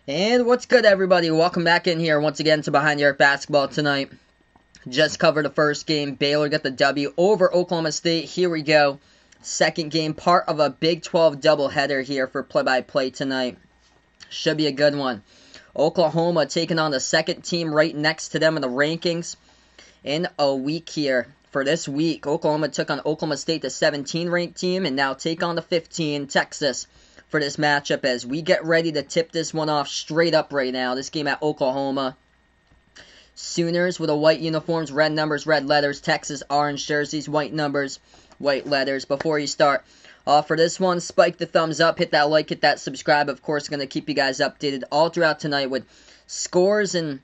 And what's good, everybody? Welcome back in here once again to Behind the Arc Basketball tonight. Just covered the first game. Baylor got the W over Oklahoma State. Here we go. Second game, part of a Big 12 doubleheader here for play-by-play tonight. Should be a good one. Oklahoma taking on the second team right next to them in the rankings in a week here. For this week, Oklahoma took on Oklahoma State, the 17-ranked team, and now take on the 15, Texas, for this matchup as we get ready to tip this one off straight up right now. This game at Oklahoma. Sooners with the white uniforms, red numbers, red letters. Texas, orange jerseys, white numbers, white letters. Before you start, for this one, spike the thumbs up, hit that like, hit that subscribe. Of course, going to keep you guys updated all throughout tonight with scores and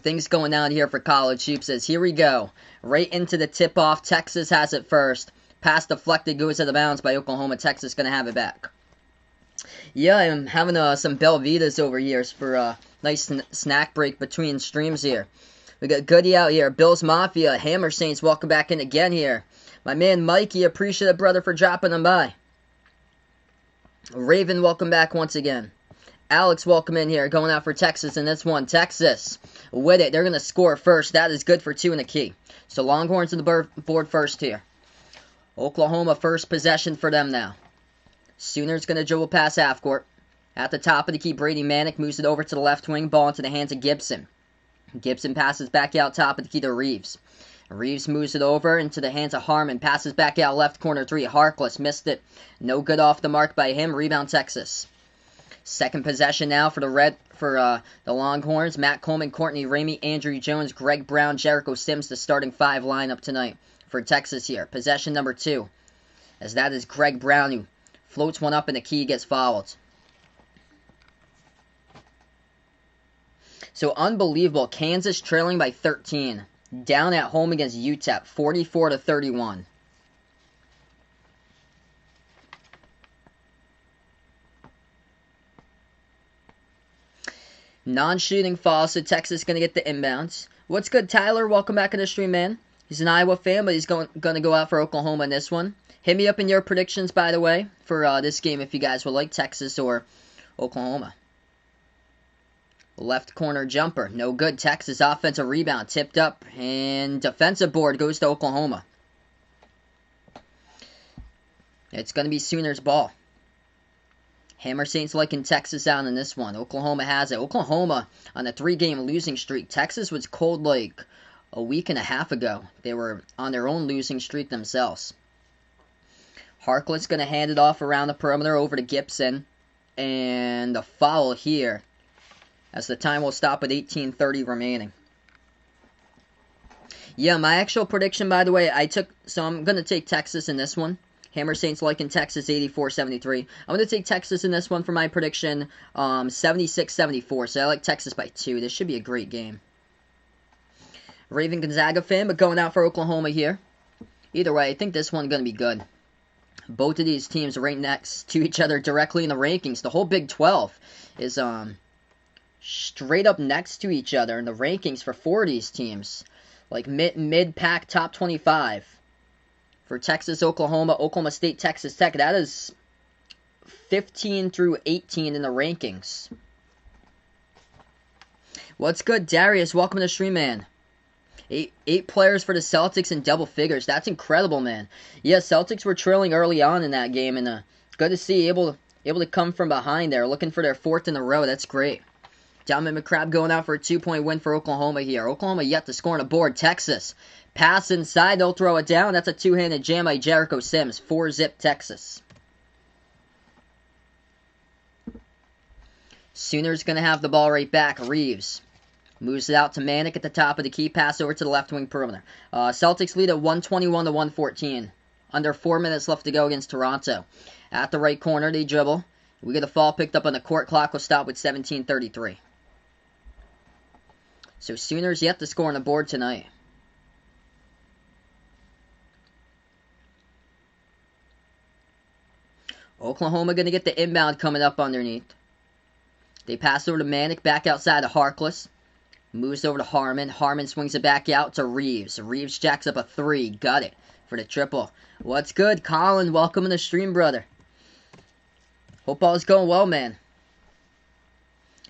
things going on here for college hoops. As here we go, right into the tip-off. Texas has it first. Pass deflected, goes out of bounds by Oklahoma. Texas going to have it back. Yeah, I'm having some Belvitas over here for a nice snack break between streams here. We got Goody out here. Bills Mafia, Hammer Saints, welcome back in again here. My man Mikey, appreciate it, brother, for dropping them by. Raven, welcome back once again. Alex, welcome in here. Going out for Texas in this one. Texas with it. They're going to score first. That is good for two in the key. So Longhorns on the board first here. Oklahoma first possession for them now. Sooners going to dribble past half court. At the top of the key, Brady Manick moves it over to the left wing. Ball into the hands of Gibson. Gibson passes back out top of the key to Reeves. Reeves moves it over into the hands of Harmon. Passes back out left corner three. Harkless missed it. No good off the mark by him. Rebound Texas. Second possession now for the Longhorns. Matt Coleman, Courtney Ramey, Andrew Jones, Greg Brown, Jericho Sims, the starting five lineup tonight for Texas here. Possession number 2. As that is Greg Brown who floats one up in the key, gets fouled. So unbelievable. Kansas trailing by 13. Down at home against UTEP, 44-31. Non-shooting foul, so Texas going to get the inbounds. What's good, Tyler? Welcome back in the stream, man. He's an Iowa fan, but he's going to go out for Oklahoma in this one. Hit me up in your predictions, by the way, for this game if you guys would like Texas or Oklahoma. Left corner jumper. No good. Texas offensive rebound. Tipped up. And defensive board goes to Oklahoma. It's going to be Sooners ball. Hammer Saints liking Texas out in this one. Oklahoma has it. Oklahoma on a 3-game losing streak. Texas was cold like a week and a half ago. They were on their own losing streak themselves. Harkless going to hand it off around the perimeter over to Gibson. And a foul here, as the time will stop with 18:30 remaining. Yeah, my actual prediction, by the way, I'm going to take Texas in this one. Hammer Saints liking Texas 84-73. I'm going to take Texas in this one for my prediction, 76-74. So I like Texas by 2. This should be a great game. Raven Gonzaga fan, but going out for Oklahoma here. Either way, I think this one's going to be good. Both of these teams are right next to each other directly in the rankings. The whole Big 12 is straight up next to each other in the rankings for 4 of these teams. Like mid-pack top 25. For Texas, Oklahoma, Oklahoma State, Texas Tech. That is 15 through 18 in the rankings. What's good, Darius? Welcome to the stream, man. Eight players for the Celtics in double figures. That's incredible, man. Yeah, Celtics were trailing early on in that game, and good to see able to come from behind there, looking for their 4th in a row. That's great. Donovan McCrabb going out for a 2-point win for Oklahoma here. Oklahoma yet to score on the board. Texas. Pass inside. They'll throw it down. That's a 2-handed jam by Jericho Sims. 4-zip Texas. Sooners going to have the ball right back. Reeves moves it out to Manick at the top of the key. Pass over to the left wing perimeter. Celtics lead at 121-114. Under 4 minutes left to go against Toronto. At the right corner, they dribble. We get a fall picked up on the court. Clock will stop with 17:33. So Sooners yet to score on the board tonight. Oklahoma going to get the inbound coming up underneath. They pass over to Manick, back outside to Harkless. Moves over to Harmon. Harmon swings it back out to Reeves. Reeves jacks up a 3. Got it for the triple. What's good, Colin? Welcome to the stream, brother. Hope all is going well, man.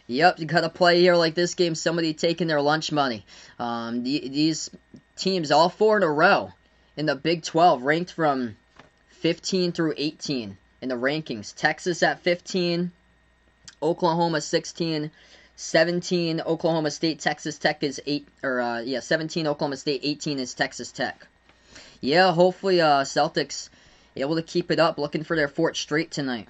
Yep, you got to play here like this game. Somebody taking their lunch money. These teams, all 4 in a row in the Big 12, ranked from 15 through 18 in the rankings. Texas at 15, Oklahoma 16, 17 Oklahoma State. Texas Tech is 17 Oklahoma State, 18 is Texas Tech. Yeah, hopefully Celtics able to keep it up. Looking for their 4th straight tonight.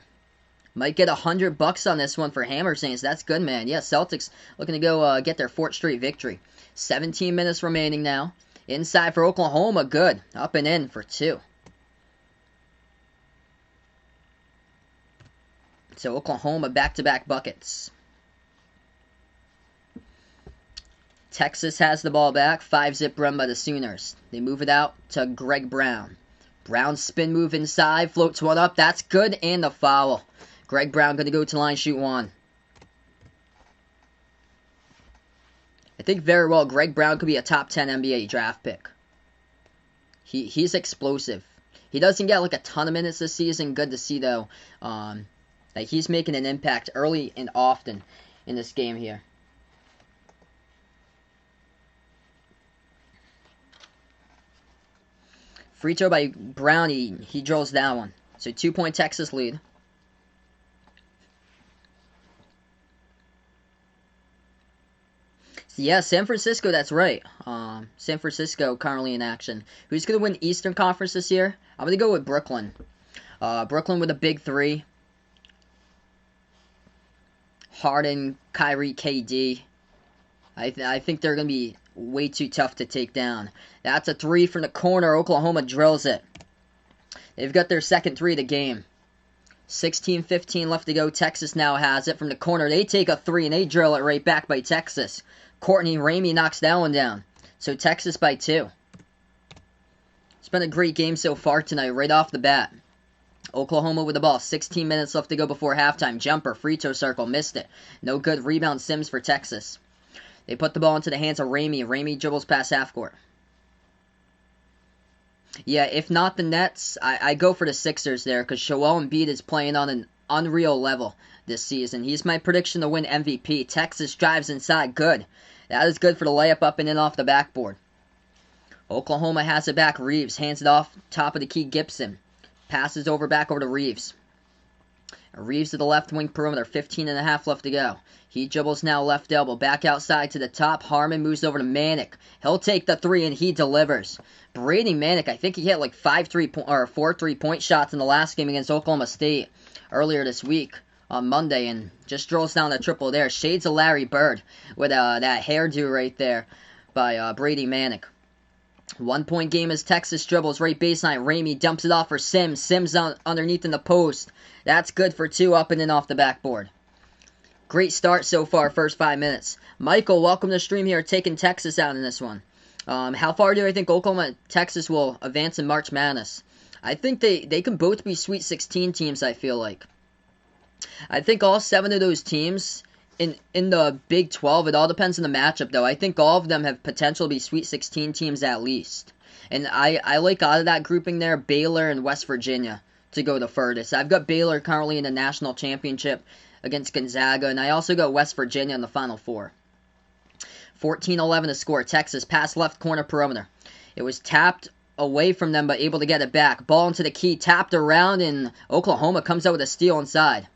Might get $100 on this one for Hammer Saints. That's good, man. Yeah, Celtics looking to go get their 4th straight victory. 17 minutes remaining now. Inside for Oklahoma, good. Up and in for 2. So Oklahoma back-to-back buckets. Texas has the ball back. 5-zip run by the Sooners. They move it out to Greg Brown. Brown spin move inside. Floats one up. That's good. And the foul. Greg Brown going to go to line, shoot 1. I think very well Greg Brown could be a top 10 NBA draft pick. He's explosive. He doesn't get like a ton of minutes this season. Good to see though. That he's making an impact early and often in this game here. Free throw by Brown. He drills that one. So 2-point Texas lead. Yeah, San Francisco, that's right. San Francisco currently in action. Who's going to win Eastern Conference this year? I'm going to go with Brooklyn. Brooklyn with a big 3. Harden, Kyrie, KD. I think they're going to be way too tough to take down. That's a 3 from the corner. Oklahoma drills it. They've got their second 3 of the game. 16-15 left to go. Texas now has it from the corner. They take a 3 and they drill it right back by Texas. Courtney Ramey knocks that one down. So Texas by 2. It's been a great game so far tonight, right off the bat. Oklahoma with the ball. 16 minutes left to go before halftime. Jumper, free throw circle, missed it. No good. Rebound Sims for Texas. They put the ball into the hands of Ramey. Ramey dribbles past half court. Yeah, if not the Nets, I go for the Sixers there because Joel Embiid is playing on an unreal level this season. He's my prediction to win MVP. Texas drives inside. Good. That is good for the layup up and in off the backboard. Oklahoma has it back. Reeves hands it off top of the key. Gibson passes back over to Reeves. Reeves to the left wing perimeter. 15.5 left to go. He dribbles now left elbow. Back outside to the top. Harmon moves over to Manick. He'll take the 3 and he delivers. Brady Manick, I think he hit like 4 3-point shots in the last game against Oklahoma State earlier this week on Monday and just drills down a triple there. Shades of Larry Bird with that hairdo right there by Brady Manick. 1-point game as Texas dribbles right baseline. Ramey dumps it off for Sims. Sims underneath in the post. That's good for 2 up and in off the backboard. Great start so far, first 5 minutes. Michael, welcome to the stream here, taking Texas out in this one. How far do I think Oklahoma and Texas will advance in March Madness? I think they can both be Sweet 16 teams, I feel like. I think all 7 of those teams in the Big 12, it all depends on the matchup, though. I think all of them have potential to be Sweet 16 teams at least. And I like out of that grouping there, Baylor and West Virginia to go the furthest. I've got Baylor currently in the national championship against Gonzaga, and I also got West Virginia in the Final Four. 14-11 to score. Texas pass left corner perimeter. It was tapped away from them, but able to get it back. Ball into the key, tapped around, and Oklahoma comes out with a steal inside.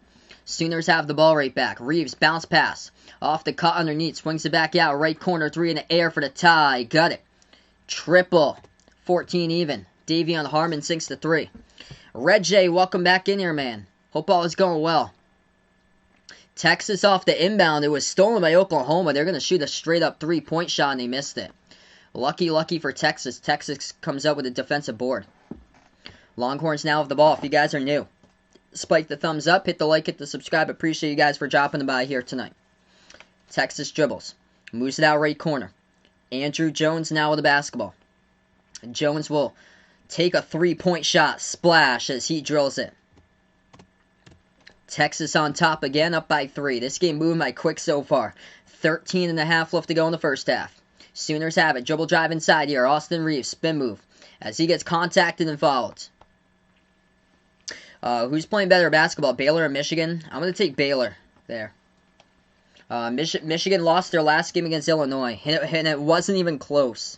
Sooners have the ball right back. Reeves bounce pass. Off the cut underneath. Swings it back out. Right corner 3 in the air for the tie. Got it. Triple. 14 even. Davion Harmon sinks the 3. Red J, welcome back in here, man. Hope all is going well. Texas off the inbound. It was stolen by Oklahoma. They're going to shoot a straight-up 3-point shot, and they missed it. Lucky for Texas. Texas comes up with a defensive board. Longhorns now have the ball. If you guys are new, spike the thumbs up, hit the like, hit the subscribe. Appreciate you guys for dropping by here tonight. Texas dribbles. Moves it out right corner. Andrew Jones now with the basketball. Jones will take a 3-point shot. Splash as he drills it. Texas on top again, up by 3. This game moving by quick so far. 13.5 left to go in the first half. Sooners have it. Dribble drive inside here. Austin Reeves, spin move. As he gets contacted and fouled. Who's playing better basketball, Baylor or Michigan? I'm going to take Baylor there. Michigan lost their last game against Illinois, and it wasn't even close.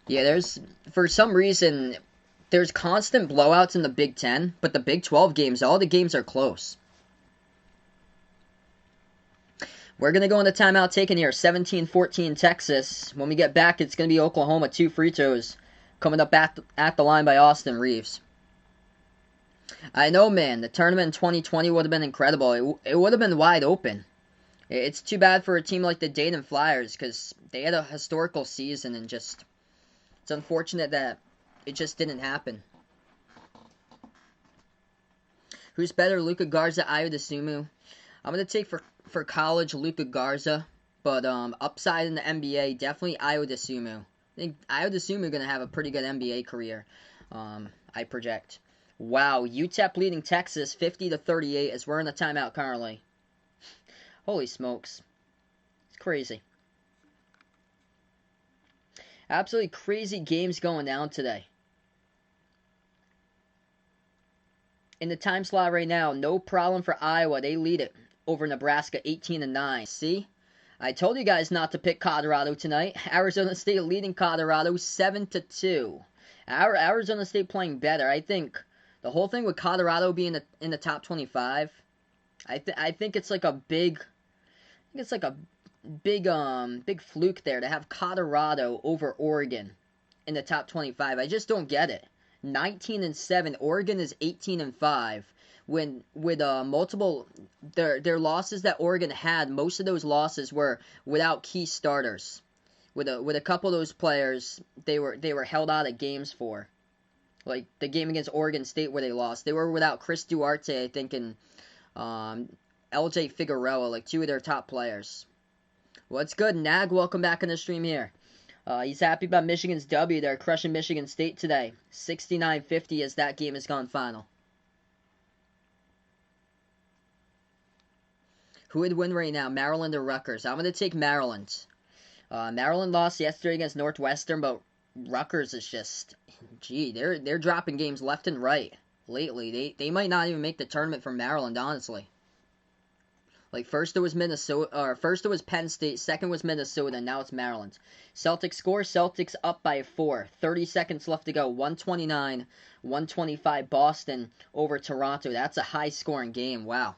Yeah, for some reason, there's constant blowouts in the Big Ten, but the Big 12 games, all the games are close. We're going to go into timeout taken here, 17-14 Texas. When we get back, it's going to be Oklahoma, 2 free throws, coming up at the line by Austin Reeves. I know, man, the tournament in 2020 would have been incredible. It would have been wide open. It's too bad for a team like the Dayton Flyers, because they had a historical season, and just, it's unfortunate that it just didn't happen. Who's better, Luka Garza, Ayo Dosunmu? I'm going to take for college Luka Garza, but upside in the NBA, definitely Ayo Dosunmu. I think Ayo Dosunmu going to have a pretty good NBA career, I project. Wow, UTEP leading Texas 50-38 as we're in a timeout currently. Holy smokes. It's crazy. Absolutely crazy games going down today. In the time slot right now, no problem for Iowa. They lead it over Nebraska 18-9. See? I told you guys not to pick Colorado tonight. Arizona State leading Colorado 7-2. Arizona State playing better. I think the whole thing with Colorado being in the top 25, I think it's like a big big fluke there to have Colorado over Oregon in the top 25. I just don't get it. 19-7. Oregon is 18-5. When with multiple their losses that Oregon had, most of those losses were without key starters. With a couple of those players, they were held out of games for. Like the game against Oregon State where they lost, they were without Chris Duarte, I think, and LJ Figueroa, like 2 of their top players. What's good, Nag? Welcome back on the stream here. He's happy about Michigan's W. They're crushing Michigan State today. 69-50 as that game has gone final. Who would win right now, Maryland or Rutgers? I'm going to take Maryland. Maryland lost yesterday against Northwestern, but Rutgers is just, gee, they're dropping games left and right lately. They might not even make the tournament from Maryland, honestly. Like first it was Penn State, second was Minnesota, and now it's Maryland. Celtics score, Celtics up by 4. 30 seconds left to go. 129-125 Boston over Toronto. That's a high scoring game. Wow.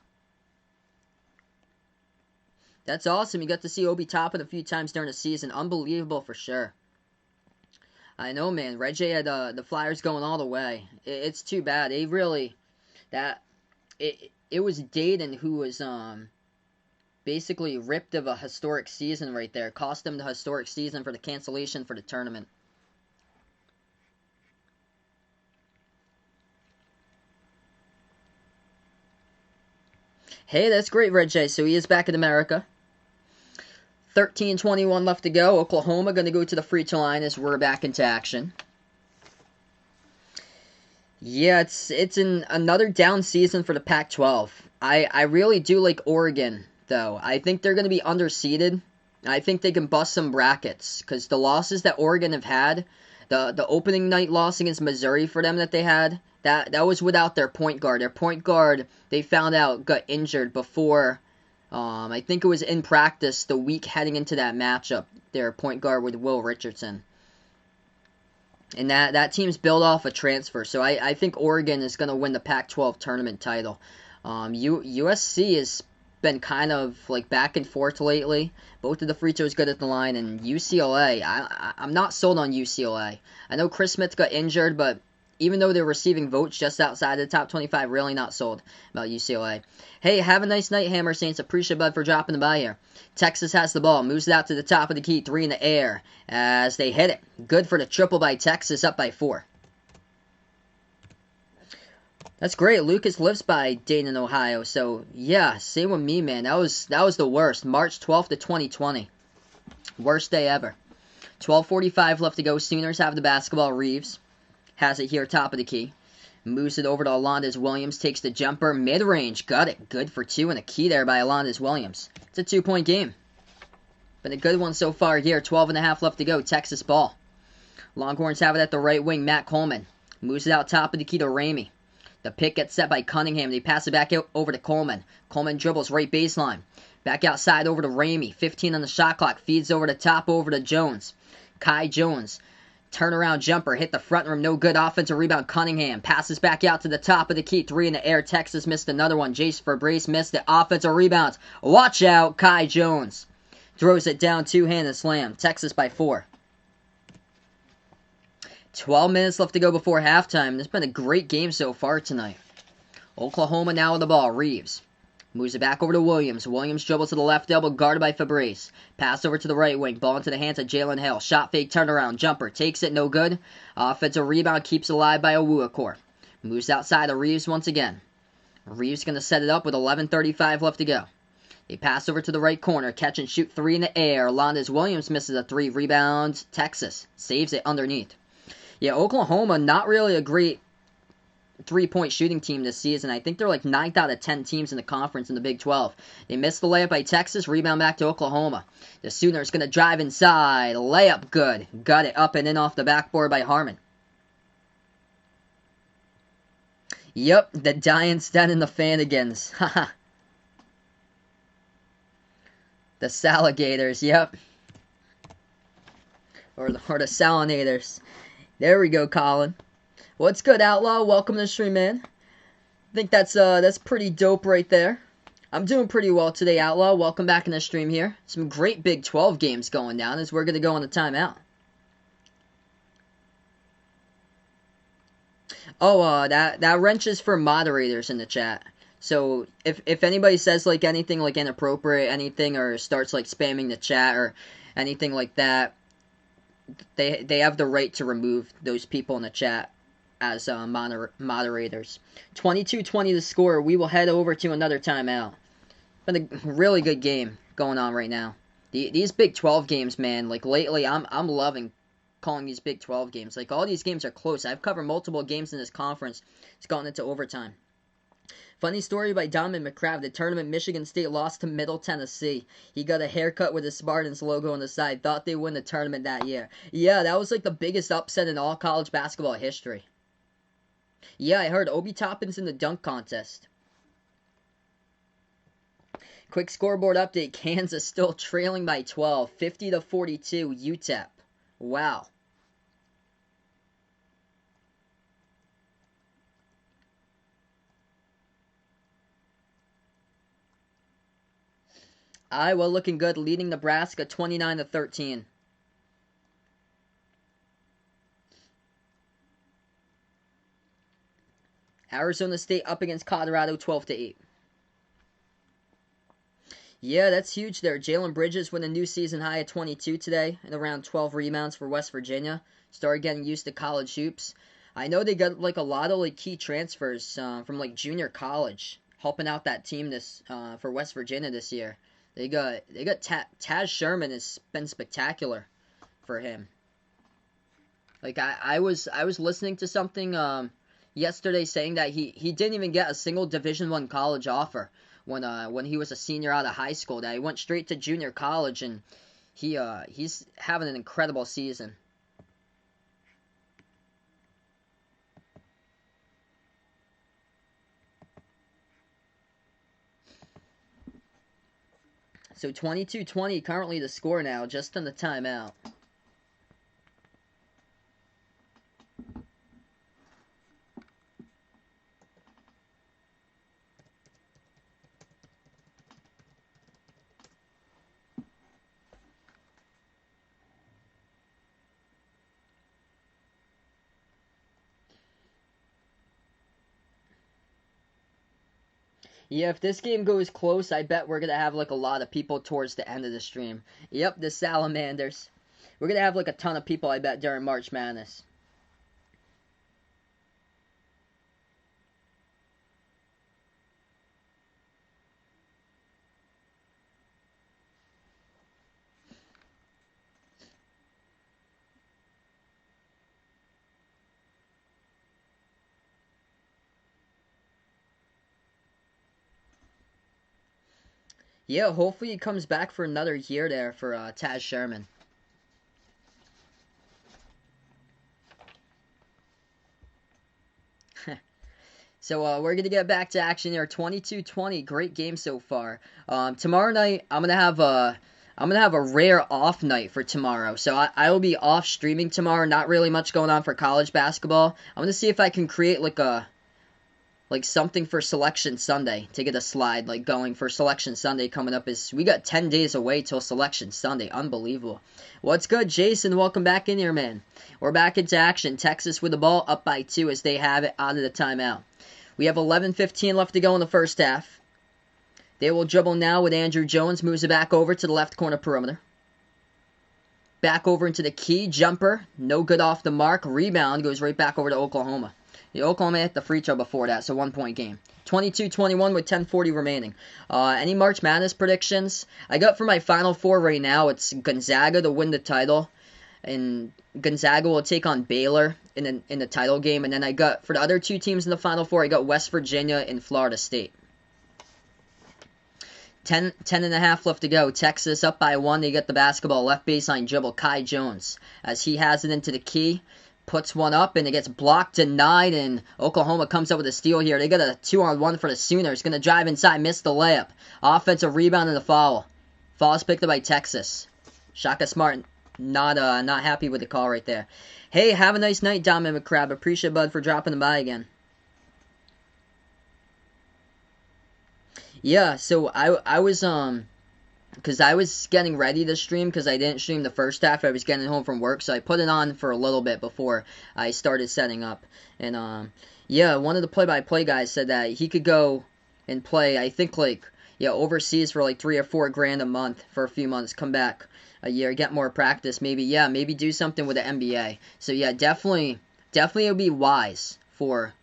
That's awesome. You got to see Obi Toppin a few times during the season. Unbelievable for sure. I know, man. Reggie had the Flyers going all the way. It's too bad. They really, it was Dayton who was basically ripped of a historic season right there. Cost them the historic season for the cancellation for the tournament. Hey, that's great, Red J. So he is back in America. 13:21 left to go. Oklahoma going to go to the free throw line as we're back into action. Yeah, it's another down season for the Pac-12. I really do like Oregon, though. I think they're going to be underseeded. I think they can bust some brackets because the losses that Oregon have had, the opening night loss against Missouri for them that they had, that was without their point guard. Their point guard, they found out, got injured before, I think it was in practice the week heading into that matchup, their point guard with Will Richardson. And that team's built off a transfer, so I think Oregon is going to win the Pac-12 tournament title. USC has been kind of like back and forth lately. Both of the free throws good at the line, and UCLA, I'm not sold on UCLA. I know Chris Smith got injured, but even though they're receiving votes just outside the top 25, really not sold about UCLA. Hey, have a nice night, Hammer Saints. Appreciate Bud for dropping by here. Texas has the ball, moves it out to the top of the key, 3 in the air as they hit it. Good for the triple by Texas, up by 4. That's great. Lucas lives by Dayton, Ohio, so yeah, same with me, man. That was the worst. March 12th to 2020. Worst day ever. 12:45 left to go. Sooners have the basketball. Reeves has it here, top of the key. Moves it over to Alondes Williams. Takes the jumper. Mid-range. Got it. Good for 2 and a key there by Alondes Williams. It's a 2-point game. Been a good one so far here. 12.5 left to go. Texas ball. Longhorns have it at the right wing. Matt Coleman. Moves it out top of the key to Ramey. The pick gets set by Cunningham. They pass it back out over to Coleman. Coleman dribbles right baseline. Back outside over to Ramey. 15 on the shot clock. Feeds over the top over to Jones. Kai Jones. Turnaround jumper. Hit the front rim. No good. Offensive rebound. Cunningham. Passes back out to the top of the key. 3 in the air. Texas missed another one. Jace Fabrice missed it. Offensive rebounds. Watch out. Kai Jones. Throws it down. Two-handed slam. Texas by 4. 12 minutes left to go before halftime. This has been a great game so far tonight. Oklahoma now with the ball. Reeves moves it back over to Williams. Williams dribbles to the left elbow, guarded by Fabrice. Pass over to the right wing. Ball into the hands of Jalen Hill. Shot fake, turnaround, jumper. Takes it, no good. Offensive rebound keeps alive by Owuakor. Moves outside to Reeves once again. Reeves going to set it up with 11:35 left to go. They pass over to the right corner. Catch and shoot 3 in the air. Alondes Williams misses a 3. Rebound, Texas. Saves it underneath. Yeah, Oklahoma, not really a great three-point shooting team this season. I think they're like 9th out of 10 teams in the conference in the Big 12. They missed the layup by Texas. Rebound back to Oklahoma. The Sooners going to drive inside. Layup good. Got it up and in off the backboard by Harmon. Yep, the Giants done in the Fanigans. Haha. The Saligators, yep. Or the Salinators. There we go, Colin. What's good, Outlaw? Welcome to the stream, man. I think that's pretty dope right there. I'm doing pretty well today, Outlaw. Welcome back in the stream here. Some great Big 12 games going down as we're going to go on the timeout. Oh, that wrench is for moderators in the chat. So if anybody says like anything like inappropriate, anything, or starts like spamming the chat or anything like that, they have the right to remove those people in the chat as moderators. 22-20 the score. We will head over to another timeout. Been a really good game going on right now. These Big 12 games, man, like lately I'm loving calling these Big 12 games. Like all these games are close. I've covered multiple games in this conference. It's gone into overtime. Funny story by Donovan McCrabb. The tournament, Michigan State lost to Middle Tennessee. He got a haircut with the Spartans logo on the side. Thought they win the tournament that year. Yeah, that was like the biggest upset in all college basketball history. Yeah, I heard Obi Toppin's in the dunk contest. Quick scoreboard update. Kansas still trailing by 12. 50-42 UTEP. Wow. Iowa looking good, leading Nebraska 29-13. Arizona State up against Colorado 12-8. Yeah, that's huge there. Jalen Bridges with a new season high at 22 today and around 12 rebounds for West Virginia. Started getting used to college hoops. I know they got like a lot of like key transfers from like junior college helping out that team this for West Virginia this year. They got Taz Sherman has been spectacular for him. Like I was listening to something yesterday saying that he didn't even get a single Division I college offer when he was a senior out of high school. That he went straight to junior college and he's having an incredible season. So 22-20 currently the score now, just in the timeout. Yeah, if this game goes close, I bet we're going to have like a lot of people towards the end of the stream. Yep, the Salamanders. We're going to have like a ton of people, I bet, during March Madness. Yeah, hopefully he comes back for another year there for Taz Sherman. So we're gonna get back to action here. 22-20, great game so far. Tomorrow night I'm gonna have a rare off night for tomorrow. So I will be off streaming tomorrow. Not really much going on for college basketball. I'm gonna see if I can create like something for Selection Sunday to get a slide like going for Selection Sunday coming up. Is we got 10 days away till Selection Sunday. Unbelievable. What's good, Jason? Welcome back in here, man. We're back into action. Texas with the ball up by 2 as they have it out of the timeout. We have 11:15 left to go in the first half. They will dribble now with Andrew Jones. Moves it back over to the left corner perimeter. Back over into the key. Jumper. No good off the mark. Rebound goes right back over to Oklahoma. The Oklahoma hit the free throw before that, so 1-point game. 22-21 with 10:40 remaining. Any March Madness predictions? I got for my Final Four right now, it's Gonzaga to win the title. And Gonzaga will take on Baylor in the title game. And then I got, for the other two teams in the Final Four, I got West Virginia and Florida State. 10.5 left to go. Texas up by 1. They get the basketball. Left baseline dribble. Kai Jones as he has it into the key. Puts one up and it gets blocked, denied, and Oklahoma comes up with a steal here. They got a 2-on-1 for the Sooners. Going to drive inside, miss the layup. Offensive rebound and a foul. Foul's picked up by Texas. Shaka Smart not happy with the call right there. Hey, have a nice night, Dominic McCrab. Appreciate Bud for dropping by again. Yeah, so I was because I was getting ready to stream because I didn't stream the first half. I was getting home from work, so I put it on for a little bit before I started setting up. And yeah, one of the play-by-play guys said that he could go and play, I think overseas for like $3 or $4 grand a month for a few months, come back a year, get more practice, maybe do something with the NBA. So yeah, definitely it would be wise for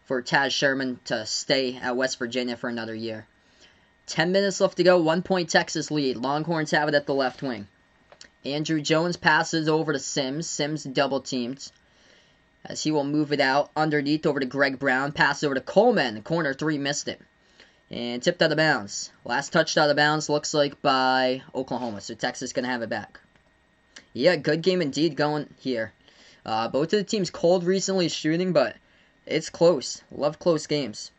Taz Sherman to stay at West Virginia for another year. 10 minutes left to go, 1-point Texas lead. Longhorns have it at the left wing. Andrew Jones passes over to Sims. Sims double teamed as he will move it out underneath over to Greg Brown. Pass over to Coleman. Corner 3 missed it. And tipped out of bounds. Last touched out of bounds looks like by Oklahoma. So Texas going to have it back. Yeah, good game indeed going here. Both of the teams cold recently shooting, but it's close. Love close games.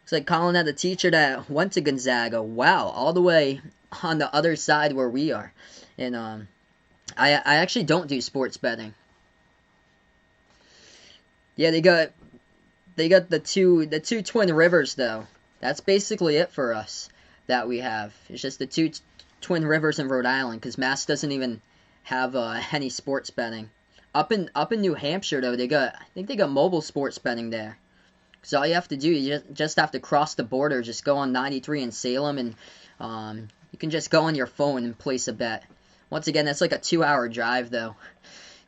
Looks like Colin had a teacher that went to Gonzaga. Wow, all the way on the other side where we are. And I actually don't do sports betting. Yeah, they got the two Twin Rivers though. That's basically it for us that we have. It's just the two Twin Rivers in Rhode Island because Mass doesn't even have any sports betting. Up in New Hampshire though, I think they got mobile sports betting there. So all you have to do, you just have to cross the border, just go on 93 in Salem, and you can just go on your phone and place a bet. Once again, that's like a 2-hour drive, though.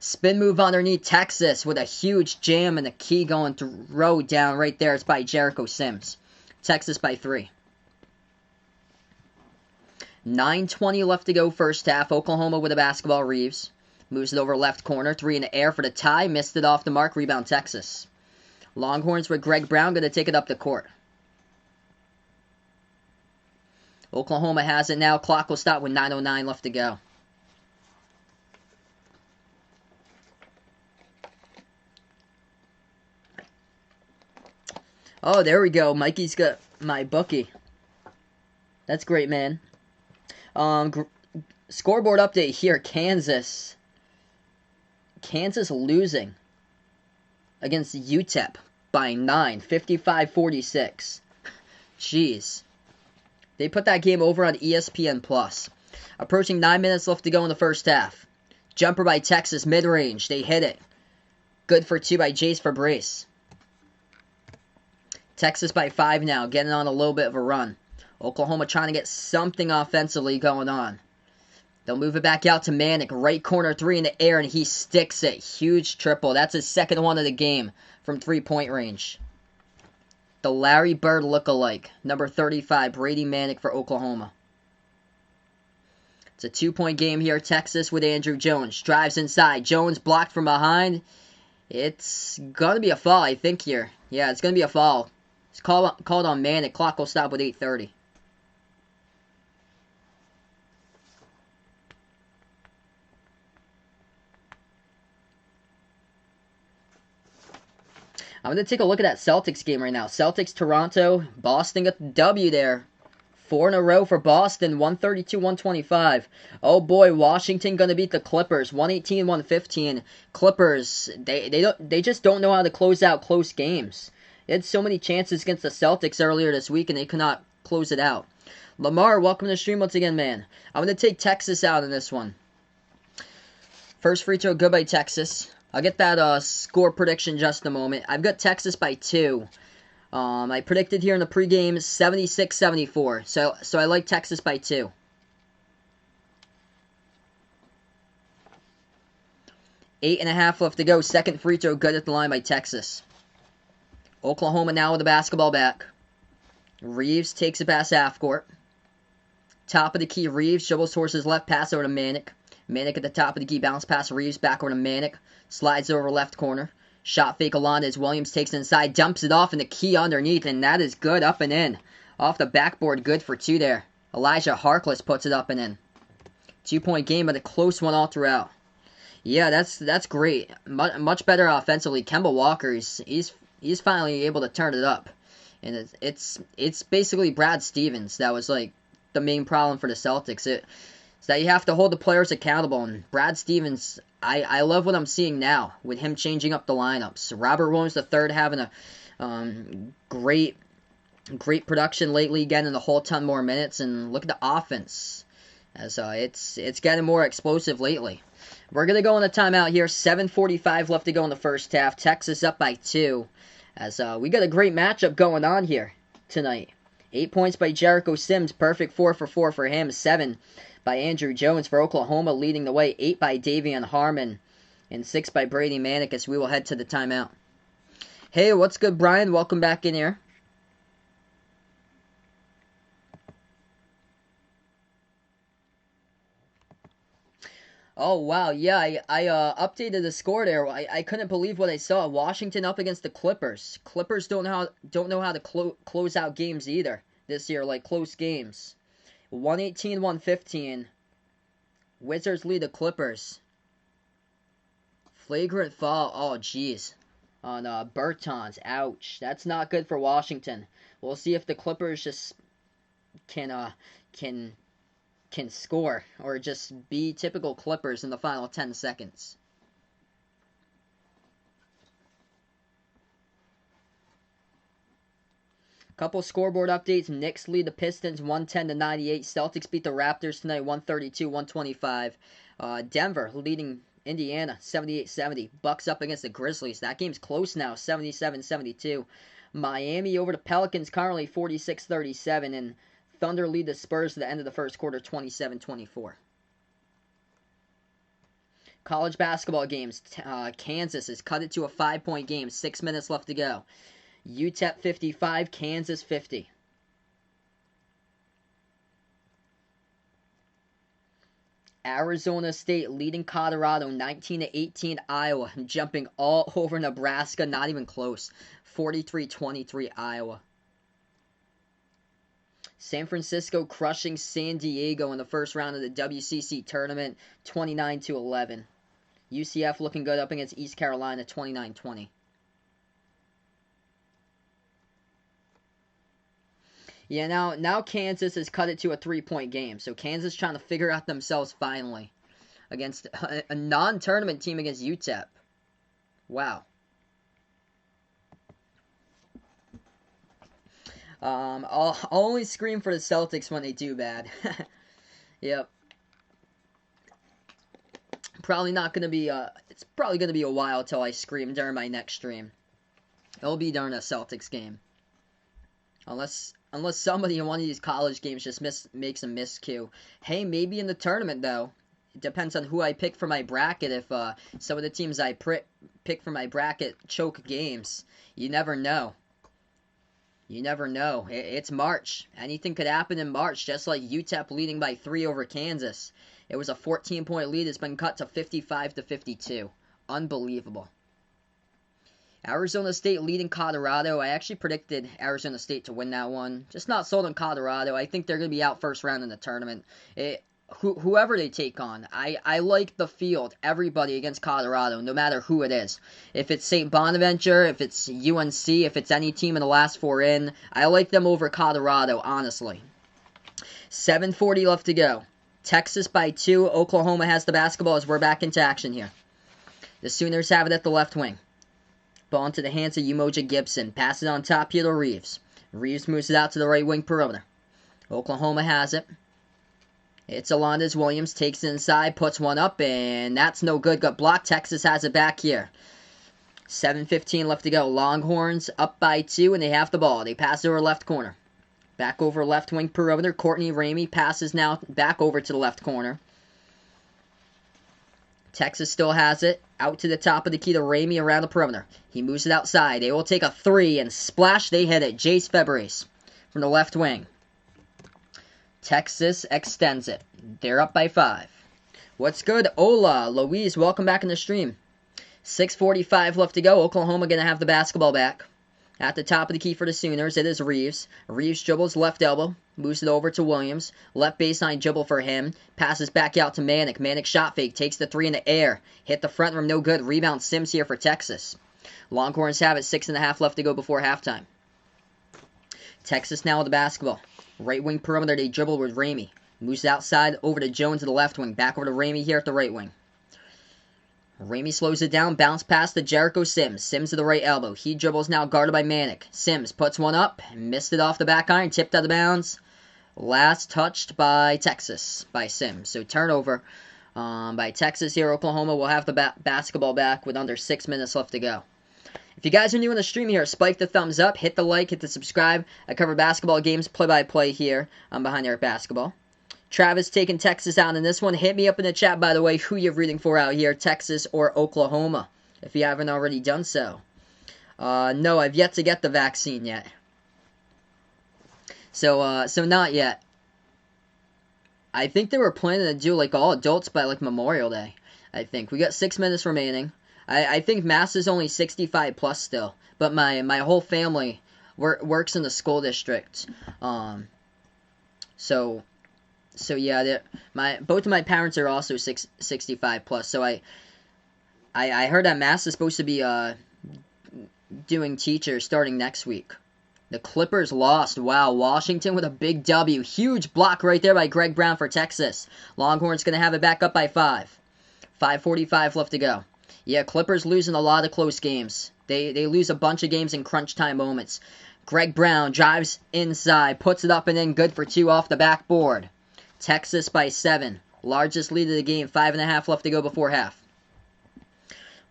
Spin move underneath Texas with a huge jam and a key going throw down right there. It's by Jericho Sims. Texas by 3. 9:20 left to go first half. Oklahoma with a basketball. Reeves moves it over left corner. 3 in the air for the tie. Missed it off the mark. Rebound Texas. Longhorns with Greg Brown going to take it up the court. Oklahoma has it now. Clock will stop with 9:09 left to go. Oh, there we go. Mikey's got my bookie. That's great, man. Scoreboard update here. Kansas losing against UTEP by 9, 55-46. Jeez. They put that game over on ESPN+. Approaching 9 minutes left to go in the first half. Jumper by Texas, mid-range. They hit it. Good for 2 by Jace Fabrice. Texas by 5 now, getting on a little bit of a run. Oklahoma trying to get something offensively going on. They'll move it back out to Manick. Right corner 3 in the air, and he sticks it. Huge triple. That's his second one of the game from 3-point range. The Larry Bird look-alike. Number 35, Brady Manick for Oklahoma. It's a 2-point game here. Texas with Andrew Jones. Drives inside. Jones blocked from behind. It's going to be a foul, I think, here. Yeah, it's going to be a foul. It's called on Manick. Clock will stop with 8:30. I'm going to take a look at that Celtics game right now. Celtics, Toronto, Boston got the W there. 4 in a row for Boston, 132-125. Oh boy, Washington going to beat the Clippers, 118-115. Clippers, they just don't know how to close out close games. They had so many chances against the Celtics earlier this week, and they could not close it out. Lamar, welcome to the stream once again, man. I'm going to take Texas out in this one. First free throw, good by Texas. I'll get that score prediction in just a moment. I've got Texas by 2. I predicted here in the pregame 76-74. So I like Texas by 2. Eight and a half left to go. Second free throw, good at the line by Texas. Oklahoma now with the basketball back. Reeves takes it past half court. Top of the key, Reeves dribbles towards his left, pass over to Manick. Manick at the top of the key, bounce pass Reeves, back over to Manick. Slides over left corner. Shot fake Alonda as Williams takes it inside, dumps it off, and the key underneath, and that is good, up and in. Off the backboard, good for 2 there. Elijah Harkless puts it up and in. 2-point game, but a close one all throughout. Yeah, that's great. Much better offensively. Kemba Walker, he's finally able to turn it up. And it's basically Brad Stevens that was like the main problem for the Celtics. It's that you have to hold the players accountable, and Brad Stevens, I love what I'm seeing now with him changing up the lineups. Robert Williams III having a great production lately, getting a whole ton more minutes, and look at the offense as it's getting more explosive lately. We're gonna go on a timeout here. 7:45 left to go in the first half. Texas up by 2, as we got a great matchup going on here tonight. 8 points by Jericho Sims, perfect 4 for 4 for him. 7 by Andrew Jones for Oklahoma, leading the way. 8 by Davion Harmon, and 6 by Brady Manick, as we will head to the timeout. Hey, what's good, Brian? Welcome back in here. Oh, wow, yeah, I updated the score there. I couldn't believe what I saw. Washington up against the Clippers. Clippers don't know how to close out games either this year, like close games. 118-115. Wizards lead the Clippers. Flagrant foul. Oh, jeez. On Bertans. Ouch. That's not good for Washington. We'll see if the Clippers just can score or just be typical Clippers in the final 10 seconds. Couple scoreboard updates. Knicks lead the Pistons 110-98. Celtics beat the Raptors tonight 132-125. Denver leading Indiana 78-70. Bucks up against the Grizzlies. That game's close now, 77-72. Miami over the Pelicans currently 46-37, and Thunder lead the Spurs to the end of the first quarter 27-24. College basketball games. Kansas has cut it to a 5-point game. 6 minutes left to go. UTEP 55, Kansas 50. Arizona State leading Colorado 19-18. Iowa jumping all over Nebraska, not even close. 43-23 Iowa. San Francisco crushing San Diego in the first round of the WCC tournament, 29-11. UCF looking good up against East Carolina, 29-20. Yeah, now Kansas has cut it to a 3-point game. So Kansas trying to figure out themselves finally against a non-tournament team against UTEP. Wow. I'll only scream for the Celtics when they do bad. Yep. Probably not gonna be it's probably gonna be a while till I scream during my next stream. It'll be during a Celtics game. Unless somebody in one of these college games just makes a miscue. Hey, maybe in the tournament, though. It depends on who I pick for my bracket. If some of the teams I pick for my bracket choke games, you never know. You never know. It's March. Anything could happen in March, just like UTEP leading by 3 over Kansas. It was a 14-point lead. It's been cut to 55-52. Unbelievable. Arizona State leading Colorado. I actually predicted Arizona State to win that one. Just not sold on Colorado. I think they're going to be out first round in the tournament. whoever they take on. I like the field, everybody against Colorado, no matter who it is. If it's St. Bonaventure, if it's UNC, if it's any team in the last four in, I like them over Colorado, honestly. 7:40 left to go. Texas by 2. Oklahoma has the basketball as we're back into action here. The Sooners have it at the left wing. Ball into the hands of Umoja Gibson. Pass it on top here to Reeves. Reeves moves it out to the right wing perimeter. Oklahoma has it. It's Alondes Williams. Takes it inside. Puts one up. And that's no good. Got blocked. Texas has it back here. 7:15 left to go. Longhorns up by 2. And they have the ball. They pass it over left corner. Back over left wing perimeter. Courtney Ramey passes now back over to the left corner. Texas still has it. Out to the top of the key to Ramey around the perimeter. He moves it outside. They will take a 3 and splash. They hit it. Jace Febres from the left wing. Texas extends it. They're up by 5. What's good? Hola, Louise. Welcome back in the stream. 6:45 left to go. Oklahoma going to have the basketball back. At the top of the key for the Sooners, it is Reeves. Reeves dribbles left elbow. Moves it over to Williams. Left baseline dribble for him. Passes back out to Manick. Manick shot fake. Takes the 3 in the air. Hit the front rim. No good. Rebound Sims here for Texas. Longhorns have it. 6.5 left to go before halftime. Texas now with the basketball. Right wing perimeter. They dribble with Ramey. Moves outside over to Jones to the left wing. Back over to Ramey here at the right wing. Ramey slows it down, bounce pass to Jericho Sims. Sims to the right elbow. He dribbles now, guarded by Manick. Sims puts one up, missed it off the back iron, tipped out of bounds. Last touched by Texas, by Sims. So turnover by Texas here. Oklahoma will have the basketball back with under 6 minutes left to go. If you guys are new in the stream here, spike the thumbs up, hit the like, hit the subscribe. I cover basketball games play-by-play here on Behind the Arc Basketball. Travis taking Texas out in this one. Hit me up in the chat, by the way, who you're rooting for out here, Texas or Oklahoma, if you haven't already done so. No, I've yet to get the vaccine yet. So not yet. I think they were planning to do, like, all adults by, like, Memorial Day. I think. We got 6 minutes remaining. I think Mass is only 65 plus still. But my whole family works in the school district. So yeah, both of my parents are also 65 plus. So I heard that Mass is supposed to be doing teachers starting next week. The Clippers lost. Wow, Washington with a big W. Huge block right there by Greg Brown for Texas. Longhorns going to have it back up by 5. 5:45 left to go. Yeah, Clippers losing a lot of close games. They lose a bunch of games in crunch time moments. Greg Brown drives inside, puts it up and in, good for 2 off the backboard. Texas by 7. Largest lead of the game. 5.5 left to go before half.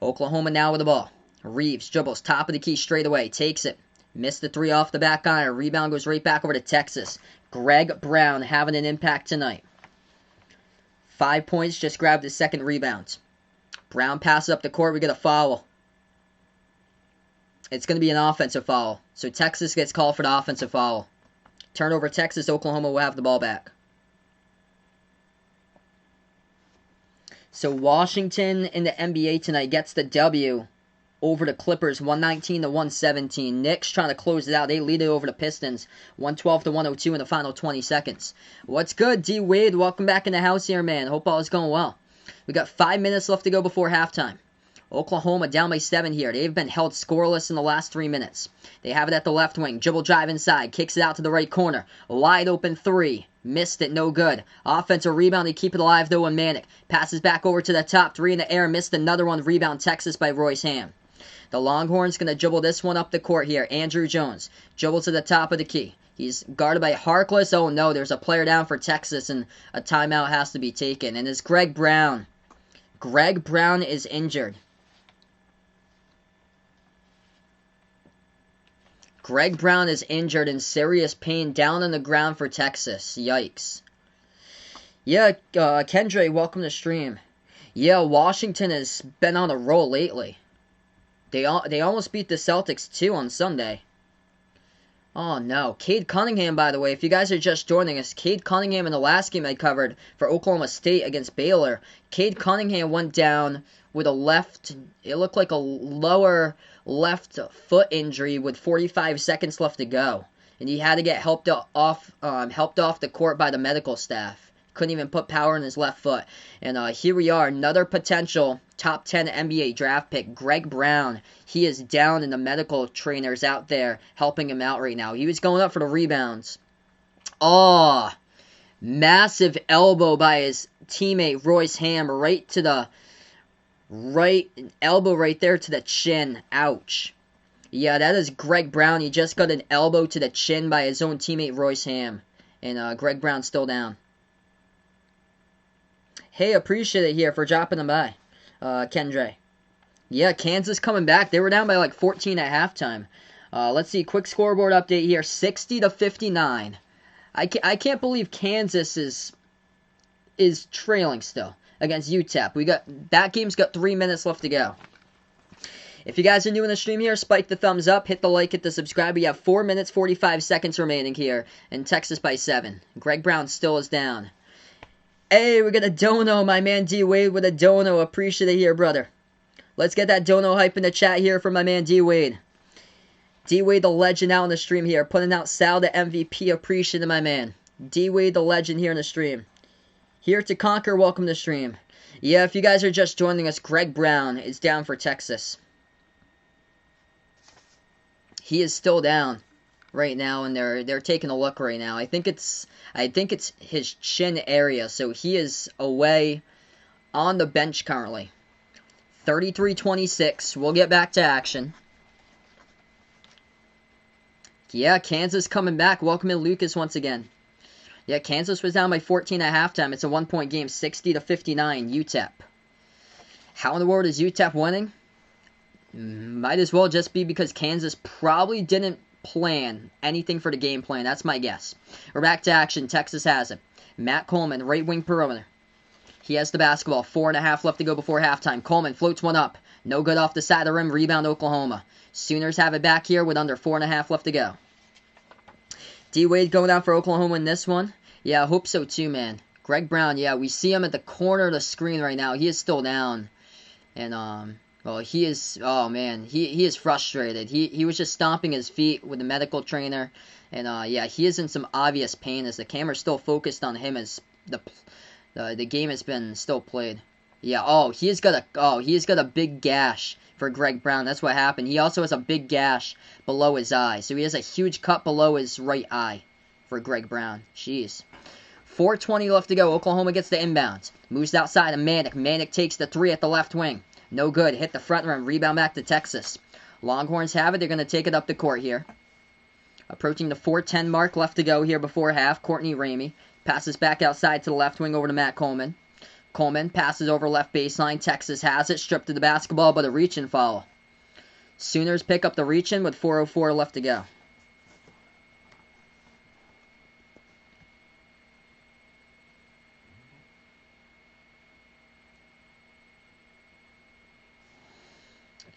Oklahoma now with the ball. Reeves dribbles top of the key straight away. Takes it. Missed the 3 off the back iron. Rebound goes right back over to Texas. Greg Brown having an impact tonight. 5 points. Just grabbed his second rebound. Brown passes up the court. We get a foul. It's going to be an offensive foul. So Texas gets called for the offensive foul. Turnover Texas. Oklahoma will have the ball back. So Washington in the NBA tonight gets the W over the Clippers, 119 to 117. Knicks trying to close it out. They lead it over the Pistons, 112 to 102 in the final 20 seconds. What's good, D. Wade? Welcome back in the house here, man. Hope all is going well. We got 5 minutes left to go before halftime. Oklahoma down by 7 here. They've been held scoreless in the last 3 minutes. They have it at the left wing. Dribble drive inside. Kicks it out to the right corner. Wide open 3. Missed it. No good. Offensive rebound. They keep it alive though. And Manick passes back over to the top. 3 in the air. Missed another one. Rebound Texas by Royce Ham. The Longhorns going to dribble this one up the court here. Andrew Jones. Dribble to the top of the key. He's guarded by Harkless. Oh no, there's a player down for Texas and a timeout has to be taken. And it's Greg Brown. Greg Brown is injured. Greg Brown is injured in serious pain down on the ground for Texas. Yikes. Yeah, Kendra, welcome to stream. Yeah, Washington has been on a roll lately. They almost beat the Celtics too on Sunday. Oh no. Cade Cunningham, by the way, if you guys are just joining us, Cade Cunningham in the last game I covered for Oklahoma State against Baylor, Cade Cunningham went down with a left, it looked like a lower left foot injury with 45 seconds left to go. And he had to get helped off the court by the medical staff. Couldn't even put power in his left foot. And here we are, another potential top 10 NBA draft pick, Greg Brown. He is down, and the medical trainers out there helping him out right now. He was going up for the rebounds. Oh, massive elbow by his teammate Royce Ham right to the right elbow right there to the chin. Ouch. Yeah, that is Greg Brown. He just got an elbow to the chin by his own teammate Royce Ham. And Greg Brown's still down. Hey, appreciate it here for dropping them by, Kendra. Yeah, Kansas coming back. They were down by like 14 at halftime. Let's see, quick scoreboard update here. 60-59. I can't believe Kansas is trailing still against UTEP. That game's got 3 minutes left to go. If you guys are new in the stream here, spike the thumbs up, hit the like, hit the subscribe. We have 4 minutes, 45 seconds remaining here, and Texas by 7. Greg Brown still is down. Hey, we got a dono, my man D-Wade with a dono. Appreciate it here, brother. Let's get that dono hype in the chat here for my man D-Wade. D-Wade the legend out in the stream here, putting out Sal the MVP. Appreciate it, my man. D-Wade the legend here in the stream. Here to conquer, welcome to the stream. Yeah, if you guys are just joining us, Greg Brown is down for Texas. He is still down right now, and they're taking a look right now. I think it's his chin area, so he is away on the bench currently. 33-26. We'll get back to action. Yeah, Kansas coming back. Welcome in Lucas once again. Yeah, Kansas was down by 14 at halftime. It's a 1-point game, 60-59, UTEP. How in the world is UTEP winning? Might as well just be because Kansas probably didn't plan anything for the game plan. That's my guess. We're back to action. Texas has it. Matt Coleman, right wing perimeter. He has the basketball. 4.5 left to go before halftime. Coleman floats one up. No good off the side of the rim. Rebound Oklahoma. Sooners have it back here with under 4.5 left to go. D-Wade going down for Oklahoma in this one. Yeah, I hope so too, man. Greg Brown, yeah, we see him at the corner of the screen right now. He is still down. And, well, he is, oh man, he is frustrated. He was just stomping his feet with the medical trainer. And, yeah, he is in some obvious pain as the camera's still focused on him as the game has been still played. Yeah, he has got a big gash for Greg Brown. That's what happened. He also has a big gash below his eye. So he has a huge cut below his right eye for Greg Brown. Jeez. 4:20 left to go. Oklahoma gets the inbounds. Moves outside of Manic. Manic takes the 3 at the left wing. No good. Hit the front rim. Rebound back to Texas. Longhorns have it. They're going to take it up the court here. Approaching the 4:10 mark left to go here before half. Courtney Ramey passes back outside to the left wing over to Matt Coleman. Coleman passes over left baseline. Texas has it. Stripped to the basketball, but a reach-in foul. Sooners pick up the reach-in with 4:04 left to go.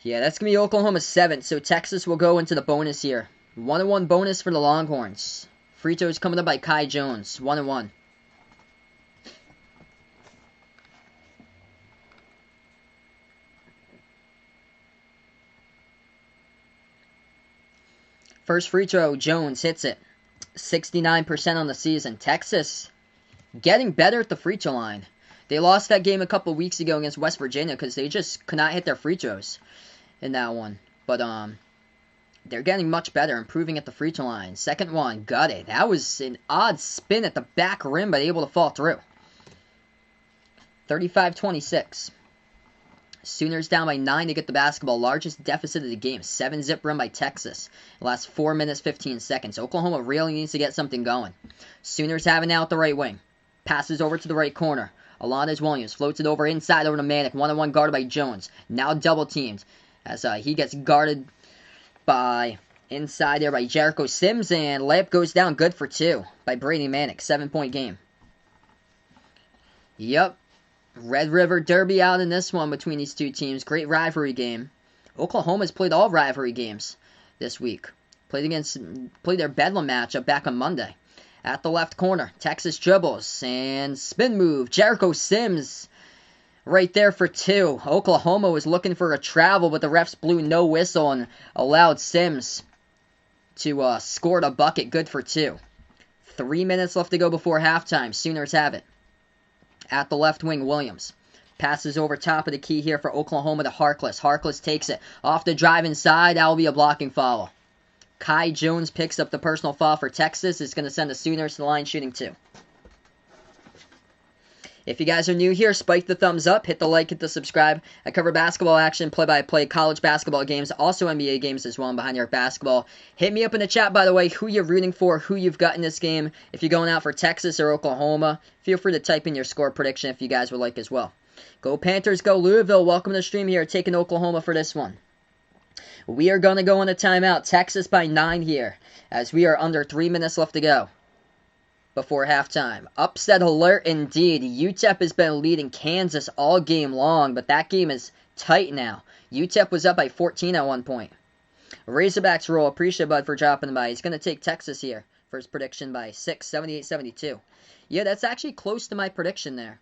Yeah, that's going to be Oklahoma's 7th, so Texas will go into the bonus here. 1-1 bonus for the Longhorns. Free throws coming up by Kai Jones. 1-1. First free throw, Jones hits it. 69% on the season. Texas getting better at the free throw line. They lost that game a couple weeks ago against West Virginia because they just could not hit their free throws in that one. But they're getting much better, improving at the free throw line. Second one, got it. That was an odd spin at the back rim, but able to fall through. 35-26. Sooners down by 9 to get the basketball. Largest deficit of the game. 7-zip run by Texas. Last 4 minutes, 15 seconds. Oklahoma really needs to get something going. Sooners have it now at the right wing. Passes over to the right corner. Alondes Williams floats it over inside over to Manic. 1-on-1 guarded by Jones. Now double teamed as he gets guarded by inside there by Jericho Sims, and layup goes down good for 2 by Brady Manic. 7-point game. Yep. Red River Derby out in this one between these two teams. Great rivalry game. Oklahoma's played all rivalry games this week. Played their Bedlam matchup back on Monday. At the left corner, Texas dribbles and spin move. Jericho Sims right there for 2. Oklahoma was looking for a travel, but the refs blew no whistle and allowed Sims to score the bucket. Good for 2. 3 minutes left to go before halftime. Sooners have it. At the left wing, Williams. Passes over top of the key here for Oklahoma to Harkless. Harkless takes it off the drive inside. That will be a blocking foul. Kai Jones picks up the personal foul for Texas. It's going to send the Sooners to the line shooting 2. If you guys are new here, spike the thumbs up, hit the like, hit the subscribe. I cover basketball action, play-by-play, college basketball games, also NBA games as well, and Behind the Arc Basketball. Hit me up in the chat, by the way, who you're rooting for, who you've got in this game. If you're going out for Texas or Oklahoma, feel free to type in your score prediction if you guys would like as well. Go Panthers, go Louisville. Welcome to the stream here, taking Oklahoma for this one. We are going to go on a timeout. Texas by 9 here, as we are under 3 minutes left to go before halftime. Upset alert indeed. UTEP has been leading Kansas all game long, but that game is tight now. UTEP was up by 14 at one point. Razorbacks roll. Appreciate Bud for dropping by. He's going to take Texas here for his prediction by 6, 78-72. Yeah, that's actually close to my prediction there.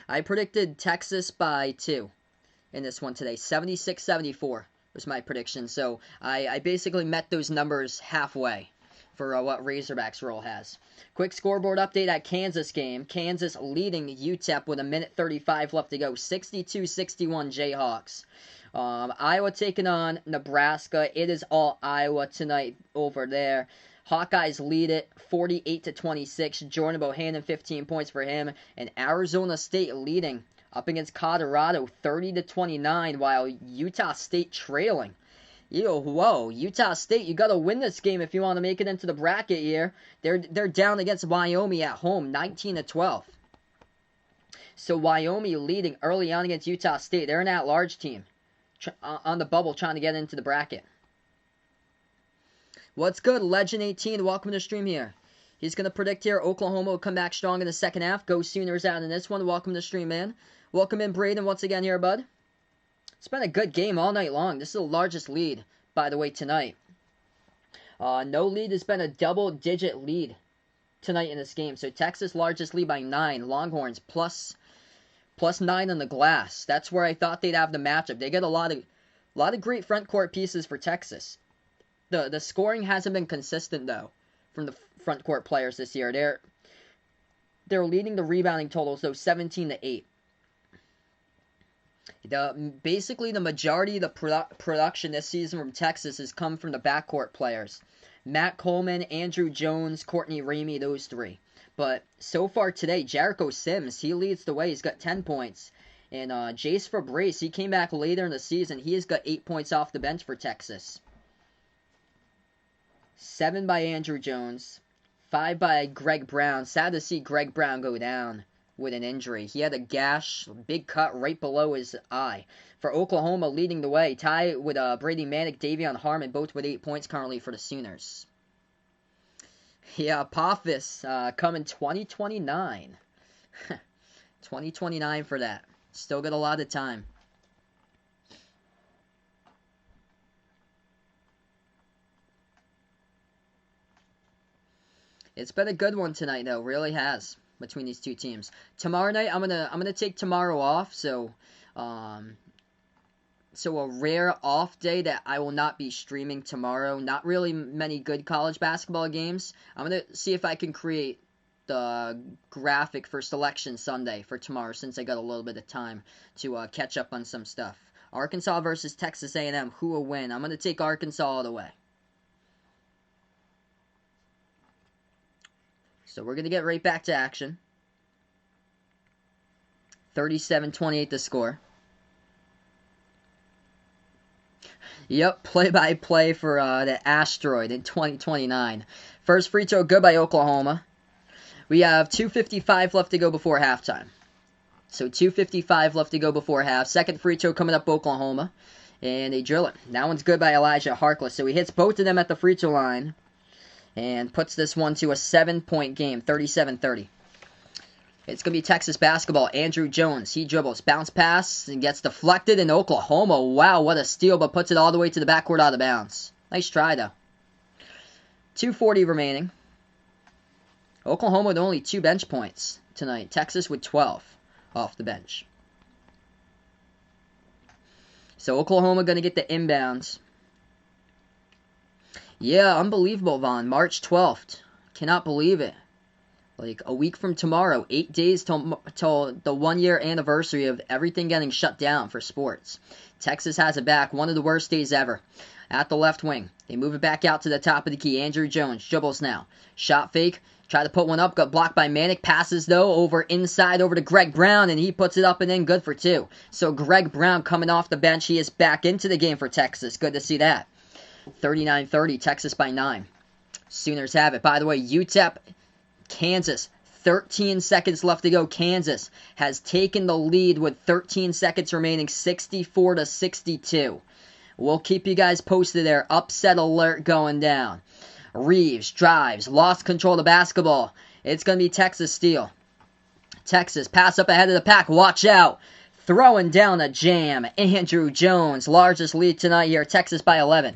I predicted Texas by 2 in this one today. 76-74 was my prediction. So I basically met those numbers halfway for what Razorbacks roll has. Quick scoreboard update at Kansas game. Kansas leading UTEP with 1:35 left to go. 62-61 Jayhawks. Iowa taking on Nebraska. It is all Iowa tonight over there. Hawkeyes lead it 48-26. Jordan Bohannon 15 points for him. And Arizona State leading up against Colorado 30-29 while Utah State trailing. Whoa, Utah State, you got to win this game if you want to make it into the bracket here. They're down against Wyoming at home, 19-12. So Wyoming leading early on against Utah State. They're an at-large team on the bubble trying to get into the bracket. What's good, Legend 18? Welcome to the stream here. He's going to predict here Oklahoma will come back strong in the second half. Go Sooners out in this one. Welcome to the stream, man. Welcome in, Braden, once again here, bud. It's been a good game all night long. This is the largest lead, by the way, tonight. No lead has been a double-digit lead tonight in this game. So Texas largest lead by 9. Longhorns plus 9 on the glass. That's where I thought they'd have the matchup. They get a lot of great front court pieces for Texas. The scoring hasn't been consistent though from the front court players this year. They're leading the rebounding totals though 17-8. Basically, the majority of the production this season from Texas has come from the backcourt players. Matt Coleman, Andrew Jones, Courtney Ramey, those 3. But so far today, Jericho Sims, he leads the way. He's got 10 points. And Jace Fabrice, he came back later in the season. He has got 8 points off the bench for Texas. 7 by Andrew Jones. 5 by Greg Brown. Sad to see Greg Brown go down with an injury. He had a gash, big cut right below his eye. For Oklahoma leading the way, tie with Brady Manick, Davion Harmon, both with 8 points currently for the Sooners. Yeah, Apophis coming 2029. 2029 for that. Still got a lot of time. It's been a good one tonight, though. Really has. Between these two teams. Tomorrow night, I'm gonna take tomorrow off, so a rare off day that I will not be streaming tomorrow. Not really many good college basketball games. I'm gonna see if I can create the graphic for Selection Sunday for tomorrow, since I got a little bit of time to catch up on some stuff. Arkansas versus Texas A&M. Who will win? I'm gonna take Arkansas all the way. So we're going to get right back to action. 37-28 the score. Yep, play-by-play for the Asteroid in 2029. First free throw good by Oklahoma. We have 2:55 left to go before halftime. So 2:55 left to go before half. Second free throw coming up Oklahoma. And they drill it. That one's good by Elijah Harkless. So he hits both of them at the free throw line. And puts this one to a 7-point game, 37-30. It's going to be Texas basketball. Andrew Jones, he dribbles, bounce pass, and gets deflected in Oklahoma. Wow, what a steal, but puts it all the way to the backcourt out of bounds. Nice try, though. 2:40 remaining. Oklahoma with only 2 bench points tonight. Texas with 12 off the bench. So Oklahoma going to get the inbounds. Yeah, unbelievable, Vaughn. March 12th. Cannot believe it. Like a week from tomorrow, 8 days till the 1-year anniversary of everything getting shut down for sports. Texas has it back, one of the worst days ever. At the left wing, they move it back out to the top of the key. Andrew Jones dribbles now. Shot fake, try to put one up, got blocked by Manick. Passes though over inside over to Greg Brown, and he puts it up and in, good for 2. So Greg Brown coming off the bench, he is back into the game for Texas. Good to see that. 39-30, Texas by 9. Sooners have it. By the way, UTEP, Kansas, 13 seconds left to go. Kansas has taken the lead with 13 seconds remaining, 64-62. We'll keep you guys posted there. Upset alert going down. Reeves drives, lost control of the basketball. It's going to be Texas steal. Texas pass up ahead of the pack. Watch out. Throwing down a jam. Andrew Jones, largest lead tonight here. Texas by 11.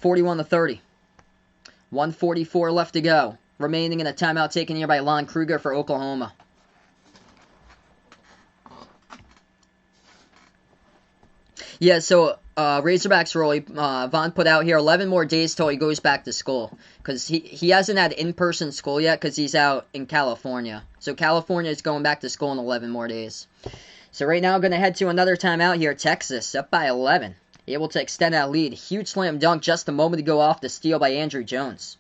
41-30. 1:44 left to go. Remaining in a timeout taken here by Lon Kruger for Oklahoma. Yeah, so Razorbacks early. Vaughn put out here 11 more days till he goes back to school. Because he hasn't had in-person school yet because he's out in California. So California is going back to school in 11 more days. So right now I'm going to head to another timeout here. Texas up by 11. Able to extend that lead. Huge slam dunk just a moment to go off the steal by Andrew Jones.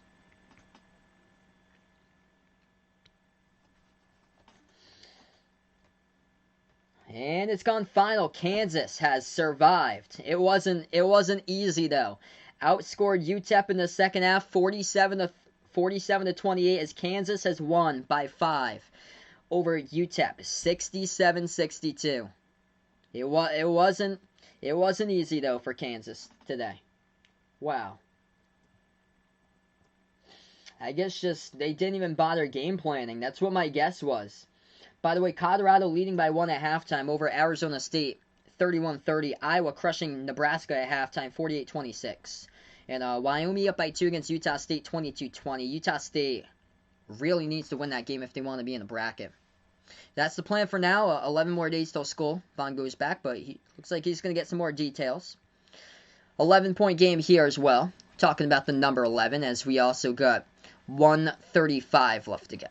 And it's gone final. Kansas has survived. It wasn't easy though. Outscored UTEP in the second half 47-28 as Kansas has won by 5 over UTEP 67-62. It wasn't easy though for Kansas today. Wow. I guess just they didn't even bother game planning. That's what my guess was. By the way, Colorado leading by 1 at halftime over Arizona State, 31-30. Iowa crushing Nebraska at halftime, 48-26. And Wyoming up by 2 against Utah State, 22-20. Utah State really needs to win that game if they want to be in the bracket. That's the plan for now. 11 more days till school. Vaughn goes back, but he looks like he's going to get some more details. 11-point game here as well. Talking about the number 11 as we also got 1:35 left to go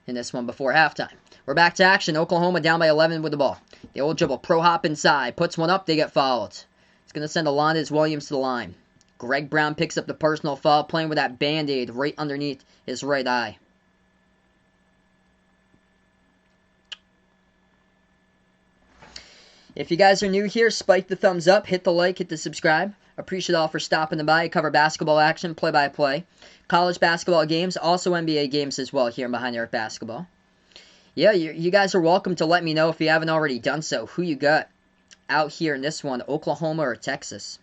in this one before halftime. We're back to action. Oklahoma down by 11 with the ball. The old dribble. Pro hop inside. Puts one up. They get fouled. It's going to send Alondes Williams to the line. Greg Brown picks up the personal foul, playing with that Band-Aid right underneath his right eye. If you guys are new here, spike the thumbs up, hit the like, hit the subscribe. Appreciate all for stopping by. I cover basketball action, play-by-play. College basketball games, also NBA games as well here in Behind the Arc Basketball. Yeah, you guys are welcome to let me know if you haven't already done so. Who you got out here in this one, Oklahoma or Texas?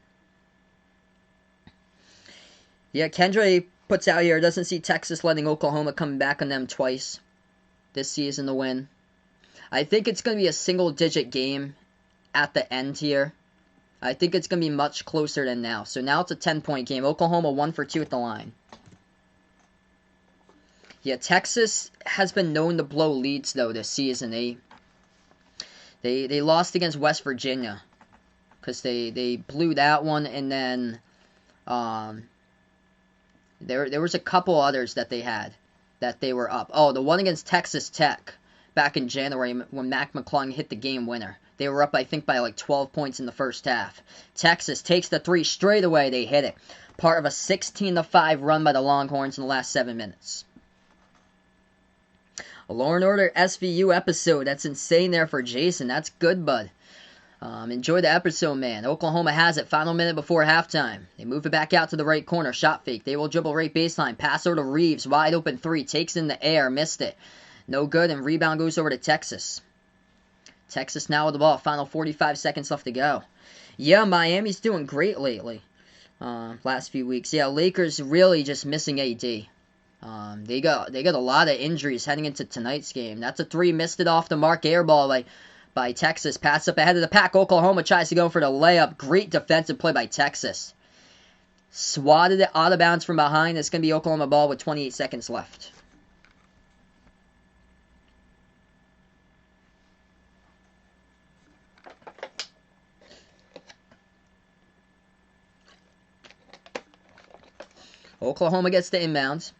Yeah, Kendra puts out here, doesn't see Texas letting Oklahoma come back on them twice this season to win. I think it's going to be a single-digit game at the end here. I think it's going to be much closer than now. So now it's a 10-point game. Oklahoma 1 for 2 at the line. Yeah, Texas has been known to blow leads, though, this season. They lost against West Virginia because they blew that one, and then there was a couple others that they had that they were up. Oh, the one against Texas Tech back in January when Mac McClung hit the game winner. They were up, I think, by like 12 points in the first half. Texas takes the 3 straight away. They hit it. Part of a 16-5 run by the Longhorns in the last 7 minutes. A Law & Order SVU episode. That's insane there for Jason. That's good, bud. Enjoy the episode, man. Oklahoma has it. Final minute before halftime. They move it back out to the right corner. Shot fake. They will dribble right baseline. Pass over to Reeves. Wide open 3. Takes in the air. Missed it. No good. And rebound goes over to Texas. Texas now with the ball. Final 45 seconds left to go. Yeah, Miami's doing great lately. Last few weeks. Yeah, Lakers really just missing AD. They got a lot of injuries heading into tonight's game. That's a 3. Missed it off the mark. Air ball by Texas. Pass up ahead of the pack. Oklahoma tries to go for the layup. Great defensive play by Texas. Swatted it out of bounds from behind. It's going to be Oklahoma ball with 28 seconds left. Oklahoma gets the inbounds.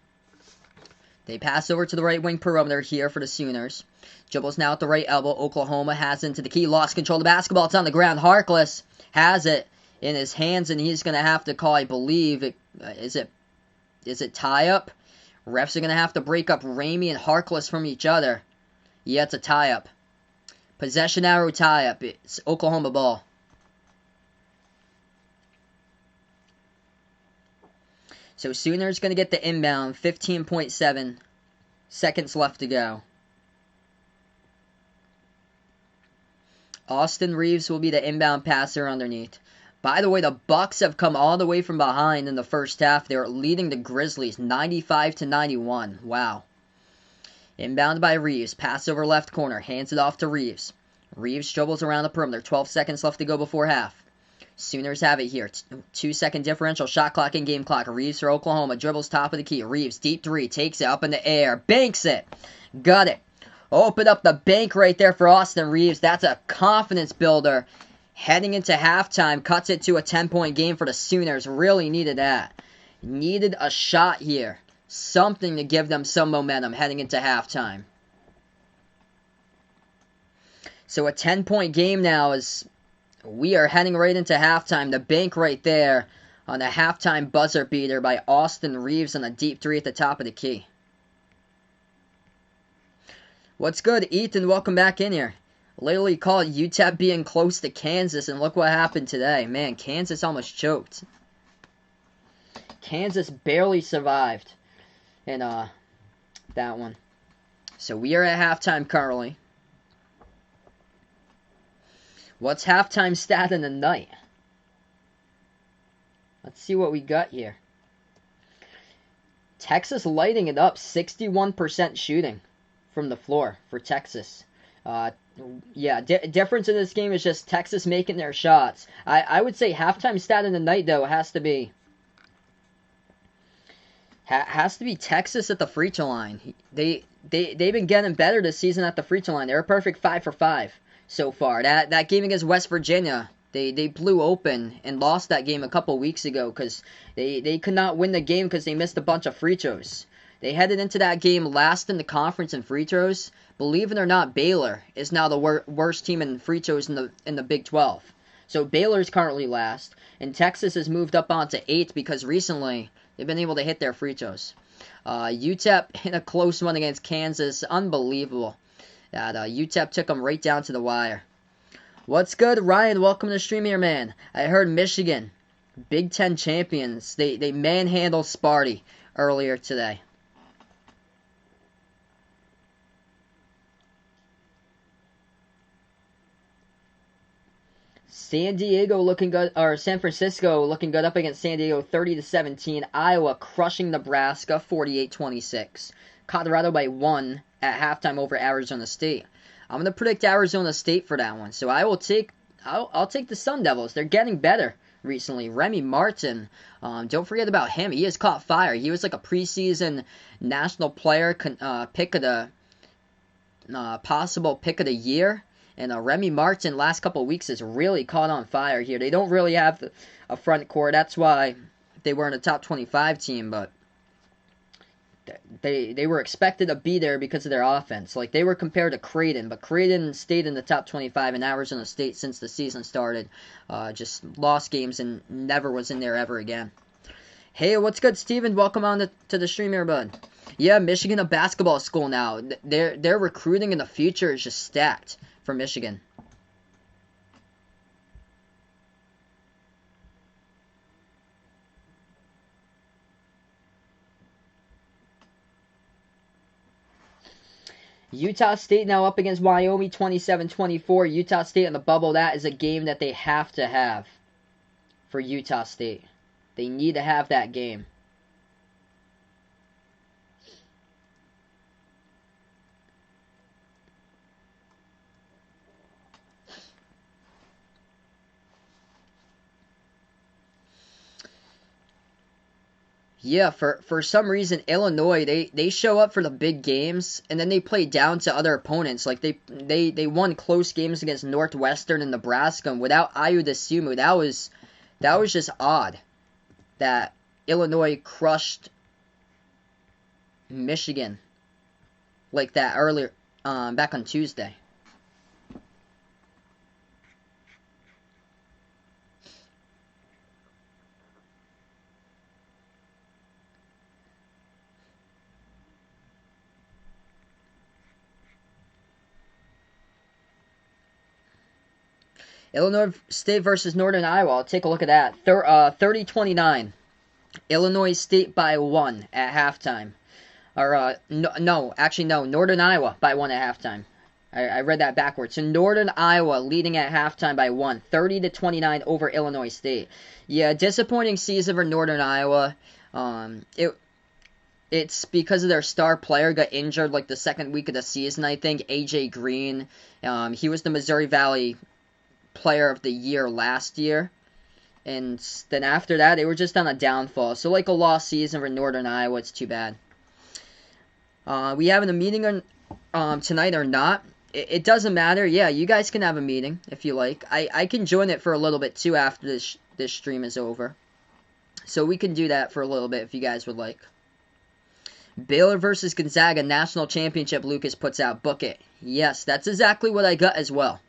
They pass over to the right wing perimeter here for the Sooners. Dribbles now at the right elbow. Oklahoma has into the key. Lost control of the basketball. It's on the ground. Harkless has it in his hands, and he's going to have to call, I believe, is it tie-up? Refs are going to have to break up Ramey and Harkless from each other. Yeah, it's a tie-up. Possession arrow tie-up. It's Oklahoma ball. So Sooners going to get the inbound. 15.7 seconds left to go. Austin Reeves will be the inbound passer underneath. By the way, the Bucks have come all the way from behind in the first half. They're leading the Grizzlies 95-91. Wow. Inbound by Reeves. Pass over left corner. Hands it off to Reeves. Reeves dribbles around the perimeter. 12 seconds left to go before half. Sooners have it here. 2-second differential. Shot clock and game clock. Reeves for Oklahoma. Dribbles top of the key. Reeves, deep three. Takes it up in the air. Banks it. Got it. Open up the bank right there for Austin Reeves. That's a confidence builder. Heading into halftime. Cuts it to a 10-point game for the Sooners. Really needed that. Needed a shot here. Something to give them some momentum heading into halftime. So a 10-point game now as we are heading right into halftime. The bank right there on the halftime buzzer beater by Austin Reeves on a deep three at the top of the key. What's good, Ethan? Welcome back in here. Literally called UTEP being close to Kansas, and look what happened today. Man, Kansas almost choked. Kansas barely survived in that one. So we are at halftime currently. What's halftime stat in the night? Let's see what we got here. Texas lighting it up, 61% shooting from the floor for Texas. Yeah, difference in this game is just Texas making their shots. I would say halftime stat in the night, though, has to be Texas at the free throw line. They've been getting better this season at the free throw line. They're a perfect 5 for 5 so far. That game against West Virginia, they blew open and lost that game a couple weeks ago because they could not win the game because they missed a bunch of free throws. They headed into that game last in the conference in free throws. Believe it or not, Baylor is now the worst team in free throws in the Big 12. So Baylor's currently last, and Texas has moved up onto 8th because recently they've been able to hit their free throws. UTEP in a close one against Kansas, unbelievable. UTEP took them right down to the wire. What's good, Ryan? Welcome to the stream here, man. I heard Michigan, Big Ten champions. They manhandled Sparty earlier today. San Diego looking good, or San Francisco looking good up against San Diego 30-17. Iowa crushing Nebraska 48-26. Colorado by 1 at halftime over Arizona State. I'm gonna predict Arizona State for that one. So I'll take the Sun Devils. They're getting better recently. Remy Martin, don't forget about him. He has caught fire. He was like a preseason national player pick of the possible pick of the year. And Remy Martin, last couple of weeks, has really caught on fire here. They don't really have a front court. That's why they weren't a top 25 team, but they were expected to be there because of their offense. Like, they were compared to Creighton, but Creighton stayed in the top 25, and Arizona State, since the season started, just lost games and never was in there ever again. Hey, what's good, Steven? Welcome on to the stream here, bud. Yeah, Michigan, a basketball school now. Their recruiting in the future is just stacked for Michigan. Utah State now up against Wyoming 27-24. Utah State on the bubble. That is a game that they have to have for Utah State. They need to have that game. Yeah, for some reason, Illinois, they show up for the big games, and then they play down to other opponents. Like, they won close games against Northwestern and Nebraska, and without Ayu Dosunmu, that was just odd that Illinois crushed Michigan like that earlier, back on Tuesday. Illinois State versus Northern Iowa. I'll take a look at that. 30-29. Illinois State by 1 at halftime. Or, no, Northern Iowa by 1 at halftime. I read that backwards. So Northern Iowa leading at halftime by 1, 30-29 over Illinois State. Yeah, disappointing season for Northern Iowa. It's because of their star player got injured like the second week of the season, I think. AJ Green. He was the Missouri Valley Player of the Year last year. And then after that, they were just on a downfall. So like a lost season for Northern Iowa, it's too bad. We having a meeting tonight or not? It doesn't matter. Yeah, you guys can have a meeting if you like. I can join it for a little bit too after this stream is over. So we can do that for a little bit if you guys would like. Baylor versus Gonzaga National Championship, Lucas puts out. Book it. Yes, that's exactly what I got as well.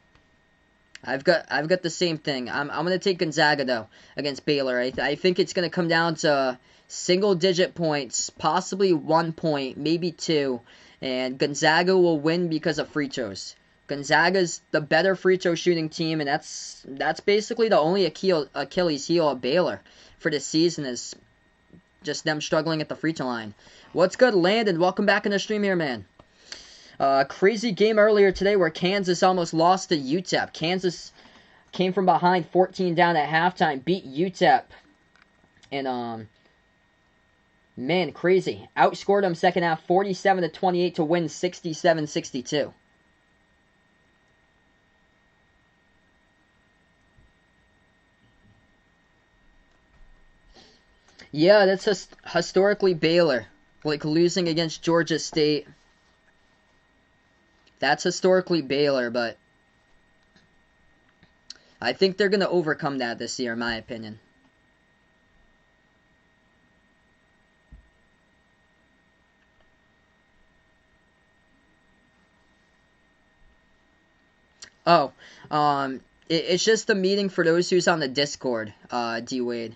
I've got the same thing. I'm gonna take Gonzaga though against Baylor. I think it's gonna come down to single-digit points, possibly 1 point, maybe 2, and Gonzaga will win because of free throws. Gonzaga's the better free throw shooting team, and that's basically the only Achilles heel of Baylor for this season is just them struggling at the free throw line. What's good, Landon? Welcome back in the stream here, man. Crazy game earlier today where Kansas almost lost to UTEP. Kansas came from behind 14 down at halftime, beat UTEP. And, man, crazy. Outscored them second half 47-28 to win 67-62. Yeah, that's just historically Baylor. Like losing against Georgia State. That's historically Baylor, but I think they're going to overcome that this year, in my opinion. Oh, it's just a meeting for those who's on the Discord, D Wade.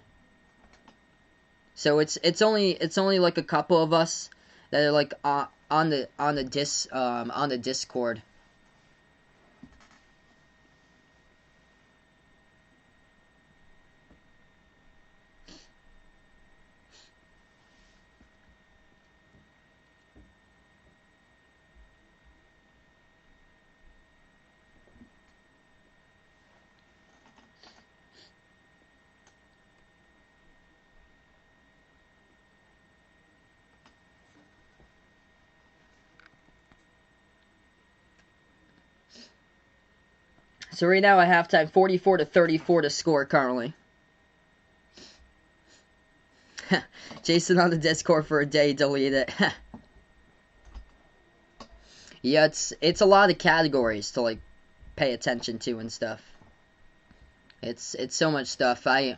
So it's only like a couple of us that are like on the Discord. So right now at halftime, 44-34 to score currently. Jason on the Discord for a day, delete it. Yeah, it's a lot of categories to like pay attention to and stuff. It's so much stuff. I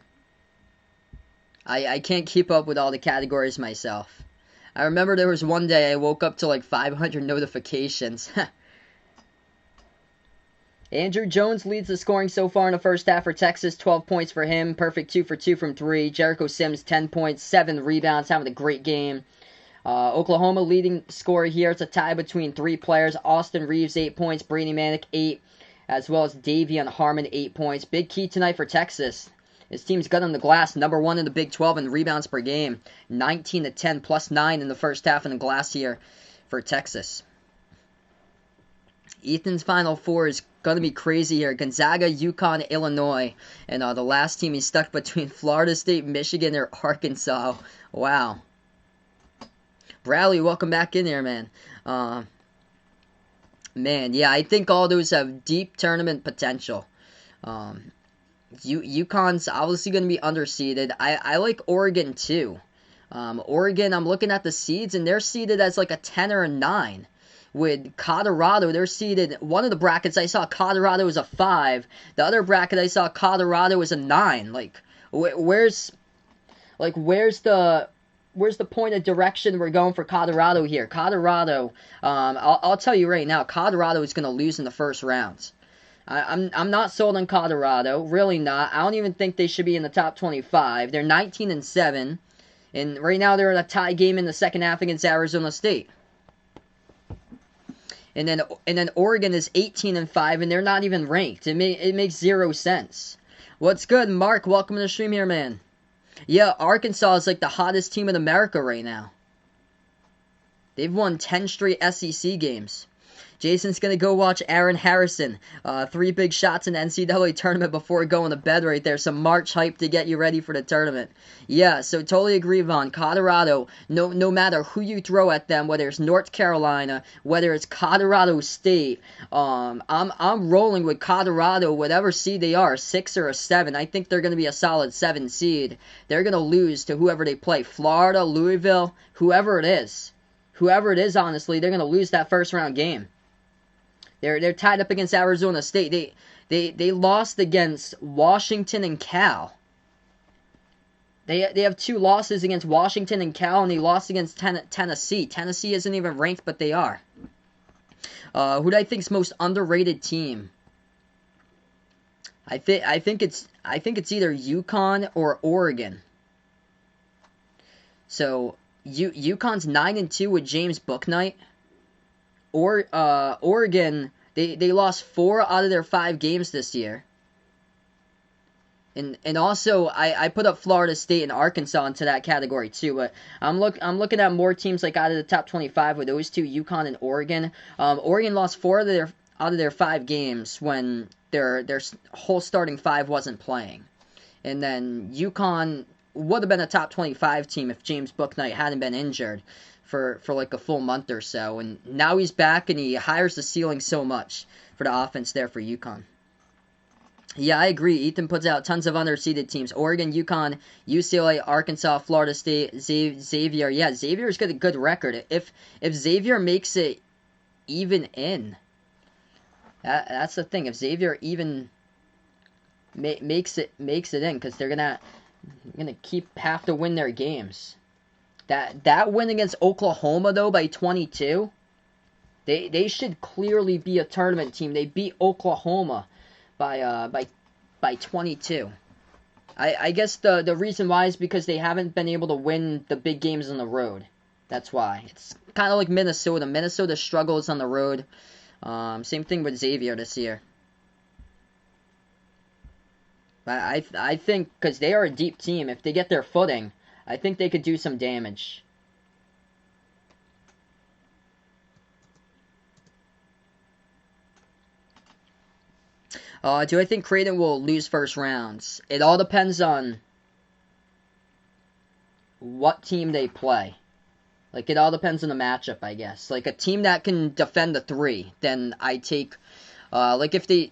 can't keep up with all the categories myself. I remember there was one day I woke up to like 500 notifications. Andrew Jones leads the scoring so far in the first half for Texas. 12 points for him. Perfect 2 for 2 from 3. Jericho Sims, 10 points, 7 rebounds. Having a great game. Oklahoma leading scorer here. It's a tie between 3 players. Austin Reeves, 8 points. Brady Manick, 8. As well as Davion Harmon, 8 points. Big key tonight for Texas. His team's got on the glass. Number 1 in the Big 12 in rebounds per game. 19-10, plus 9 in the first half in the glass here for Texas. Ethan's Final Four is going to be crazy here. Gonzaga, UConn, Illinois. And the last team he's stuck between Florida State, Michigan, or Arkansas. Wow. Bradley, welcome back in there, man. Man, yeah, I think all those have deep tournament potential. UConn's obviously going to be underseeded. I like Oregon, too. Oregon, I'm looking at the seeds, and they're seeded as like a 10 or a 9. With Colorado, they're seeded. One of the brackets I saw Colorado was a 5. The other bracket I saw Colorado was a 9. Like, where's the where's the point of direction we're going for Colorado here? Colorado, I'll tell you right now, Colorado is going to lose in the first round. I'm not sold on Colorado, really not. I don't even think they should be in the top 25. They're 19-7, and right now they're in a tie game in the second half against Arizona State. And then Oregon is 18-5, and they're not even ranked. It makes zero sense. What's good, Mark? Welcome to the stream here, man. Yeah, Arkansas is like the hottest team in America right now. They've won 10 straight SEC games. Jason's going to go watch Aaron Harrison. 3 big shots in the NCAA tournament before going to bed right there. Some March hype to get you ready for the tournament. Yeah, so totally agree, Vaughn. Colorado, no matter who you throw at them, whether it's North Carolina, whether it's Colorado State, I'm rolling with Colorado, whatever seed they are, 6 or a 7. I think they're going to be a solid 7 seed. They're going to lose to whoever they play. Florida, Louisville, whoever it is. Whoever it is, honestly, they're going to lose that first round game. They're tied up against Arizona State. They lost against Washington and Cal. They have 2 losses against Washington and Cal, and they lost against Tennessee. Tennessee isn't even ranked, but they are. Who do I think is most underrated team? I think it's either UConn or Oregon. So UConn's 9-2 with James Bouknight. Oregon, they lost 4 out of their 5 games this year. And also, I put up Florida State and Arkansas into that category too. But I'm looking at more teams like out of the top 25 with those 2, UConn and Oregon. Oregon lost 4 out of their 5 games when their whole starting 5 wasn't playing. And then UConn would have been a top 25 team if James Bouknight hadn't been injured for like a full month or so, and now he's back and he hires the ceiling so much for the offense there for UConn. Yeah, I agree. Ethan puts out tons of underseeded teams: Oregon, UConn, UCLA, Arkansas, Florida State, Xavier. Yeah, Xavier's got a good record. If Xavier makes it even in, that's the thing. If Xavier even makes it in, because they're gonna have to win their games. That win against Oklahoma, though, by 22, they should clearly be a tournament team. They beat Oklahoma by 22. I guess the reason why is because they haven't been able to win the big games on the road. That's why. It's kind of like Minnesota. Minnesota struggles on the road. Same thing with Xavier this year. But I think, because they are a deep team, if they get their footing, I think they could do some damage. Do I think Creighton will lose first rounds? It all depends on what team they play. Like, it all depends on the matchup, I guess. Like, a team that can defend the 3, then I take, like, if they,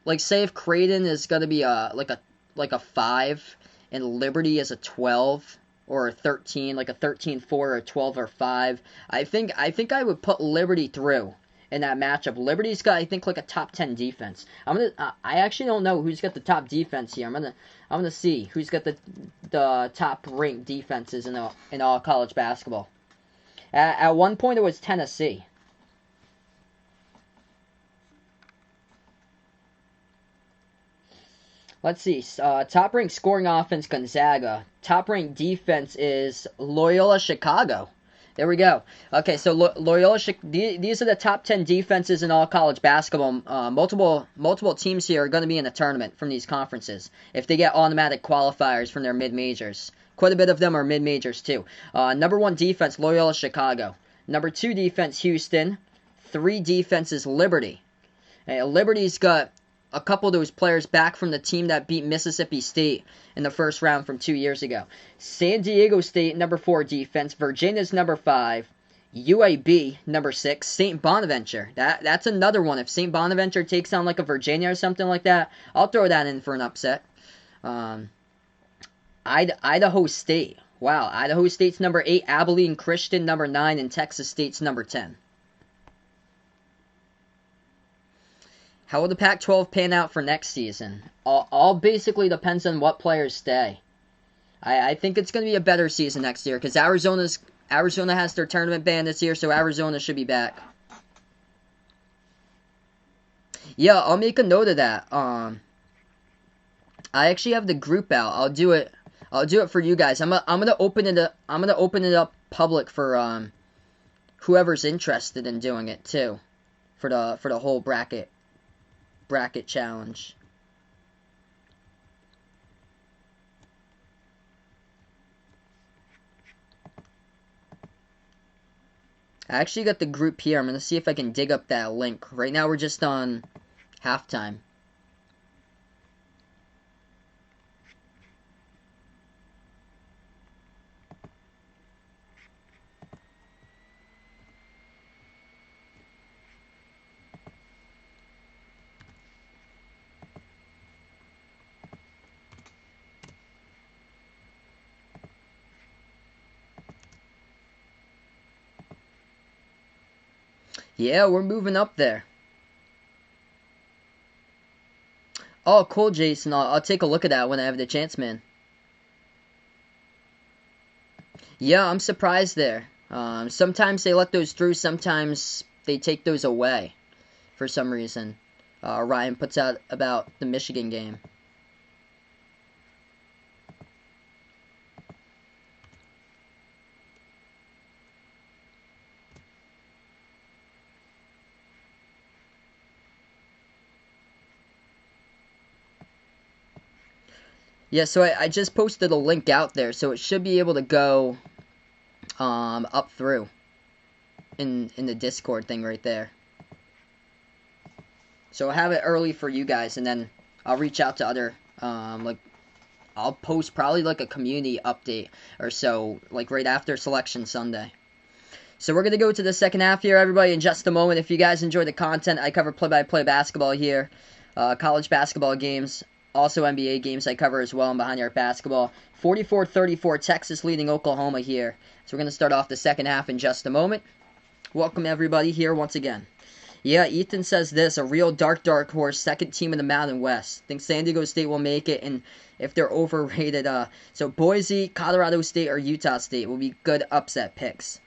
like, say if Creighton is going to be like a 5, and Liberty is a 12 or a 13, like a 13-4 or a 12 or 5. I think I would put Liberty through in that matchup. Liberty's got, I think, like a top 10 defense. I actually don't know who's got the top defense here. I'm gonna see who's got the top ranked defenses in all college basketball. At one point it was Tennessee. Let's see. Top-ranked scoring offense, Gonzaga. Top-ranked defense is Loyola Chicago. There we go. Okay, so Loyola, these are the top 10 defenses in all college basketball. Multiple teams here are going to be in the tournament from these conferences if they get automatic qualifiers from their mid-majors. Quite a bit of them are mid-majors, too. Number 1 defense, Loyola Chicago. Number 2 defense, Houston. 3 defense is Liberty. Liberty's got a couple of those players back from the team that beat Mississippi State in the first round from 2 years ago. San Diego State, number 4 defense. Virginia's number 5. UAB, number 6. St. Bonaventure. That's another one. If St. Bonaventure takes on like a Virginia or something like that, I'll throw that in for an upset. Idaho State. Wow, Idaho State's number 8. Abilene Christian, number 9. And Texas State's number 10. How will the Pac-12 pan out for next season? All basically depends on what players stay. I think it's going to be a better season next year because Arizona has their tournament ban this year, so Arizona should be back. Yeah, I'll make a note of that. I actually have the group out. I'll do it for you guys. I'm gonna open it up. I'm gonna open it up public for whoever's interested in doing it too, for the whole bracket challenge. I actually got the group here. I'm gonna see if I can dig up that link. Right now we're just on halftime. Yeah, we're moving up there. Oh, cool, Jason. I'll take a look at that when I have the chance, man. Yeah, I'm surprised there. Sometimes they let those through, sometimes they take those away for some reason. Ryan puts out about the Michigan game. Yeah, so I just posted a link out there, so it should be able to go up through in the Discord thing right there. So I'll have it early for you guys, and then I'll reach out to other, like, I'll post probably like a community update or so, like right after Selection Sunday. So we're going to go to the second half here, everybody, in just a moment. If you guys enjoy the content, I cover play-by-play basketball here, college basketball games, also NBA games I cover as well in Behind the Arc Basketball. 44-34, Texas leading Oklahoma here. So we're going to start off the second half in just a moment. Welcome, everybody, here once again. Yeah, Ethan says this, a real dark horse, second team in the Mountain West. Think San Diego State will make it, and if they're overrated, so Boise, Colorado State, or Utah State will be good upset picks.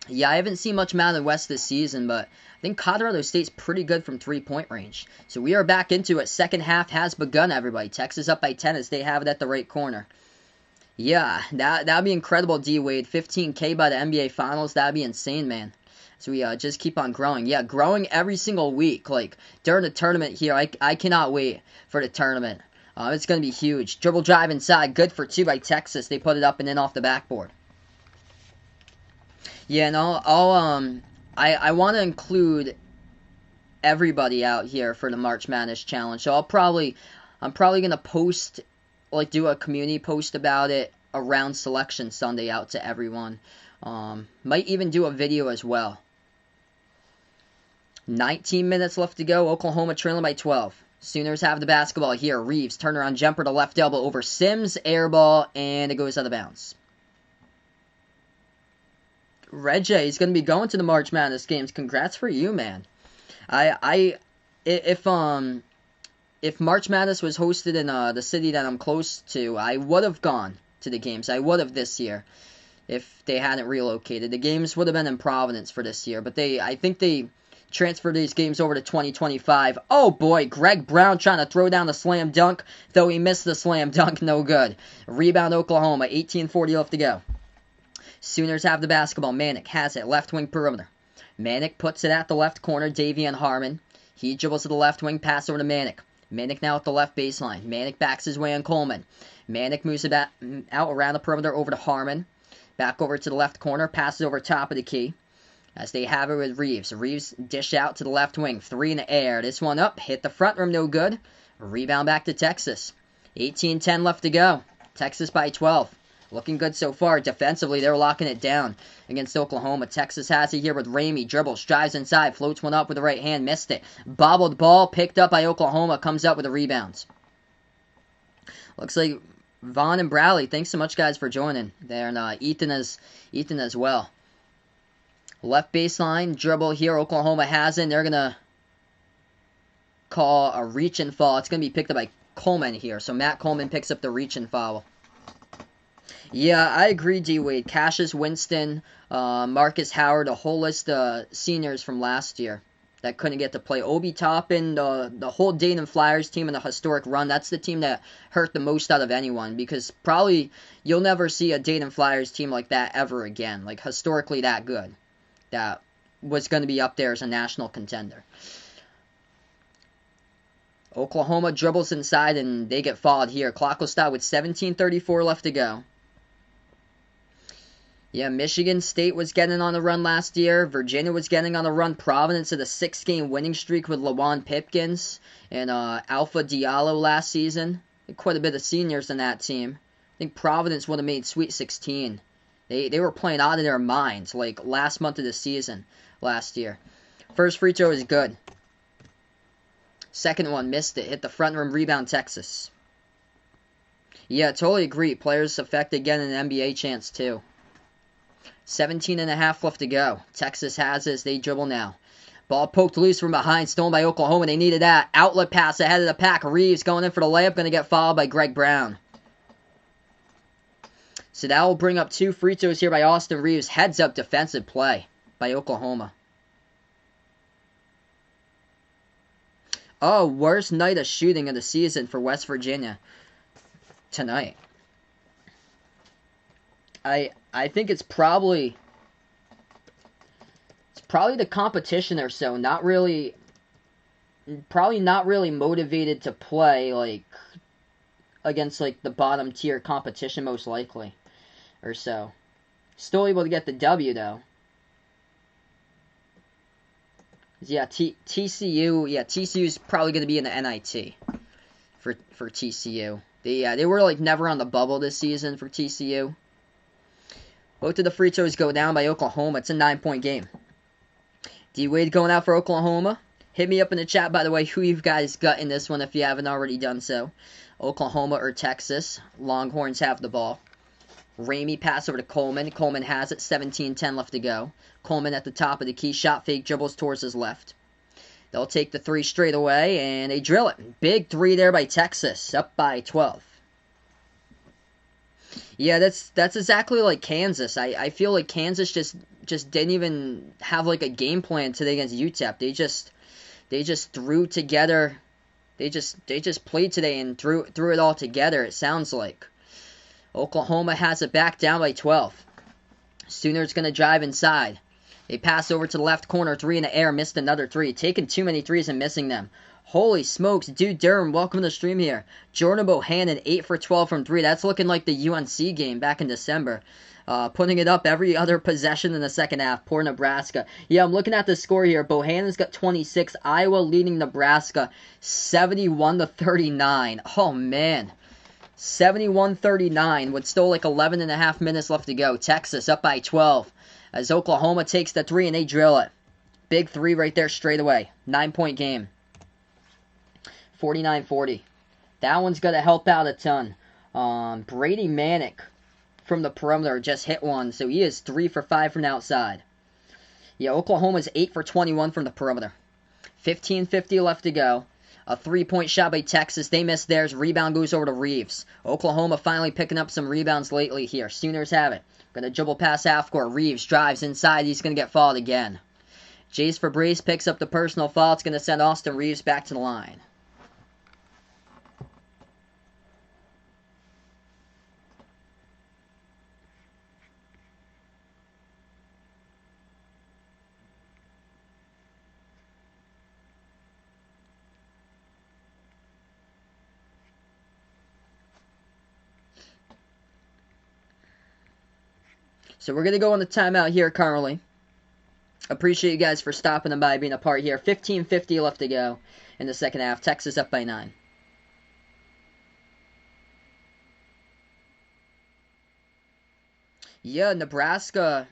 Yeah, I haven't seen much Mountain West this season, but I think Colorado State's pretty good from three-point range. So we are back into it. Second half has begun, everybody. Texas up by 10 as they have it at the right corner. Yeah, that'd be incredible, D-Wade. 15K by the NBA Finals, that'd be insane, man. So we just keep on growing. Yeah, growing every single week. Like, during the tournament here, I cannot wait for the tournament. It's going to be huge. Dribble drive inside. Good for two by Texas. They put it up and in off the backboard. Yeah, and I want to include everybody out here for the March Madness Challenge. So I'm probably going to post, like, do a community post about it around Selection Sunday out to everyone. Might even do a video as well. 19 minutes left to go. Oklahoma trailing by 12. Sooners have the basketball here. Reeves, turnaround jumper to left elbow over Sims. Air ball, and it goes out of bounds. Reggie, he's going to be going to the March Madness games. Congrats for you, man. If March Madness was hosted in the city that I'm close to, I would have gone to the games. I would have this year if they hadn't relocated. The games would have been in Providence for this year, but I think they transferred these games over to 2025. Oh boy, Greg Brown trying to throw down the slam dunk, though he missed the slam dunk, no good. Rebound Oklahoma, 18:40 left to go. Sooners have the basketball. Manick has it, left wing perimeter. Manick puts it at the left corner, Davion Harmon. He dribbles to the left wing, pass over to Manick. Manick now at the left baseline. Manick backs his way on Coleman. Manick moves it out around the perimeter over to Harmon. Back over to the left corner, passes over top of the key. As they have it with Reeves. Reeves dish out to the left wing. Three in the air. This one up. Hit the front rim. No good. Rebound back to Texas. 18-10 left to go. Texas by 12. Looking good so far. Defensively, they're locking it down against Oklahoma. Texas has it here with Ramey. Dribbles. Drives inside. Floats one up with the right hand. Missed it. Bobbled ball. Picked up by Oklahoma. Comes up with the rebounds. Looks like Vaughn and Bradley. Thanks so much, guys, for joining there. And Ethan as well. Left baseline, dribble here. Oklahoma has it. They're going to call a reach and fall. It's going to be picked up by Coleman here. So Matt Coleman picks up the reach and foul. Yeah, I agree, D-Wade. Cassius Winston, Marcus Howard, a whole list of seniors from last year that couldn't get to play. Obi Toppin, the whole Dayton Flyers team in the historic run, that's the team that hurt the most out of anyone, because probably you'll never see a Dayton Flyers team like that ever again, like historically that good, that was going to be up there as a national contender. Oklahoma dribbles inside and they get fouled here. Clock will stop with 17:34 left to go. Yeah, Michigan State was getting on the run last year. Virginia was getting on the run. Providence had a 6-game winning streak with Lawan Pipkins and Alpha Diallo last season. Quite a bit of seniors in that team. I think Providence would have made Sweet 16. They were playing out of their minds like last month of the season last year. First free throw is good. Second one, missed it. Hit the front rim, rebound, Texas. Yeah, totally agree. Players affected getting an NBA chance too. 17.5 left to go. Texas has this. They dribble now. Ball poked loose from behind. Stolen by Oklahoma. They needed that. Outlet pass ahead of the pack. Reeves going in for the layup. Going to get fouled by Greg Brown. So that will bring up 2 free throws here by Austin Reeves. Heads up defensive play by Oklahoma. Oh, worst night of shooting of the season for West Virginia tonight. I think it's probably the competition or so. Probably not really motivated to play like against like the bottom tier competition most likely or so. Still able to get the W though. Yeah, TCU. Yeah, TCU's probably going to be in the NIT for TCU. They were like never on the bubble this season for TCU. Both of the free throws go down by Oklahoma. It's a 9-point game. D-Wade going out for Oklahoma. Hit me up in the chat, by the way, who you guys got in this one if you haven't already done so. Oklahoma or Texas. Longhorns have the ball. Ramey pass over to Coleman. Coleman has it. 17-10 left to go. Coleman at the top of the key. Shot fake. Dribbles towards his left. They'll take the 3 straight away, and they drill it. Big 3 there by Texas. Up by 12. Yeah, that's exactly like Kansas. I feel like Kansas just didn't even have like a game plan today against UTEP. They just threw together. They just played today and threw it all together. It sounds like. Oklahoma has it back down by 12. Sooners gonna drive inside. They pass over to the left corner. 3 in the air. Missed another 3. Taking too many 3s and missing them. Holy smokes, dude, Durham, welcome to the stream here. Jordan Bohannon, 8 for 12 from 3. That's looking like the UNC game back in December. Putting it up every other possession in the second half. Poor Nebraska. Yeah, I'm looking at the score here. Bohannon's got 26. Iowa leading Nebraska 71-39. Oh, man. 71-39 with still like 11.5 minutes left to go. Texas up by 12 as Oklahoma takes the 3 and they drill it. Big 3 right there straight away. 9-point game. 49-40. That one's going to help out a ton. Brady Manick from the perimeter just hit one, so he is 3 for 5 from the outside. Yeah, Oklahoma's 8 for 21 from the perimeter. 15:50 left to go. A 3-point shot by Texas. They missed theirs. Rebound goes over to Reeves. Oklahoma finally picking up some rebounds lately here. Sooners have it. Gonna dribble past half court. Reeves drives inside. He's gonna get fouled again. Jace Fabrice picks up the personal foul. It's gonna send Austin Reeves back to the line. So we're going to go on the timeout here currently. Appreciate you guys for stopping by, being a part here. 15:50 left to go in the second half. Texas up by 9. Yeah, Nebraska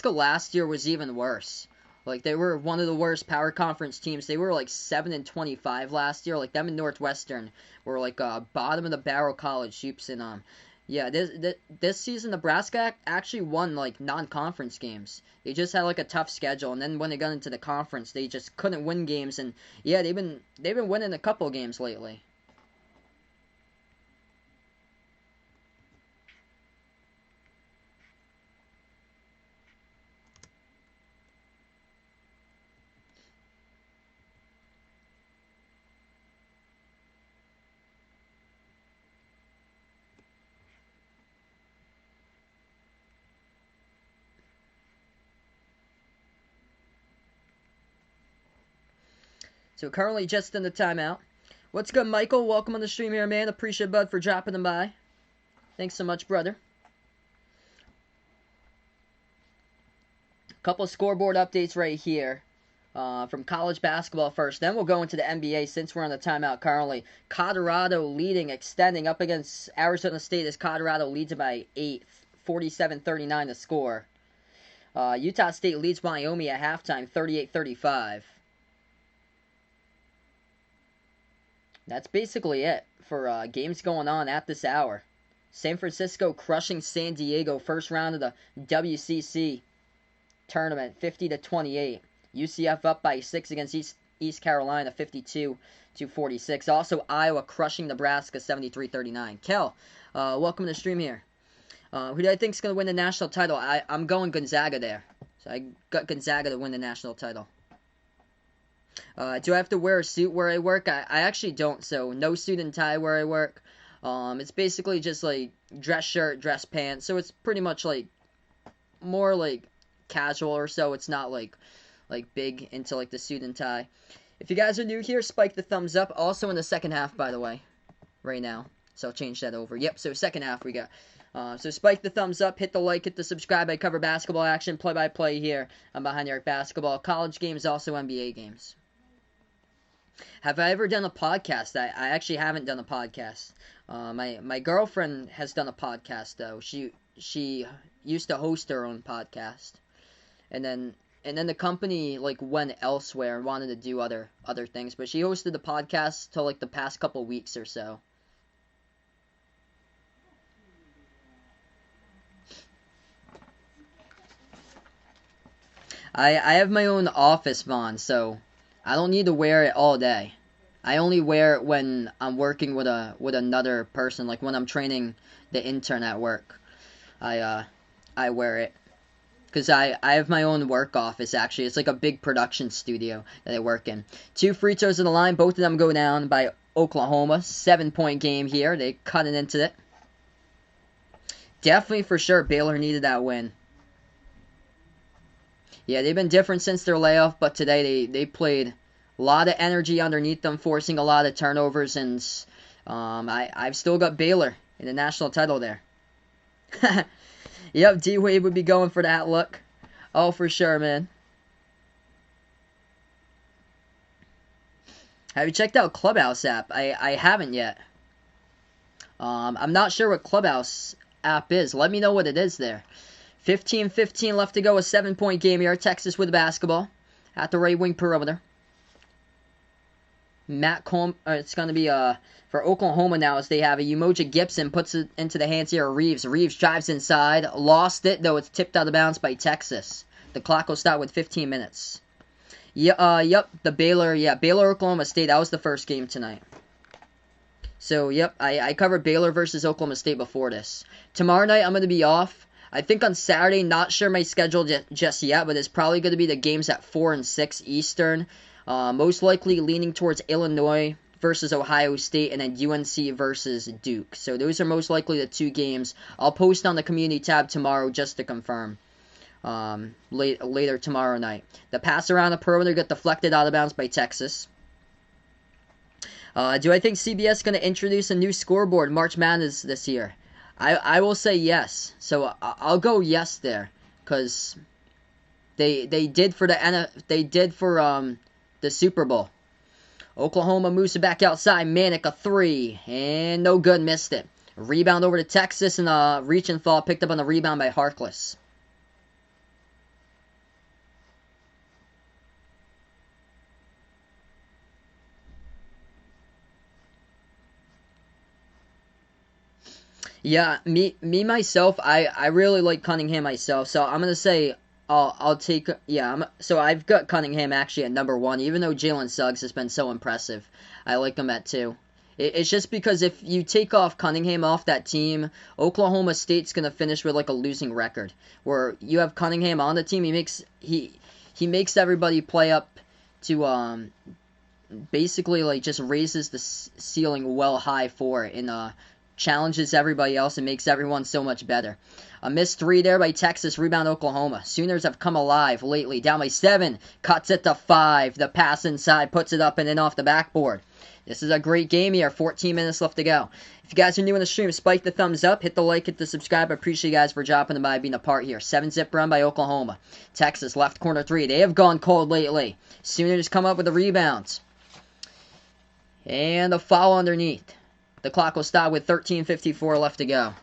last year was even worse. Like, they were one of the worst power conference teams. They were like 7-25 last year. Like, them and Northwestern were like bottom of the barrel college hoops. And yeah, this season Nebraska actually won like non-conference games. They just had like a tough schedule, and then when they got into the conference, they just couldn't win games. And yeah, they've been winning a couple games lately. So currently just in the timeout. What's good, Michael? Welcome on the stream here, man. Appreciate Bud for dropping them by. Thanks so much, brother. Couple scoreboard updates right here. From college basketball first. Then we'll go into the NBA since we're on the timeout currently. Colorado leading, extending up against Arizona State as Colorado leads by 8, 47-39 to score. Utah State leads Wyoming at halftime, 38-35. That's basically it for games going on at this hour. San Francisco crushing San Diego, first round of the WCC tournament, 50-28. UCF up by 6 against East Carolina, 52-46. Also, Iowa crushing Nebraska, 73-39. Kel, welcome to the stream here. Who do I think is going to win the national title? I'm going Gonzaga there. So I got Gonzaga to win the national title. Do I have to wear a suit where I work? I actually don't, so no suit and tie where I work. It's basically just like dress shirt, dress pants, so it's pretty much like more like casual or so. It's not like big into like the suit and tie. If you guys are new here, spike the thumbs up. Also in the second half, by the way, right now. So I'll change that over. Yep, so second half we got. So spike the thumbs up, hit the like, hit the subscribe. I cover basketball action, play-by-play here on Behind the Arc Basketball. College games, also NBA games. Have I ever done a podcast? I actually haven't done a podcast. My girlfriend has done a podcast though. She used to host her own podcast, and then the company like went elsewhere and wanted to do other things. But she hosted the podcast till like the past couple weeks or so. I have my own office, Vaughn, so I don't need to wear it all day. I only wear it when I'm working with another person, like when I'm training the intern at work. I wear it. Because I have my own work office, actually. It's like a big production studio that I work in. 2 free throws in the line. Both of them go down by Oklahoma. 7-point game here. They cut it into it. Definitely for sure Baylor needed that win. Yeah, they've been different since their layoff, but today they played a lot of energy underneath them, forcing a lot of turnovers, and I've still got Baylor in the national title there. Yep, D-Wade would be going for that look. Oh, for sure, man. Have you checked out Clubhouse app? I haven't yet. I'm not sure what Clubhouse app is. Let me know what it is there. 15-15 left to go. A 7-point game here. Texas with the basketball at the right wing perimeter. It's going to be for Oklahoma now as they have a Umoja Gibson puts it into the hands here of Reeves. Reeves drives inside. Lost it, though it's tipped out of bounds by Texas. The clock will start with 15 minutes. Yep, the Baylor Oklahoma State. That was the first game tonight. So, yep, I covered Baylor versus Oklahoma State before this. Tomorrow night I'm going to be off. I think on Saturday, not sure my schedule just yet, but it's probably going to be the games at 4 and 6 Eastern. Most likely leaning towards Illinois versus Ohio State, and then UNC versus Duke. So those are most likely the 2 games. I'll post on the community tab tomorrow just to confirm. Later tomorrow night. The pass around the perimeter got deflected out of bounds by Texas. Do I think CBS is going to introduce a new scoreboard March Madness this year? I will say yes. So I'll go yes there, because they did for the Super Bowl. Oklahoma moves it back outside. Manic a 3 and no good, missed it. Rebound over to Texas, and a reach and fall picked up on the rebound by Harkless. Yeah, myself, I really like Cunningham myself, so I'm gonna say I'll take, so I've got Cunningham actually at number 1, even though Jalen Suggs has been so impressive. I like him at 2. It's just because if you take off Cunningham off that team, Oklahoma State's gonna finish with like a losing record. Where you have Cunningham on the team, he makes everybody play up to basically like just raises the ceiling well high for it in challenges everybody else and makes everyone so much better. A missed 3 there by Texas. Rebound Oklahoma. Sooners have come alive lately. Down by 7. Cuts it to 5. The pass inside. Puts it up and in off the backboard. This is a great game here. 14 minutes left to go. If you guys are new in the stream, spike the thumbs up. Hit the like. Hit the subscribe. I appreciate you guys for dropping by, being a part here. 7-zip run by Oklahoma. Texas left corner 3. They have gone cold lately. Sooners come up with the rebounds. And a foul underneath. The clock will stop with 13:54 left to go.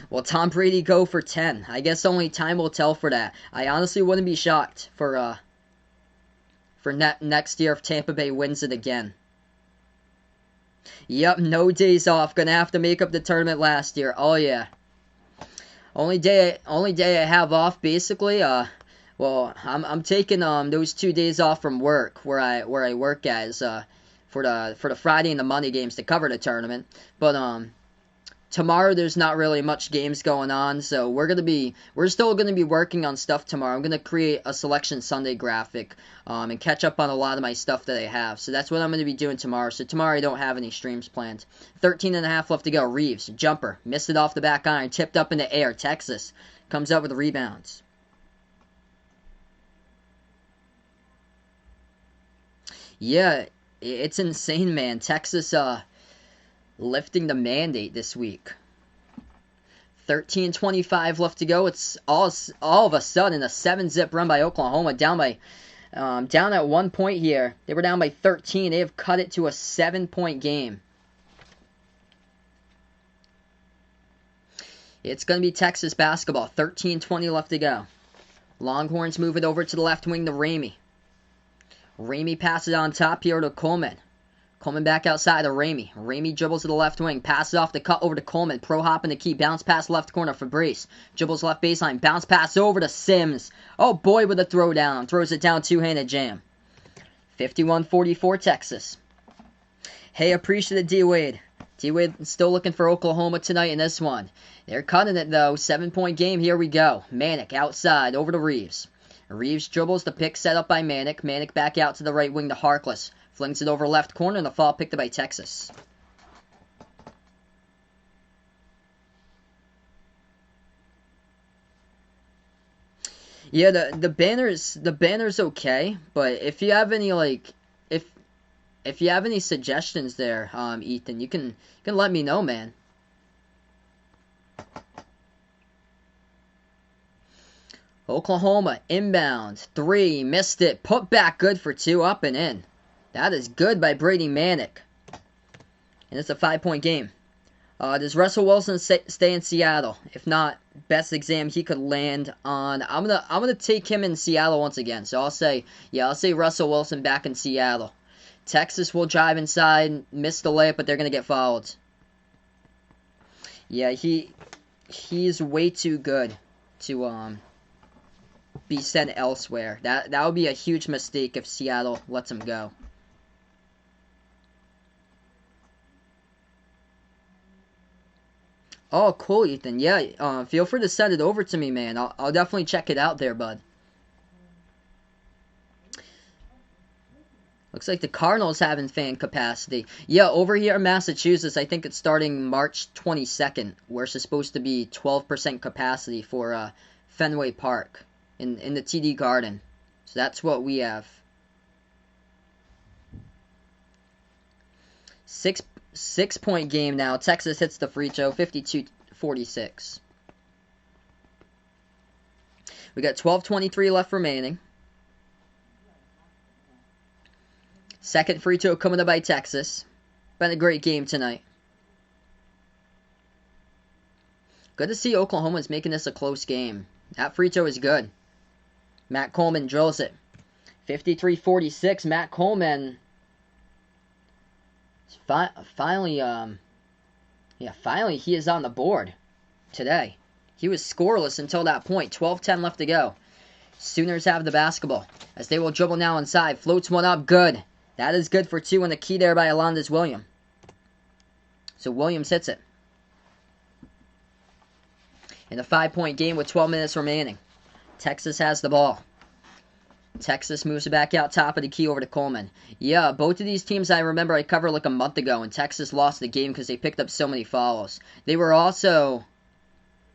Will Tom Brady go for 10? I guess only time will tell for that. I honestly wouldn't be shocked for next year if Tampa Bay wins it again. Yep, no days off. Gonna have to make up the tournament last year. Oh yeah. Only day I have off basically. Well, I'm taking those 2 days off from work where I work as for the Friday and the Monday games to cover the tournament. But tomorrow there's not really much games going on, so we're still gonna be working on stuff tomorrow. I'm gonna create a Selection Sunday graphic and catch up on a lot of my stuff that I have. So that's what I'm gonna be doing tomorrow. So tomorrow I don't have any streams planned. 13.5 left to go. Reeves, jumper, missed it off the back iron, tipped up in the air. Texas comes up with the rebounds. Yeah, it's insane, man. Texas lifting the mandate this week. 13:25 left to go. It's all of a sudden a 7-zip run by Oklahoma, down at 1 point here. They were down by 13. They have cut it to a 7-point game. It's going to be Texas basketball. 13:20 left to go. Longhorns move it over to the left wing to Ramey. Ramey passes on top here to Coleman. Coleman back outside to Ramey. Ramey dribbles to the left wing. Passes off the cut over to Coleman. Pro hop in the key. Bounce pass left corner for Brace. Dribbles left baseline. Bounce pass over to Sims. Oh boy with a throw down. Throws it down. Two-handed jam. 51-44 Texas. Hey, appreciate it, D-Wade. D-Wade still looking for Oklahoma tonight in this one. They're cutting it though. 7-point game. Here we go. Manick outside over to Reeves. Reeves dribbles the pick set up by Manick. Manick back out to the right wing to Harkless. Flings it over left corner and the fall picked up by Texas. Yeah, the banner's okay, but if you have any if you have any suggestions there, Ethan, you can let me know, man. Oklahoma, inbound, 3, missed it, put back, good for 2, up and in. That is good by Brady Manick. And it's a 5-point game. Does Russell Wilson stay in Seattle? If not, best exam he could land on. I'm gonna take him in Seattle once again. So I'll say Russell Wilson back in Seattle. Texas will drive inside, miss the layup, but they're gonna get fouled. Yeah, he's way too good to be sent elsewhere. That would be a huge mistake if Seattle lets him go. Oh, cool, Ethan. Yeah, feel free to send it over to me, man. I'll definitely check it out there, bud. Looks like the Cardinals having fan capacity. Yeah, over here in Massachusetts, I think it's starting March 22nd. We're supposed to be 12% capacity for Fenway Park in the TD Garden. So that's what we have. 6-point game now. Texas hits the free throw, 52-46. We got 12:23 left remaining. Second free throw coming up by Texas. Been a great game tonight. Good to see Oklahoma's making this a close game. That free throw is good. Matt Coleman drills it. 53-46. Matt Coleman finally he is on the board today. He was scoreless until that point. 12:10 left to go. Sooners have the basketball as they will dribble now inside. Floats one up. Good. That is good for 2 and the key there by Alondes Williams. So Williams hits it. In a 5-point game with 12 minutes remaining. Texas has the ball. Texas moves it back out top of the key over to Coleman. Yeah, both of these teams I remember I covered like a month ago, and Texas lost the game because they picked up so many fouls. They were also...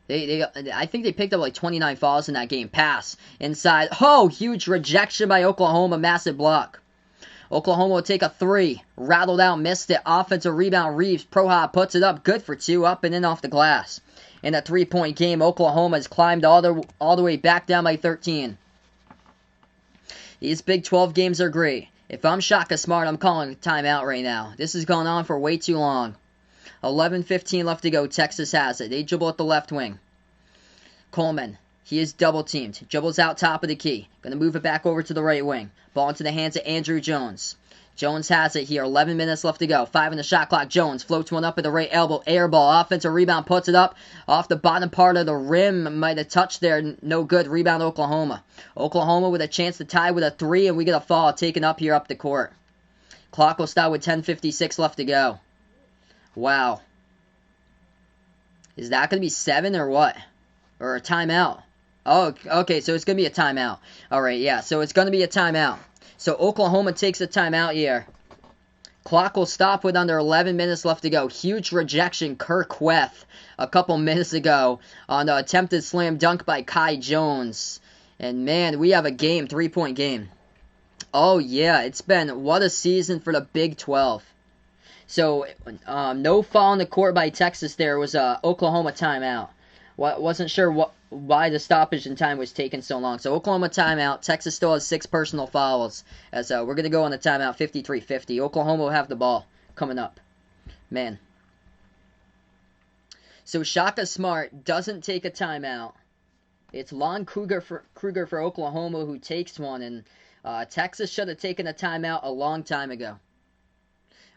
I think they picked up like 29 fouls in that game. Pass inside. Oh, huge rejection by Oklahoma. Massive block. Oklahoma will take a three. Rattled out, missed it. Offensive rebound. Reeves. Proha puts it up. Good for two. Up and in off the glass. In a three-point game, Oklahoma has climbed all the way back down by 13. These Big 12 games are great. If I'm Shaka Smart, I'm calling a timeout right now. This has gone on for way too long. 11:15 left to go. Texas has it. They dribble at the left wing. Coleman. He is double-teamed. Dribbles out top of the key. Going to move it back over to the right wing. Ball into the hands of Andrew Jones. Jones has it here. 11 minutes left to go. 5 in the shot clock. Jones floats one up at the right elbow. Air ball. Offensive rebound. Puts it up. Off the bottom part of the rim. Might have touched there. No good. Rebound Oklahoma. Oklahoma with a chance to tie with a three. And we get a foul taken up here up the court. Clock will stop with 10:56 left to go. Wow. Is that going to be 7 or what? Or a timeout? Oh, okay. So it's going to be a timeout. All right. Yeah. So it's going to be a timeout. So Oklahoma takes a timeout here. Clock will stop with under 11 minutes left to go. Huge rejection, Kirk Weth, a couple minutes ago on the attempted slam dunk by Kai Jones. And man, we have a game, 3-point game. Oh yeah, it's been, what a season for the Big 12. So, no foul on the court by Texas there. It was a Oklahoma timeout. Wasn't sure why the stoppage in time was taking so long. So Oklahoma timeout. Texas still has 6 personal fouls. As we're going to go on the timeout 53-50. Oklahoma will have the ball coming up. Man. So Shaka Smart doesn't take a timeout. It's Lon Kruger for Oklahoma who takes one. And Texas should have taken a timeout a long time ago.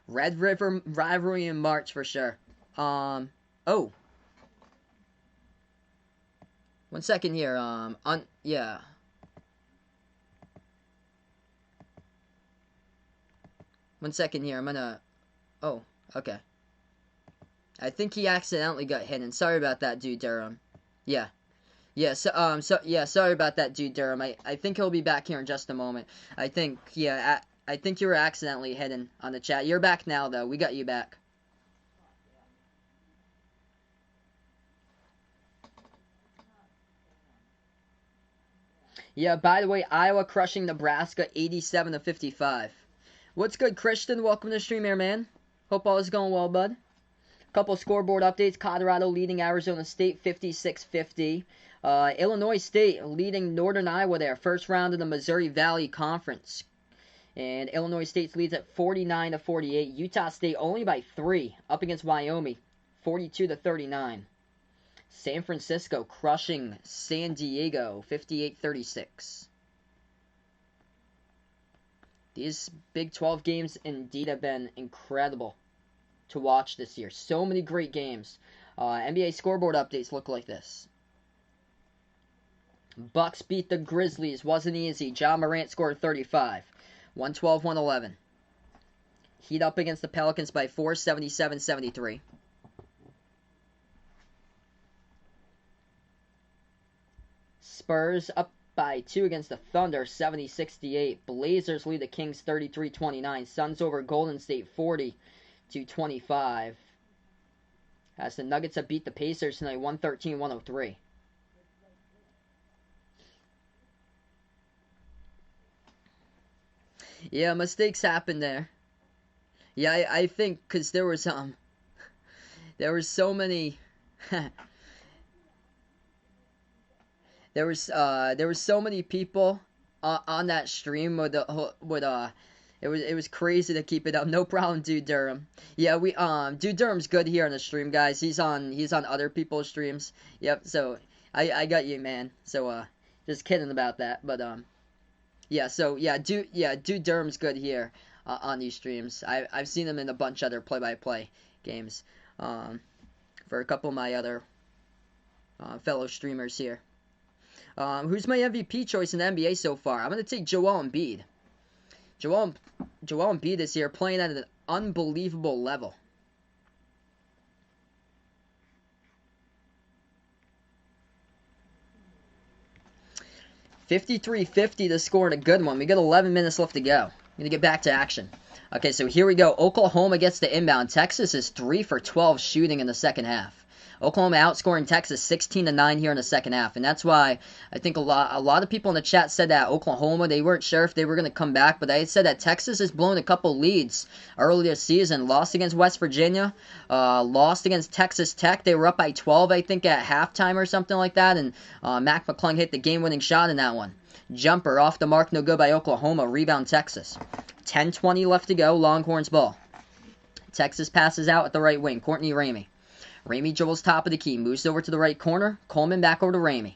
Red River rivalry in March for sure. Oh. 1 second here. Yeah. One second here. I'm gonna. Oh, okay. I think he accidentally got hit, and sorry about that, dude Durham. Yeah. Yeah. Yeah. Sorry about that, dude Durham. I think he'll be back here in just a moment. I think. Yeah. I think you were accidentally hidden on the chat. You're back now, though. We got you back. Yeah, by the way, Iowa crushing Nebraska 87-55. What's good, Christian? Welcome to the stream here, man. Hope all is going well, bud. Couple scoreboard updates. Colorado leading Arizona State 56-50. Illinois State leading Northern Iowa there. First round of the Missouri Valley Conference. And Illinois State leads at 49-48. Utah State only by 3 up against Wyoming. 42-39. San Francisco crushing San Diego, 58-36. These Big 12 games indeed have been incredible to watch this year. So many great games. NBA scoreboard updates look like this. Bucks beat the Grizzlies. Wasn't easy. John Morant scored 35. 112-111. Heat up against the Pelicans by 4, 77-73. Spurs up by 2 against the Thunder, 70-68. Blazers lead the Kings 33-29. Suns over Golden State 40-25. As the Nuggets have beat the Pacers tonight 113-103. Yeah, mistakes happen there. Yeah, I think because there was so many there was so many people on that stream with it was crazy to keep it up. No problem, Dude Durham. Yeah, Dude Durham's good here on the stream, guys. He's on other people's streams. Yep. So I got you, man. So just kidding about that, but yeah. So yeah, Dude Durham's good here on these streams. I've seen him in a bunch of other play-by-play games. For a couple of my other fellow streamers here. Who's my MVP choice in the NBA so far? I'm going to take Joel Embiid. Joel Embiid is here playing at an unbelievable level. 53-50 to score in a good one. We got 11 minutes left to go. I'm going to get back to action. Okay, so here we go. Oklahoma gets the inbound. Texas is 3 for 12 shooting in the second half. Oklahoma outscoring Texas 16-9 here in the second half, and that's why I think a lot of people in the chat said that Oklahoma, they weren't sure if they were going to come back, but I said that Texas has blown a couple leads early this season. Lost against West Virginia, lost against Texas Tech. They were up by 12, I think, at halftime or something like that, and Mac McClung hit the game-winning shot in that one. Jumper off the mark, no good by Oklahoma. Rebound Texas. 10:20 left to go. Longhorns ball. Texas passes out at the right wing. Courtney Ramey. Ramey dribbles top of the key, moves over to the right corner. Coleman back over to Ramey.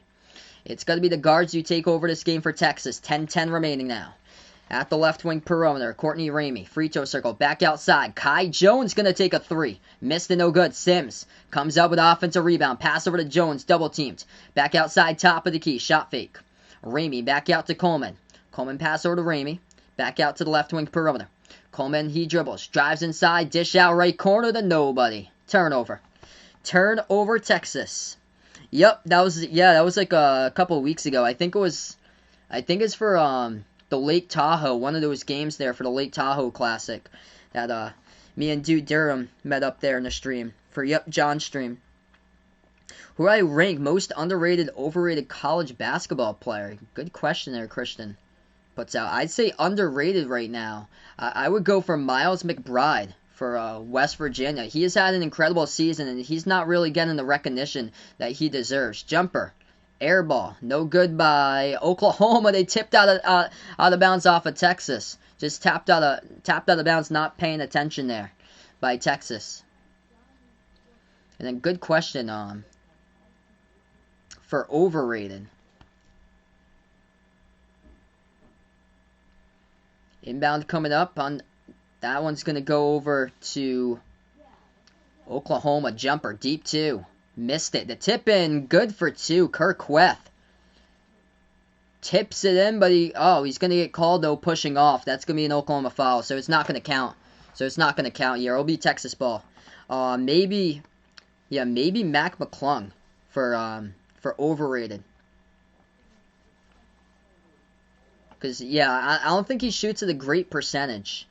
It's going to be the guards who take over this game for Texas. 10-10 remaining now. At the left wing perimeter, Courtney Ramey. Free throw circle, back outside. Kai Jones going to take a three. Missed and no good. Sims comes up with an offensive rebound. Pass over to Jones, double teamed. Back outside, top of the key, shot fake. Ramey back out to Coleman. Coleman pass over to Ramey. Back out to the left wing perimeter. Coleman, he dribbles. Drives inside, dish out right corner to nobody. Turnover. Turnover, Texas. Yep, that was like a couple of weeks ago. I think it's for the Lake Tahoe, one of those games there for the Lake Tahoe Classic that me and Dude Durham met up there in the stream for John's stream. Who do I rank most underrated, overrated college basketball player? Good question there, Christian. Puts out. I'd say underrated right now. I would go for Miles McBride for West Virginia. He has had an incredible season, and he's not really getting the recognition that he deserves. Jumper, air ball, no good by Oklahoma. They tipped out of bounds off of Texas. Just tapped out of bounds, not paying attention there by Texas. And then good question for overrated. Inbound coming up on. That one's going to go over to Oklahoma. Jumper, deep two. Missed it. The tip in, good for two. Kirk Queth. Tips it in, but he's going to get called, though, pushing off. That's going to be an Oklahoma foul, so it's not going to count. Here. It'll be Texas ball. Maybe Mac McClung for overrated. Because, I don't think he shoots at a great percentage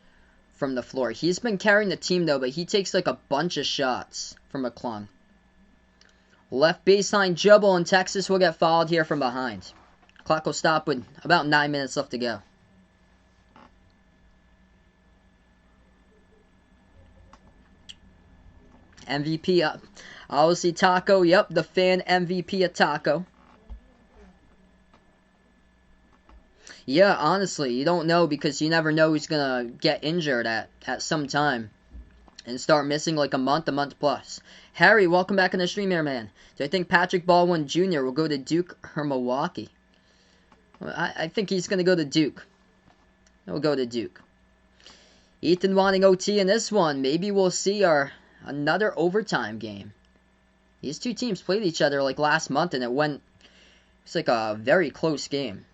from the floor. He's been carrying the team, though, but he takes like a bunch of shots from McClung. Left baseline dribble, and Texas will get fouled here from behind. Clock will stop with about 9 minutes left to go. MVP up. Obviously, Taco. Yep, the fan MVP of Taco. Yeah, honestly, you don't know because you never know who's going to get injured at some time and start missing like a month plus. Harry, welcome back in the stream here, man. Do I think Patrick Baldwin Jr. will go to Duke or Milwaukee? Well, I think he's going to go to Duke. He'll go to Duke. Ethan wanting OT in this one. Maybe we'll see another overtime game. These two teams played each other like last month, and it's like a very close game.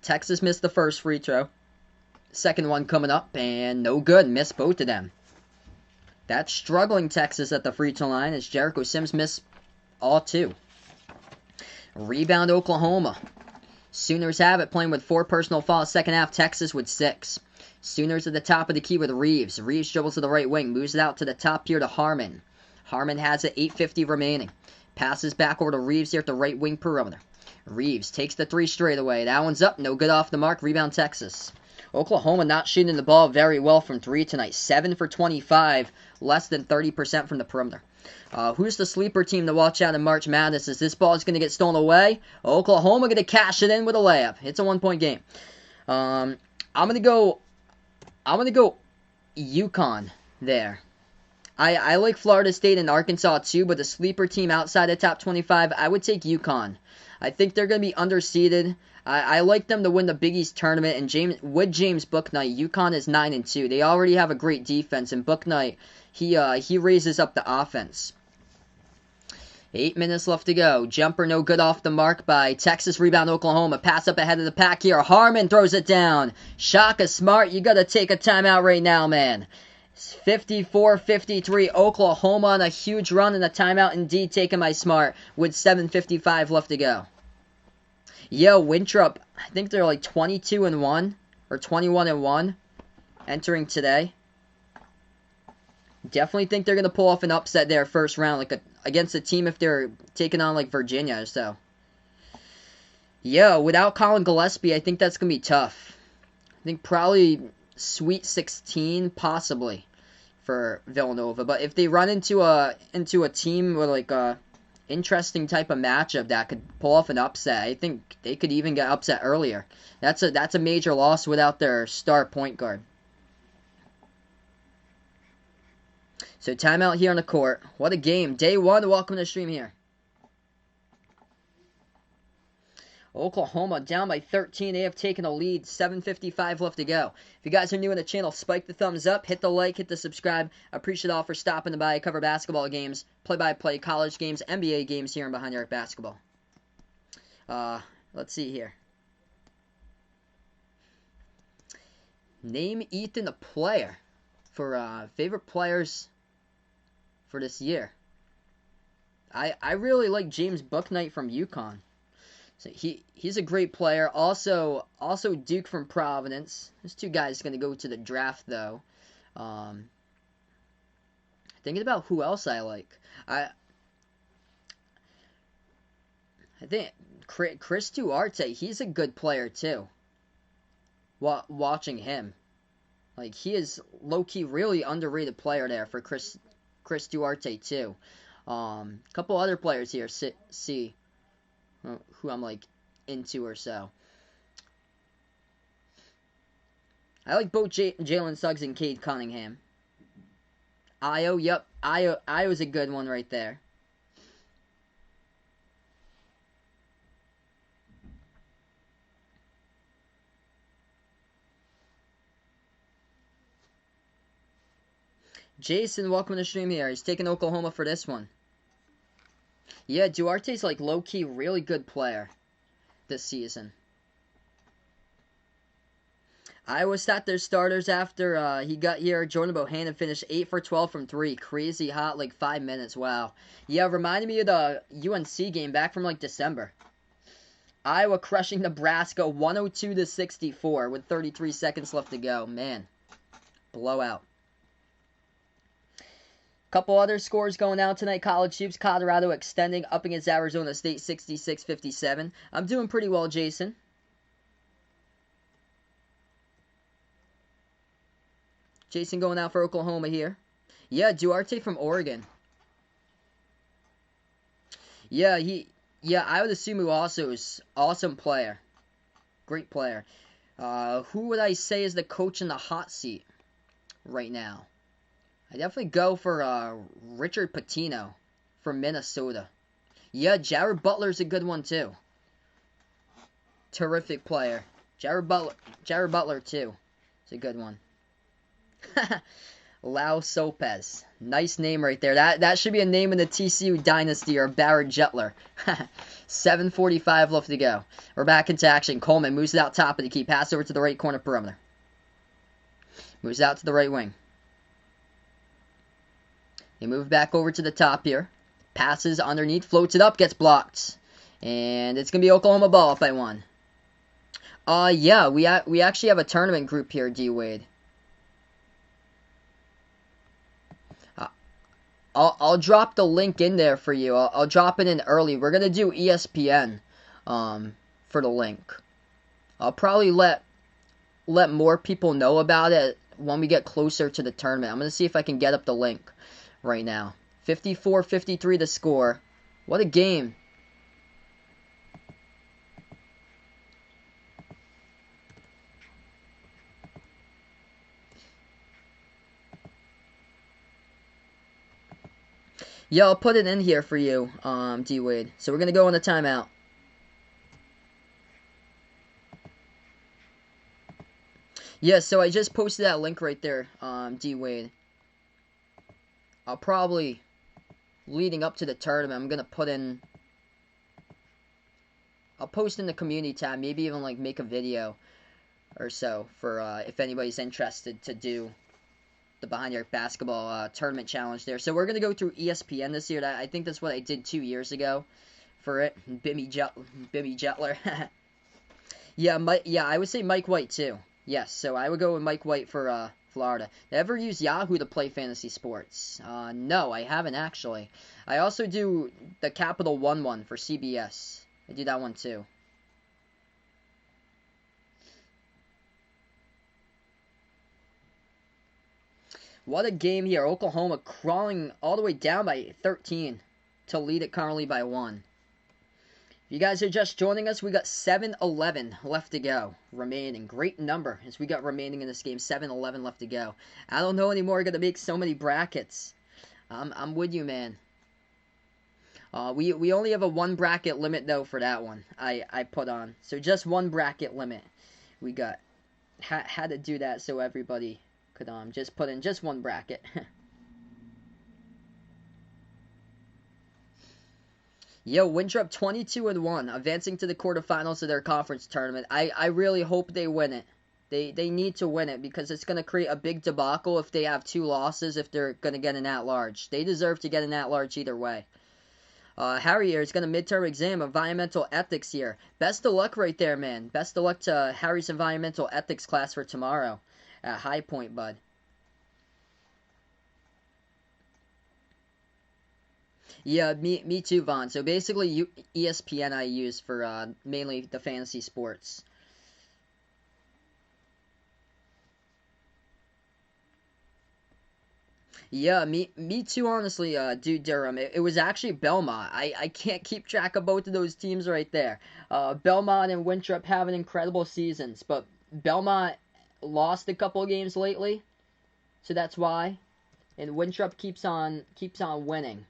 Texas missed the first free throw. Second one coming up, and no good. Missed both of them. That's struggling Texas at the free throw line as Jericho Sims missed all two. Rebound Oklahoma. Sooners have it, playing with 4 personal fouls. Second half, Texas with 6. Sooners at the top of the key with Reeves. Reeves dribbles to the right wing, moves it out to the top here to Harmon. Harmon has it, 8:50 remaining. Passes back over to Reeves here at the right wing perimeter. Reeves takes the 3 straight away. That one's up. No good off the mark. Rebound Texas. Oklahoma not shooting the ball very well from 3 tonight. 7 for 25. Less than 30% from the perimeter. Who's the sleeper team to watch out in March Madness? Is this ball going to get stolen away? Oklahoma going to cash it in with a layup. It's a 1-point game. I'm going to go UConn there. I like Florida State and Arkansas too, but the sleeper team outside the top 25, I would take UConn. I think they're going to be underseeded. I like them to win the Big East tournament, and James Bouknight, UConn is 9-2. They already have a great defense, and Bouknight, he raises up the offense. 8 minutes left to go. Jumper no good off the mark by Texas. Rebound Oklahoma. Pass up ahead of the pack here. Harmon throws it down. Shaka Smart, you got to take a timeout right now, man. 54-53. Oklahoma on a huge run and a timeout indeed taken by Smart with 7:55 left to go. Yeah, Winthrop, I think they're like 22-1 or 21-1 entering today. Definitely think they're going to pull off an upset there first round, like against a team if they're taking on like Virginia or so. Yeah, without Colin Gillespie, I think that's going to be tough. I think probably Sweet 16 possibly for Villanova. But if they run into a team with like a interesting type of matchup that could pull off an upset, I think they could even get upset earlier. That's a major loss without their star point guard. So timeout here on the court. What a game. Day 1, welcome to the stream here. Oklahoma down by 13. They have taken a lead. 7:55 left to go. If you guys are new on the channel, spike the thumbs up, hit the like, hit the subscribe. I appreciate it all for stopping by. I cover basketball games, play-by-play, college games, NBA games here on Behind the Arc Basketball. Let's see here. Name Ethan a player for favorite players for this year. I really like James Bouknight from UConn. So he's a great player. Also Duke from Providence. There's two guys going to go to the draft though. Thinking about who else I like. I think Chris Duarte. He's a good player too. Watching him, like he is low key really underrated player there for Chris Duarte too. Couple other players here. See who I'm like into or so. I like both Jalen Suggs and Cade Cunningham. Io's a good one right there. Jason, welcome to the stream here. He's taking Oklahoma for this one. Yeah, Duarte's like low-key really good player this season. Iowa sat their starters after he got here. Jordan Bohannon finished 8 for 12 from 3. Crazy hot, like 5 minutes. Wow. Yeah, reminded me of the UNC game back from like December. Iowa crushing Nebraska 102-64 with 33 seconds left to go. Man, blowout. Couple other scores going down tonight. College hoops, Colorado extending up against Arizona State 66-57. I'm doing pretty well, Jason. Jason going out for Oklahoma here. Yeah, Duarte from Oregon. Yeah, I would assume he also is awesome player. Great player. Who would I say is the coach in the hot seat right now? I definitely go for Richard Pitino from Minnesota. Yeah, Jared Butler's a good one too. Terrific player. Jared Butler too. It's a good one. Lau Sopez. Nice name right there. That should be a name in the TCU dynasty or Barrett Jetler. 7:45 left to go. We're back into action. Coleman moves it out top of the key. Pass over to the right corner perimeter. Moves out to the right wing. They move back over to the top here. Passes underneath, floats it up, gets blocked. And it's going to be Oklahoma ball up by 1. Yeah, we actually have a tournament group here, D-Wade. I'll drop the link in there for you. I'll drop it in early. We're going to do ESPN for the link. I'll probably let more people know about it when we get closer to the tournament. I'm going to see if I can get up the link right now. 54-53 the score. What a game. Yeah, I'll put it in here for you, D-Wade. So we're going to go on the timeout. Yeah, so I just posted that link right there, D-Wade. I'll probably, leading up to the tournament, I'm going to put in, I'll post in the community tab, maybe even like make a video or so for if anybody's interested to do the Behind the Arc Basketball tournament challenge there. So we're going to go through ESPN this year. I think that's what I did 2 years ago for it. Bimmy Jetler. Yeah, I would say Mike White too. Yes, so I would go with Mike White for Florida. Ever use Yahoo to play fantasy sports? No, I haven't actually. I also do the Capital One for CBS. I do that one too. What a game here. Oklahoma crawling all the way down by 13 to lead it currently by 1. If you guys are just joining us, we got 7-11 left to go. Remaining. Great number as we got remaining in this game. 7-11 left to go. I don't know anymore. Got to make so many brackets. I'm with you, man. We only have a 1 bracket limit, though, for that one I put on. So just 1 bracket limit. We got. Had to do that so everybody could just put in just 1 bracket. Yo, Winthrop 22-1, advancing to the quarterfinals of their conference tournament. I really hope they win it. They need to win it because it's going to create a big debacle if they have 2 losses if they're going to get an at-large. They deserve to get an at-large either way. Harry here is going to midterm exam environmental ethics here. Best of luck right there, man. Best of luck to Harry's environmental ethics class for tomorrow at High Point, bud. Yeah, me too, Vaughn. So basically, ESPN I use for mainly the fantasy sports. Yeah, me too, honestly, dude, Durham. It was actually Belmont. I can't keep track of both of those teams right there. Belmont and Winthrop having incredible seasons, but Belmont lost a couple of games lately, so that's why. And Winthrop keeps on winning.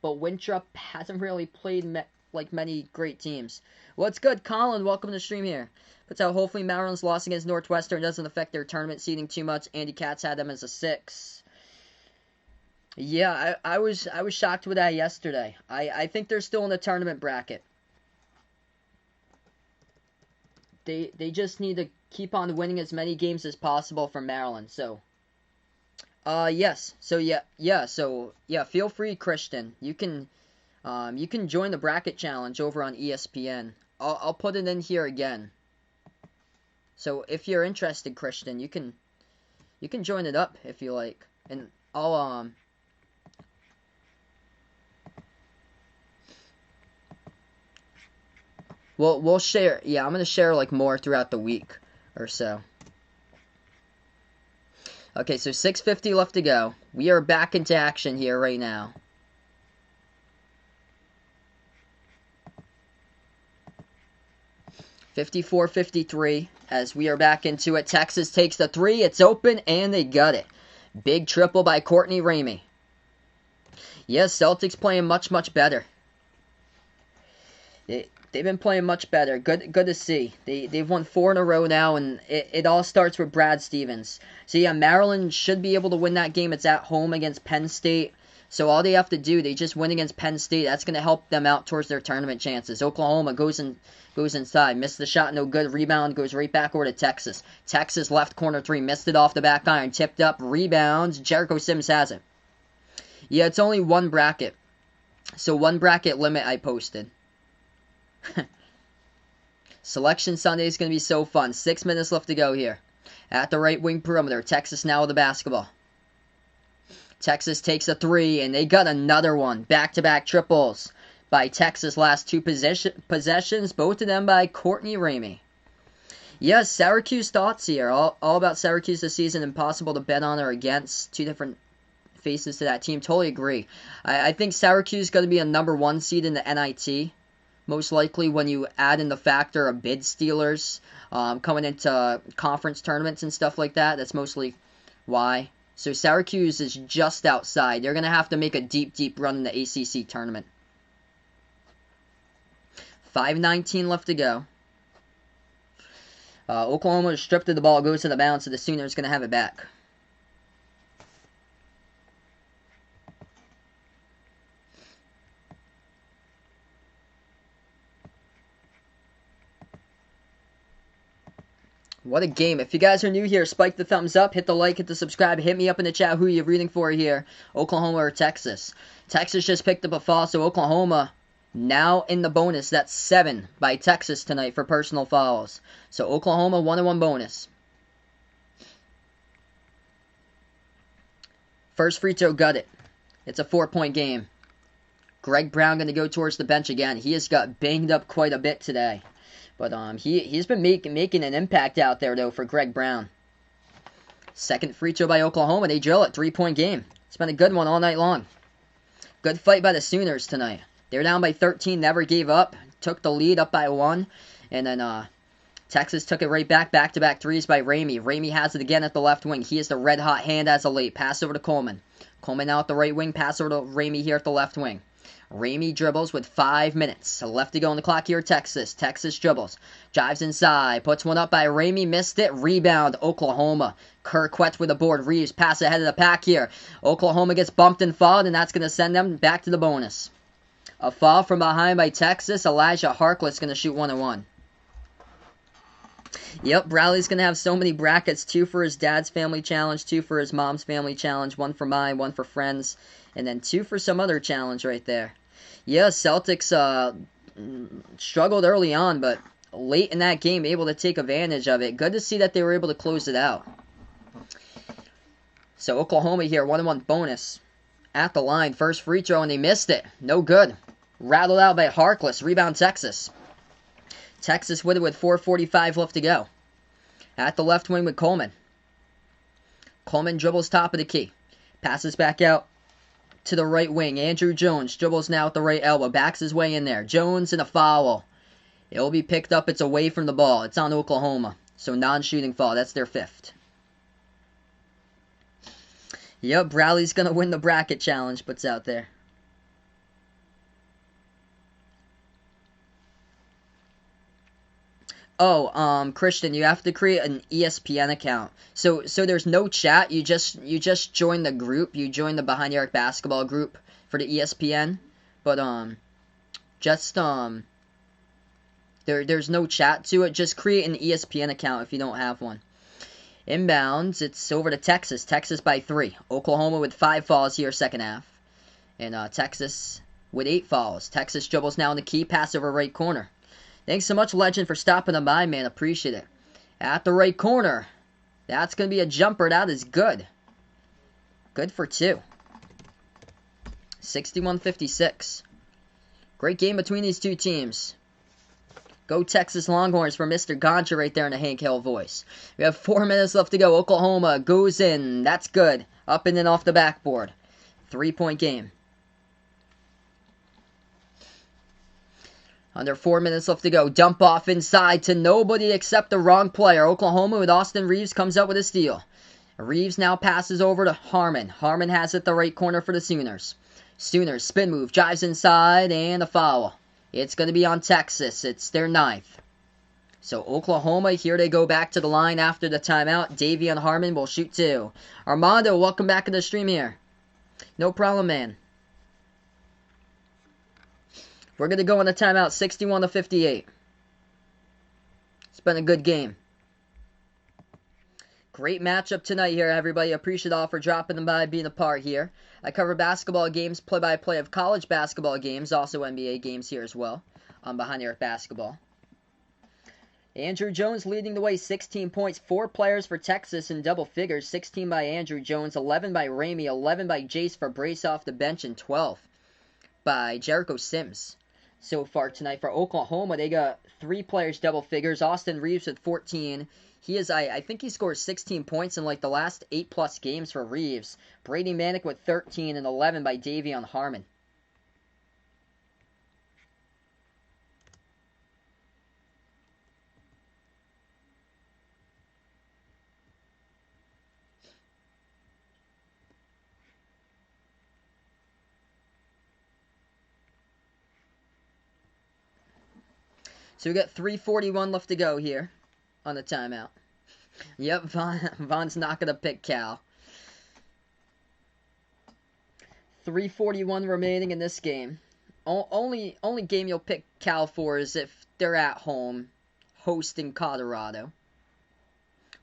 But Winthrop hasn't really played like many great teams. What's good, Colin? Welcome to the stream here. Puts out hopefully Maryland's loss against Northwestern doesn't affect their tournament seeding too much. Andy Katz had them as a 6. Yeah, I was shocked with that yesterday. I think they're still in the tournament bracket. They just need to keep on winning as many games as possible for Maryland. So yes. So yeah, feel free, Christian. You can join the bracket challenge over on ESPN. I'll put it in here again. So if you're interested, Christian, you can join it up if you like. And I'll we'll share. Yeah, I'm gonna share like more throughout the week or so. Okay, so 6:50 left to go. We are back into action here right now. (54-53) as we are back into it. Texas takes the 3. It's open, and they got it. Big triple by Courtney Ramey. Yes, Celtics playing much better. They've been playing much better. Good to see. They've won 4 in a row now, and it all starts with Brad Stevens. So yeah, Maryland should be able to win that game. It's at home against Penn State. So all they have to do, they just win against Penn State. That's going to help them out towards their tournament chances. Oklahoma goes inside. Missed the shot, no good. Rebound goes right back over to Texas. Texas left corner 3. Missed it off the back iron. Tipped up. Rebounds. Jericho Sims has it. Yeah, it's only 1 bracket. So 1 bracket limit I posted. Selection Sunday is going to be so fun. 6 minutes left to go here. At the right wing perimeter. Texas now with the basketball. Texas takes a 3, and they got another one. Back-to-back triples by Texas. Last 2 possessions, both of them by Courtney Ramey. Yes, Syracuse thoughts here. All about Syracuse this season. Impossible to bet on or against. 2 different faces to that team. Totally agree. I think Syracuse is going to be a number 1 seed in the NIT. Most likely when you add in the factor of bid stealers coming into conference tournaments and stuff like that. That's mostly why. So Syracuse is just outside. They're going to have to make a deep run in the ACC tournament. 5:19 left to go. Oklahoma is stripped of the ball, goes to the bounce, so the Sooners going to have it back. What a game. If you guys are new here, spike the thumbs up, hit the like, hit the subscribe, hit me up in the chat who you're rooting for here, Oklahoma or Texas. Texas just picked up a fall, so Oklahoma Now in the bonus, that's 7 by Texas tonight for personal fouls. So Oklahoma 1-1 bonus. First free throw, got it. It's a 4-point game. Greg Brown going to go towards the bench again. He has got banged up quite a bit today. But he's been making an impact out there, though, for Greg Brown. Second free throw by Oklahoma. They drill it. 3-point game. It's been a good one all night long. Good fight by the Sooners tonight. They were down by 13, never gave up. Took the lead up by 1. And then Texas took it right back. Back-to-back threes by Ramey. Ramey has it again at the left wing. He is the red-hot hand as of late. Pass over to Coleman. Coleman now at the right wing. Pass over to Ramey here at the left wing. Ramey dribbles with 5 minutes left to go on the clock here. Texas dribbles. Drives inside. Puts one up by Ramey. Missed it. Rebound. Oklahoma. Kirkwet with the board. Reeves pass ahead of the pack here. Oklahoma gets bumped and fouled, and that's going to send them back to the bonus. A foul from behind by Texas. Elijah Harkless going to shoot 1-1. Yep, Bradley's going to have so many brackets. 2 for his dad's family challenge, 2 for his mom's family challenge, 1 for mine, 1 for friends, and then 2 for some other challenge right there. Yeah, Celtics struggled early on, but late in that game able to take advantage of it. Good to see that they were able to close it out. So Oklahoma here, 1-1 bonus. At the line, first free throw, and they missed it. No good. Rattled out by Harkless. Rebound Texas. Texas with it with 4:45 left to go. At the left wing with Coleman. Coleman dribbles top of the key. Passes back out to the right wing. Andrew Jones dribbles now at the right elbow. Backs his way in there. Jones and a foul. It will be picked up. It's away from the ball. It's on Oklahoma. So non-shooting foul. That's their 5th. Yep, Bradley's going to win the bracket challenge, puts out there. Oh, Christian, you have to create an ESPN account. So there's no chat. You just join the group. You join the Behind the Arc basketball group for the ESPN. But there's no chat to it. Just create an ESPN account if you don't have one. Inbounds, it's over to Texas. Texas by 3. Oklahoma with 5 fouls here, second half. And Texas with 8 fouls. Texas dribbles now in the key. Pass over right corner. Thanks so much, Legend, for stopping them by, man. Appreciate it. At the right corner. That's going to be a jumper. That is good. Good for 2. 61-56. Great game between these two teams. Go Texas Longhorns for Mr. Goncha right there in the Hank Hill voice. We have 4 minutes left to go. Oklahoma goes in. That's good. Up and in off the backboard. 3-point game. Under 4 minutes left to go. Dump off inside to nobody except the wrong player. Oklahoma with Austin Reeves comes up with a steal. Reeves now passes over to Harmon. Harmon has it the right corner for the Sooners. Sooners spin move. Drives inside and a foul. It's going to be on Texas. It's their 9th. So Oklahoma, here they go back to the line after the timeout. Davion Harmon will shoot 2. Armando, welcome back to the stream here. No problem, man. We're going to go on the timeout, 61-58. It's been a good game. Great matchup tonight here, everybody. Appreciate all for dropping by, being a part here. I cover basketball games, play-by-play of college basketball games, also NBA games here as well on Behind the Arc Basketball. Andrew Jones leading the way, 16 points. 4 players for Texas in double figures. 16 by Andrew Jones, 11 by Ramey, 11 by Jace Fabrice off the bench, and 12 by Jericho Sims. So far tonight for Oklahoma, they got 3 players double figures. Austin Reeves with 14. He is, I think he scored 16 points in like the last 8+ games for Reeves. Brady Manick with 13 and 11 by Davion Harmon. So we got 3:41 left to go here on the timeout. Yep, Von's not going to pick Cal. 3:41 remaining in this game. Only game you'll pick Cal for is if they're at home, hosting Colorado.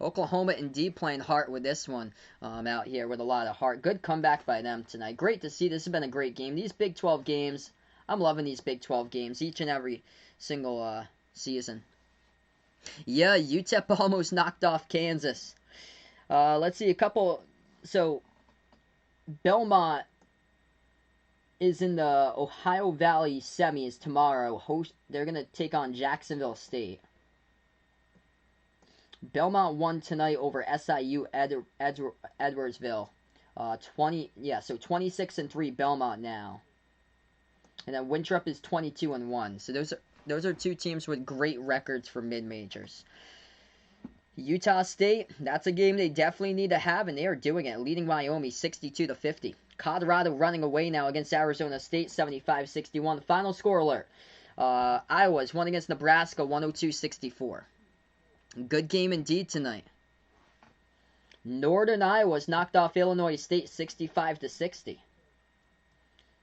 Oklahoma indeed playing hard with this one out here with a lot of heart. Good comeback by them tonight. Great to see. This has been a great game. These Big 12 games, I'm loving these Big 12 games each and every single season. Yeah, UTEP almost knocked off Kansas. Let's see a couple. So Belmont is in the Ohio Valley semis tomorrow. They're gonna take on Jacksonville State. Belmont won tonight over SIU Edwardsville. 26-3 Belmont now. And then Winthrop is 22-1. So those are two teams with great records for mid-majors. Utah State, that's a game they definitely need to have, and they are doing it, leading Wyoming 62-50. Colorado running away now against Arizona State 75-61. Final score alert. Iowa's won against Nebraska 102-64. Good game indeed tonight. Northern Iowa's knocked off Illinois State 65-60.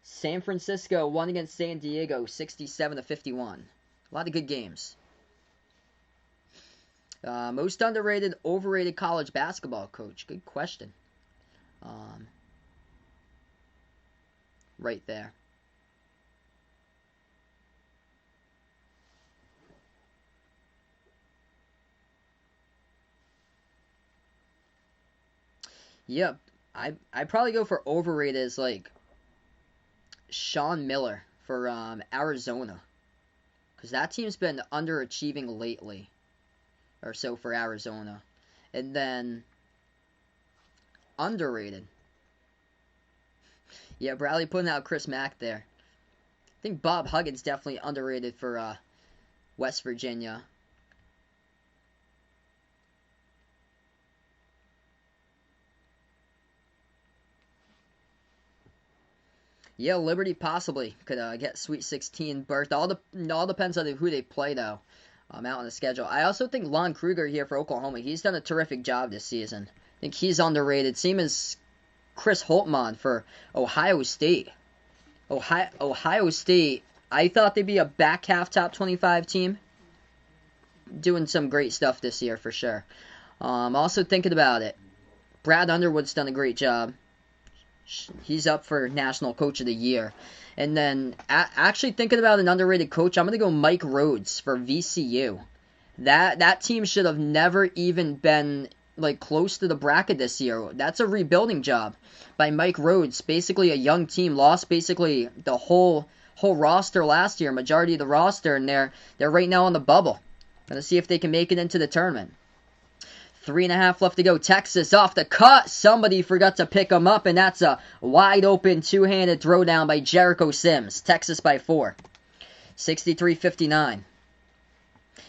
San Francisco won against San Diego 67-51. A lot of good games. Most underrated, overrated college basketball coach. Good question. Right there. Yep, I'd probably go for overrated as like Sean Miller for Arizona, because that team's been underachieving lately, or so for Arizona. And then underrated. Yeah, Bradley putting out Chris Mack there. I think Bob Huggins definitely underrated for West Virginia. Yeah, Liberty possibly could get Sweet 16 berth. All depends on who they play, though, out on the schedule. I also think Lon Kruger here for Oklahoma, he's done a terrific job this season. I think he's underrated. Same as Chris Holtmann for Ohio State. Ohio State, I thought they'd be a back half top 25 team. Doing some great stuff this year for sure. Also thinking about it, Brad Underwood's done a great job. He's up for National Coach of the Year. And then, actually thinking about an underrated coach, I'm going to go Mike Rhodes for VCU. That team should have never even been like close to the bracket this year. That's a rebuilding job by Mike Rhodes. Basically a young team, lost basically the whole roster last year, majority of the roster, and they're right now on the bubble. Going to see if they can make it into the tournament. 3.5 left to go. Texas off the cut. Somebody forgot to pick them up, and that's a wide open two-handed throwdown by Jericho Sims. Texas by 4. 63-59.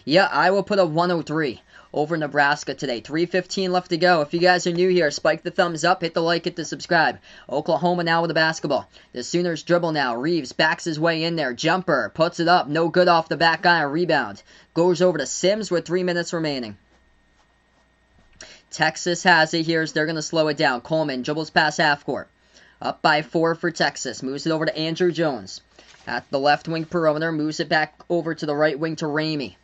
Yeah, Iowa put a 103 over Nebraska today. 3:15 left to go. If you guys are new here, spike the thumbs up, hit the like, hit the subscribe. Oklahoma now with the basketball. The Sooners dribble now. Reeves backs his way in there. Jumper. Puts it up. No good off the back iron. Rebound. Goes over to Sims with 3 minutes remaining. Texas has it here as they're going to slow it down. Coleman dribbles past half court. Up by 4 for Texas. Moves it over to Andrew Jones. At the left wing perimeter. Moves it back over to the right wing to Ramey.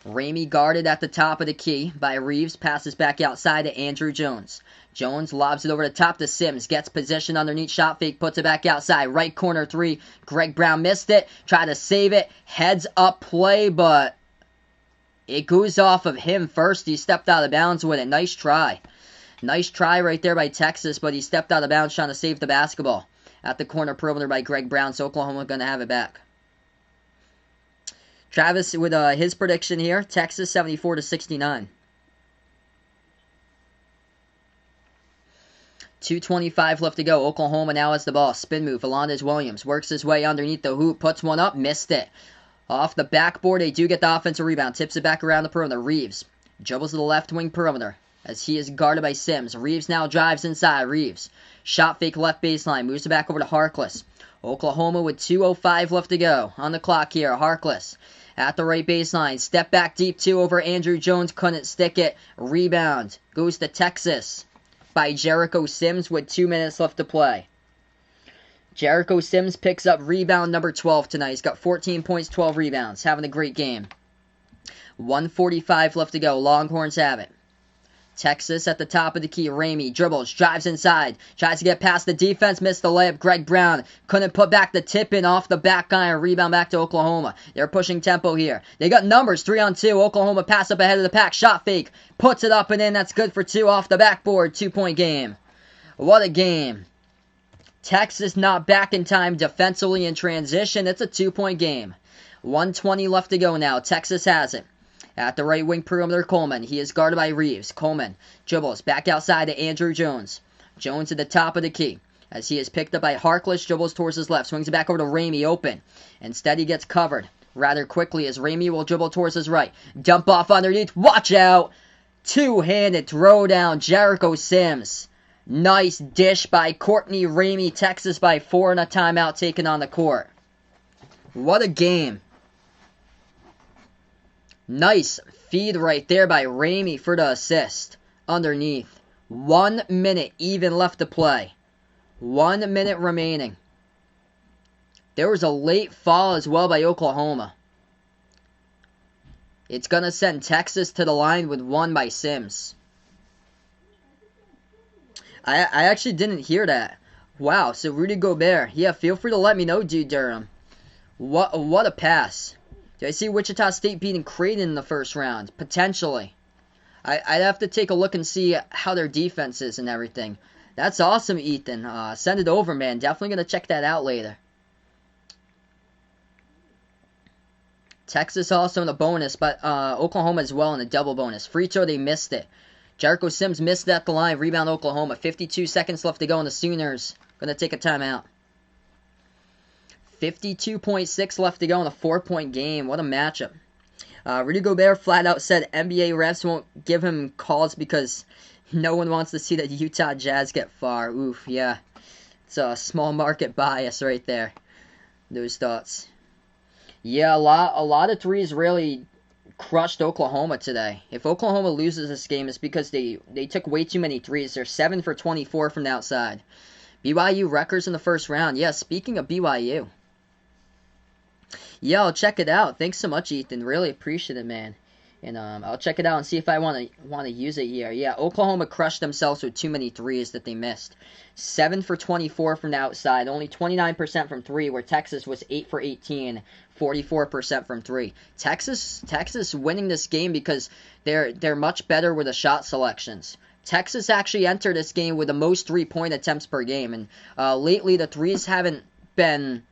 Ramey guarded at the top of the key by Reeves. Passes back outside to Andrew Jones. Jones lobs it over the top to Sims. Gets position underneath. Shot fake. Puts it back outside. Right corner 3. Greg Brown missed it. Tried to save it. Heads up play, but it goes off of him first. He stepped out of bounds with it. Nice try. Nice try right there by Texas, but he stepped out of bounds trying to save the basketball. At the corner perimeter by Greg Brown, so Oklahoma going to have it back. Travis with his prediction here. Texas 74-69. 2:25 left to go. Oklahoma now has the ball. Spin move. Alondes Williams works his way underneath the hoop. Puts one up. Missed it. Off the backboard, they do get the offensive rebound. Tips it back around the perimeter. Reeves dribbles to the left wing perimeter as he is guarded by Sims. Reeves now drives inside. Reeves. Shot fake left baseline. Moves it back over to Harkless. Oklahoma with 2:05 left to go on the clock here. Harkless at the right baseline. Step back deep 2 over Andrew Jones. Couldn't stick it. Rebound. Goes to Texas by Jericho Sims with 2 minutes left to play. Jericho Sims picks up rebound number 12 tonight. He's got 14 points, 12 rebounds. Having a great game. 1:45 left to go. Longhorns have it. Texas at the top of the key. Ramey dribbles, drives inside, tries to get past the defense, missed the layup. Greg Brown couldn't put back the tip in off the back iron. Rebound back to Oklahoma. They're pushing tempo here. They got numbers, 3-on-2. Oklahoma pass up ahead of the pack. Shot fake, puts it up and in. That's good for 2 off the backboard. 2-point game. What a game. Texas not back in time defensively in transition. It's a 2-point game. 1:20 left to go now. Texas has it. At the right wing perimeter, Coleman. He is guarded by Reeves. Coleman dribbles back outside to Andrew Jones. Jones at the top of the key. As he is picked up by Harkless, dribbles towards his left. Swings it back over to Ramey, open. Instead, he gets covered rather quickly as Ramey will dribble towards his right. Dump off underneath. Watch out! Two-handed throw down. Jericho Sims. Nice dish by Courtney Ramey. Texas by 4 and a timeout taken on the court. What a game. Nice feed right there by Ramey for the assist. Underneath. 1 minute even left to play. 1 minute remaining. There was a late foul as well by Oklahoma. It's going to send Texas to the line with 1 by Sims. I actually didn't hear that. Wow, so Rudy Gobert. Yeah, feel free to let me know, dude Durham. What a pass. Did I see Wichita State beating Creighton in the first round? Potentially. I'd have to take a look and see how their defense is and everything. That's awesome, Ethan. Send it over, man. Definitely going to check that out later. Texas also in a bonus, but Oklahoma as well in a double bonus. Free throw, they missed it. Jericho Sims missed it at the line. Rebound Oklahoma. 52 seconds left to go, and the Sooners going to take a timeout. 52.6 left to go in a 4-point game. What a matchup. Rudy Gobert flat out said NBA refs won't give him calls because no one wants to see the Utah Jazz get far. Oof, yeah. It's a small market bias right there. Those thoughts. Yeah, a lot of threes really crushed Oklahoma today. If Oklahoma loses this game, it's because they took way too many threes. They're 7 for 24 from the outside. BYU Rutgers in the first round. Yeah, speaking of BYU. Yeah, I'll check it out. Thanks so much, Ethan. Really appreciate it, man. And I'll check it out and see if I want to use it here. Yeah, Oklahoma crushed themselves with too many threes that they missed. 7 for 24 from the outside. Only 29% from 3, where Texas was 8 for 18. 44% from 3. Texas winning this game because they're much better with the shot selections. Texas actually entered this game with the most 3-point attempts per game. And lately, the threes haven't been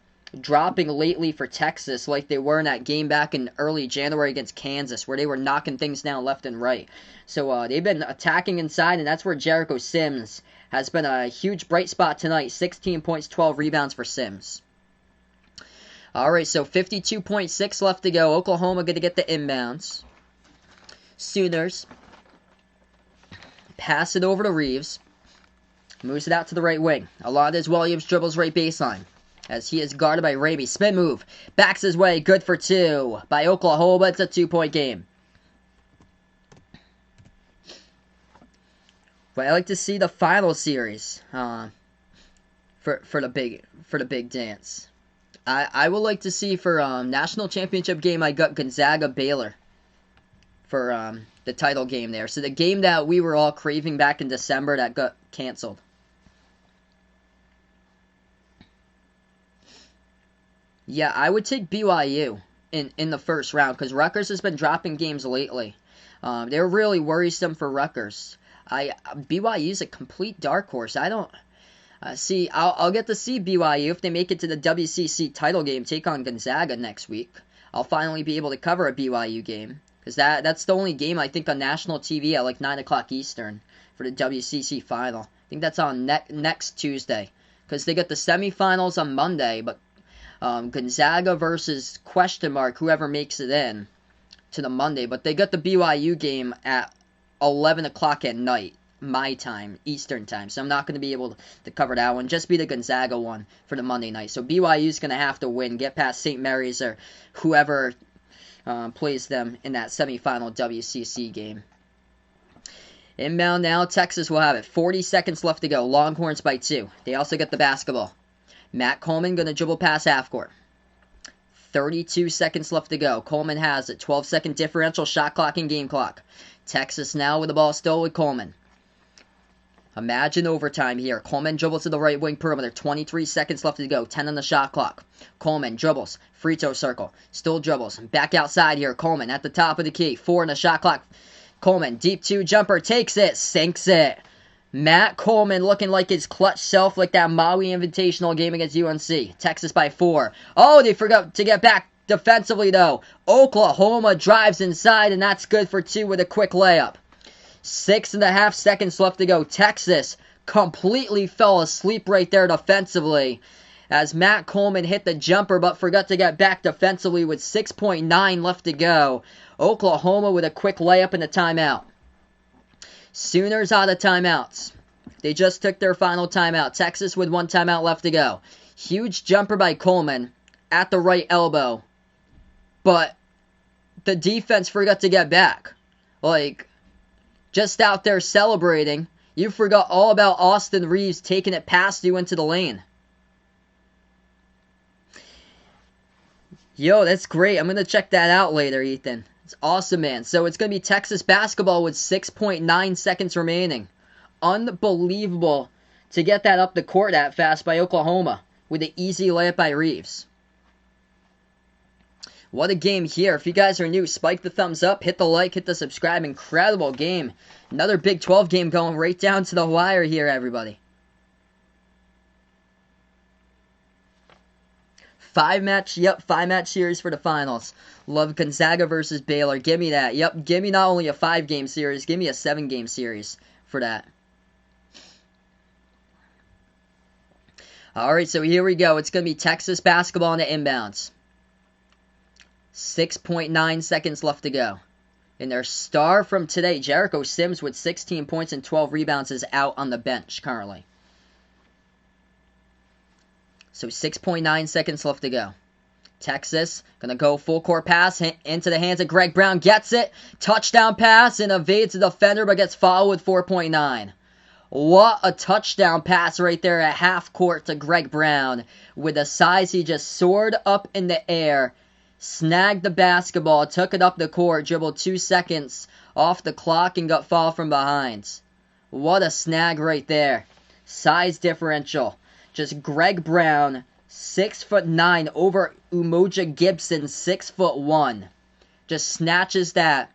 dropping lately for Texas like they were in that game back in early January against Kansas, where they were knocking things down left and right. So they've been attacking inside, and that's where Jericho Sims has been a huge bright spot tonight. 16 points, 12 rebounds for Sims. Alright, so 52.6 left to go. Oklahoma going to get the inbounds. Sooners pass it over to Reeves. Moves it out to the right wing. Alondes Williams dribbles right baseline, as he is guarded by Ramey. Spin move. Backs his way. Good for 2 by Oklahoma. It's a 2-point game. But I like to see the final series for the big dance. I would like to see for national championship game, I got Gonzaga Baylor for the title game there. So the game that we were all craving back in December that got canceled. Yeah, I would take BYU in the first round because Rutgers has been dropping games lately. They're really worrisome for Rutgers. BYU's a complete dark horse. I don't see. I'll get to see BYU if they make it to the WCC title game, take on Gonzaga next week. I'll finally be able to cover a BYU game because that's the only game I think on national TV at like 9 o'clock Eastern for the WCC final. I think that's on next Tuesday because they got the semifinals on Monday, but Gonzaga versus question mark whoever makes it in to the Monday, but they got the BYU game at 11 o'clock at night, my time, Eastern time, so I'm not going to be able to cover that one. Just be the Gonzaga one for the Monday night. So BYU's going to have to win, get past St. Mary's or whoever plays them in that semifinal WCC game. Inbound now, Texas will have it. 40 seconds left to go. Longhorns by 2. They also get the basketball. Matt Coleman going to dribble past half court. 32 seconds left to go. Coleman has it. 12-second differential, shot clock and game clock. Texas now with the ball still with Coleman. Imagine overtime here. Coleman dribbles to the right wing perimeter. 23 seconds left to go. 10 on the shot clock. Coleman dribbles. Free throw circle. Still dribbles. Back outside here. Coleman at the top of the key. 4 on the shot clock. Coleman, deep 2 jumper. Takes it. Sinks it. Matt Coleman looking like his clutch self like that Maui Invitational game against UNC. Texas by 4. Oh, they forgot to get back defensively though. Oklahoma drives inside and that's good for 2 with a quick layup. 6.5 seconds left to go. Texas completely fell asleep right there defensively as Matt Coleman hit the jumper but forgot to get back defensively with 6.9 left to go. Oklahoma with a quick layup and a timeout. Sooners out of timeouts. They just took their final timeout. Texas with 1 timeout left to go. Huge jumper by Coleman at the right elbow. But the defense forgot to get back. Just out there celebrating, you forgot all about Austin Reeves taking it past you into the lane. Yo, that's great. I'm going to check that out later, Ethan. It's awesome, man. So it's going to be Texas basketball with 6.9 seconds remaining. Unbelievable to get that up the court that fast by Oklahoma with an easy layup by Reeves. What a game here. If you guys are new, spike the thumbs up, hit the like, hit the subscribe. Incredible game. Another Big 12 game going right down to the wire here, everybody. 5-match series for the finals. Love Gonzaga versus Baylor. Give me that. Yep, give me not only a 5-game series, give me a 7-game series for that. Alright, so here we go. It's going to be Texas basketball on the inbounds. 6.9 seconds left to go. And their star from today, Jericho Sims, with 16 points and 12 rebounds, is out on the bench currently. So 6.9 seconds left to go. Texas going to go full court pass into the hands of Greg Brown. Gets it. Touchdown pass and evades the defender but gets fouled with 4.9. What a touchdown pass right there at half court to Greg Brown. With the size, he just soared up in the air. Snagged the basketball, took it up the court, dribbled 2 seconds off the clock and got fouled from behind. What a snag right there. Size differential. Just Greg Brown, 6'9", over Umoja Gibson, 6'1". Just snatches that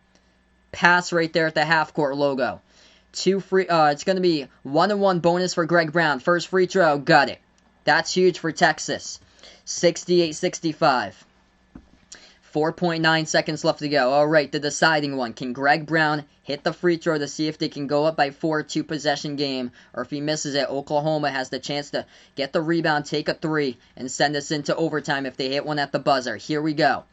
pass right there at the half court logo. It's going to be 1-1 bonus for Greg Brown. First free throw, got it. That's huge for Texas. 68-65. 4.9 seconds left to go. Alright, the deciding one. Can Greg Brown hit the free throw to see if they can go up by 4 2-possession game? Or if he misses it, Oklahoma has the chance to get the rebound, take a 3, and send us into overtime if they hit one at the buzzer. Here we go.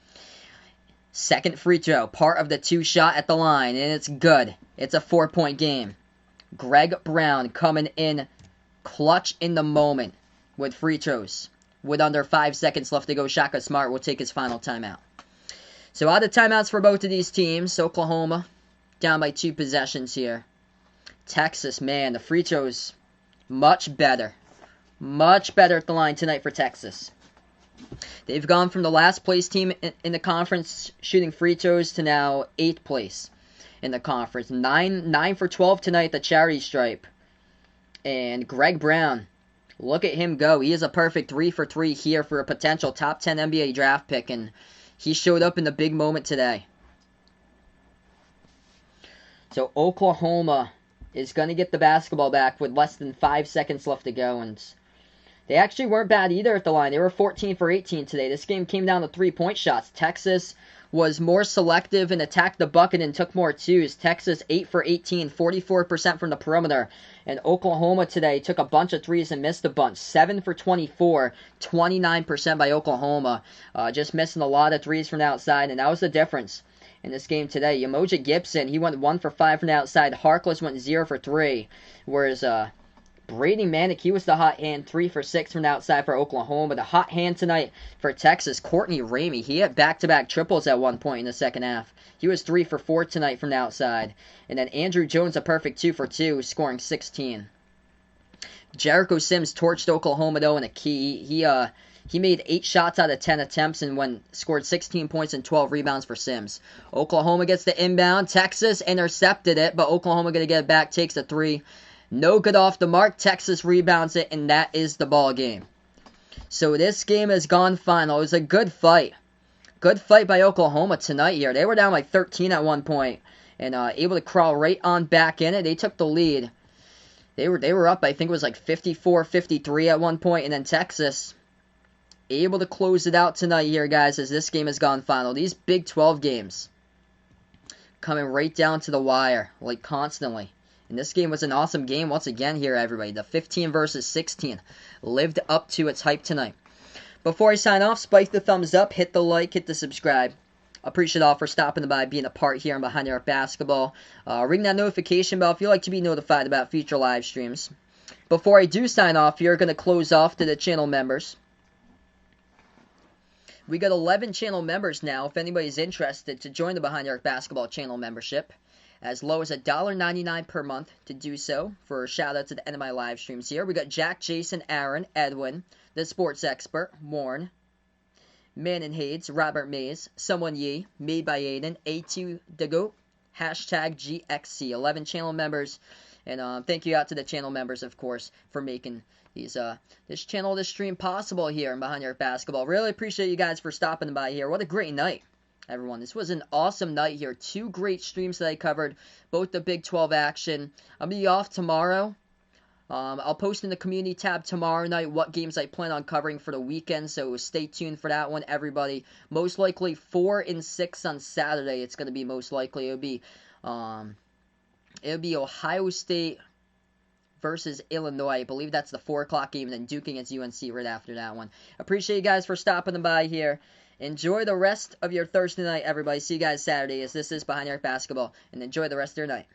Second free throw, part of the 2-shot at the line, and it's good. It's a 4-point game. Greg Brown coming in clutch in the moment with free throws. With under 5 seconds left to go, Shaka Smart will take his final timeout. So out of timeouts for both of these teams. Oklahoma down by 2 possessions here. Texas, man, the free throws much better. Much better at the line tonight for Texas. They've gone from the last place team in the conference shooting free throws to now 8th place in the conference. 9 for 12 tonight at the charity stripe. And Greg Brown, look at him go. He is a perfect 3 for 3 here for a potential top 10 NBA draft pick. And he showed up in the big moment today. So Oklahoma is going to get the basketball back with less than 5 seconds left to go. And they actually weren't bad either at the line. They were 14 for 18 today. This game came down to 3-point shots. Texas was more selective and attacked the bucket and took more twos. Texas 8 for 18, 44% from the perimeter. And Oklahoma today took a bunch of threes and missed a bunch. 7 for 24, 29% by Oklahoma. Just missing a lot of threes from the outside, and that was the difference in this game today. Umoja Gibson, he went 1 for 5 from the outside. Harkless went 0 for 3. Whereas Brady Manick, he was the hot hand, 3 for 6 from the outside for Oklahoma. The hot hand tonight for Texas, Courtney Ramey, he had back-to-back triples at one point in the second half. He was 3 for 4 tonight from the outside. And then Andrew Jones, a perfect 2 for 2, scoring 16. Jericho Sims torched Oklahoma, though, in a key. He made 8 shots out of 10 attempts and scored 16 points and 12 rebounds for Sims. Oklahoma gets the inbound. Texas intercepted it, but Oklahoma going to get it back, takes a 3. No good off the mark. Texas rebounds it, and that is the ball game. So this game has gone final. It was a good fight. Good fight by Oklahoma tonight here. They were down like 13 at one point and able to crawl right on back in it. They took the lead. They were up, I think it was like 54-53 at one point, and then Texas able to close it out tonight here, guys, as this game has gone final. These Big 12 games coming right down to the wire, like constantly. And this game was an awesome game once again here, everybody. The 15 versus 16 lived up to its hype tonight. Before I sign off, spike the thumbs up, hit the like, hit the subscribe. Appreciate all for stopping by, being a part here on Behind the Arc Basketball. Ring that notification bell if you'd like to be notified about future live streams. Before I do sign off, you're going to close off to the channel members. We got 11 channel members now. If anybody's interested to join the Behind the Arc Basketball channel membership, as low as $1.99 per month to do so. For a shout out to the end of my live streams here, we got Jack, Jason, Aaron, Edwin, the sports expert, Warren, Man and Hades, Robert Mays, Someone Ye, Made by Aiden, A2 The Goat, hashtag GXC. 11 channel members, and thank you out to the channel members, of course, for making these this channel, this stream possible here in Behind the Arc Basketball. Really appreciate you guys for stopping by here. What a great night, everyone. This was an awesome night here. 2 great streams that I covered, both the Big 12 action. I'll be off tomorrow. I'll post in the community tab tomorrow night what games I plan on covering for the weekend, so stay tuned for that one, everybody. Most likely 4 and 6 on Saturday. It's going to be most likely. It'll be Ohio State versus Illinois. I believe that's the 4 o'clock game, and then Duke against UNC right after that one. Appreciate you guys for stopping by here. Enjoy the rest of your Thursday night, everybody. See you guys Saturday, as this is Behind the Arc Basketball, and enjoy the rest of your night.